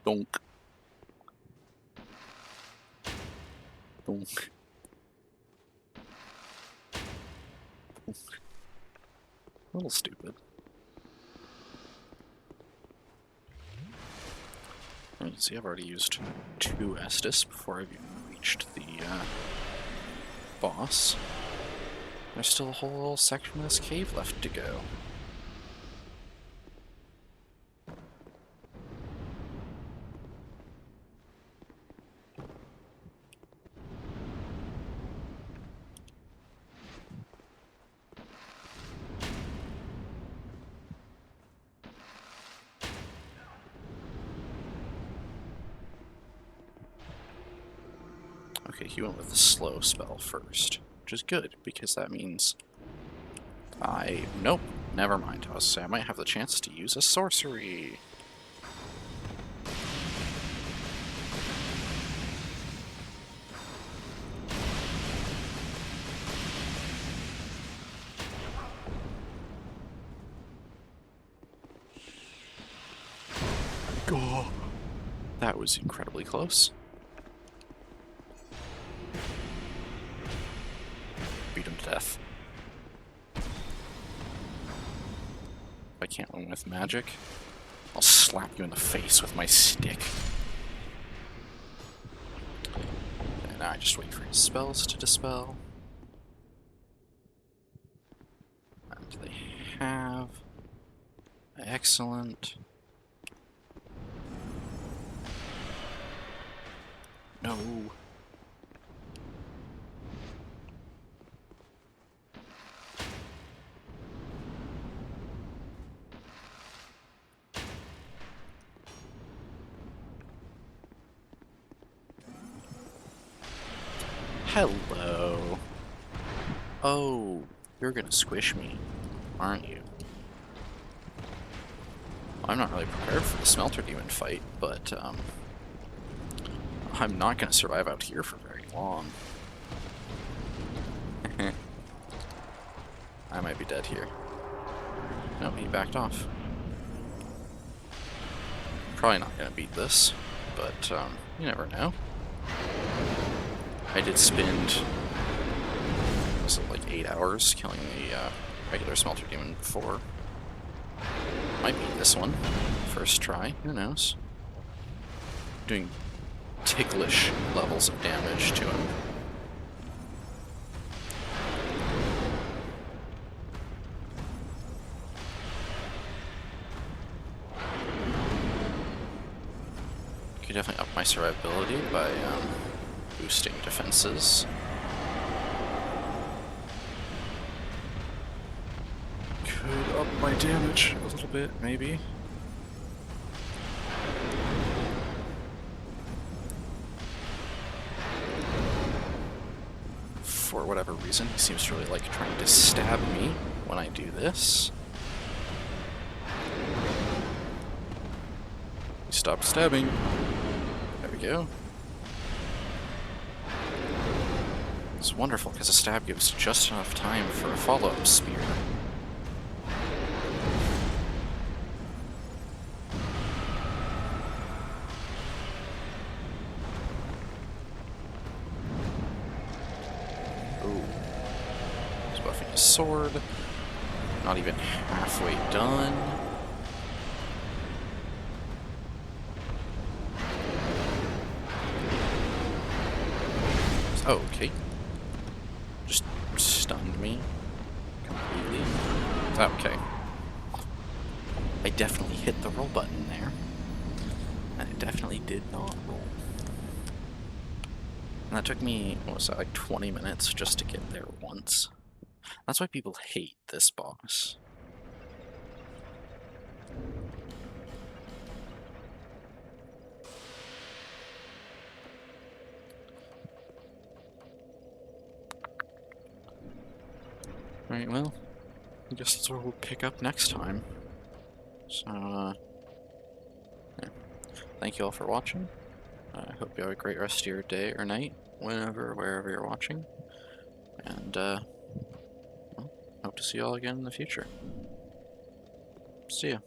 Donk. Donk. Donk. A little stupid. You can see I've already used 2 Estus before I've even reached the boss. There's still a whole little section of this cave left to go. Okay, he went with the slow spell first, which is good, because that means Nope, never mind. I was saying I might have the chance to use a sorcery. Oh, that was incredibly close. Beat him to death. If I can't win with magic, I'll slap you in the face with my stick. And now I just wait for his spells to dispel. And they have. Excellent. No. Hello. Oh, you're gonna squish me, aren't you? I'm not really prepared for the Smelter Demon fight, but I'm not gonna survive out here for very long. I might be dead here. No, he backed off. Probably not gonna beat this, but you never know. I did spend, was it like 8 hours killing the regular Smelter Demon before. Might beat this one. First try, who knows? Doing ticklish levels of damage to him. Could definitely up my survivability by boosting defenses. Could up my damage a little bit, maybe. For whatever reason, he seems to really like trying to stab me when I do this. Stop stabbing. There we go. It's wonderful because a stab gives just enough time for a follow-up spear. Ooh. He's buffing his sword. Not even halfway done. Oh, okay. Just stunned me completely. Okay. I definitely hit the roll button there. And it definitely did not roll. And that took me, what was that, like 20 minutes just to get there once. That's why people hate this boss. Right, well, I guess that's where we'll pick up next time. So, yeah. Thank you all for watching. I hope you have a great rest of your day or night, whenever, wherever you're watching. And, well, hope to see you all again in the future. See ya.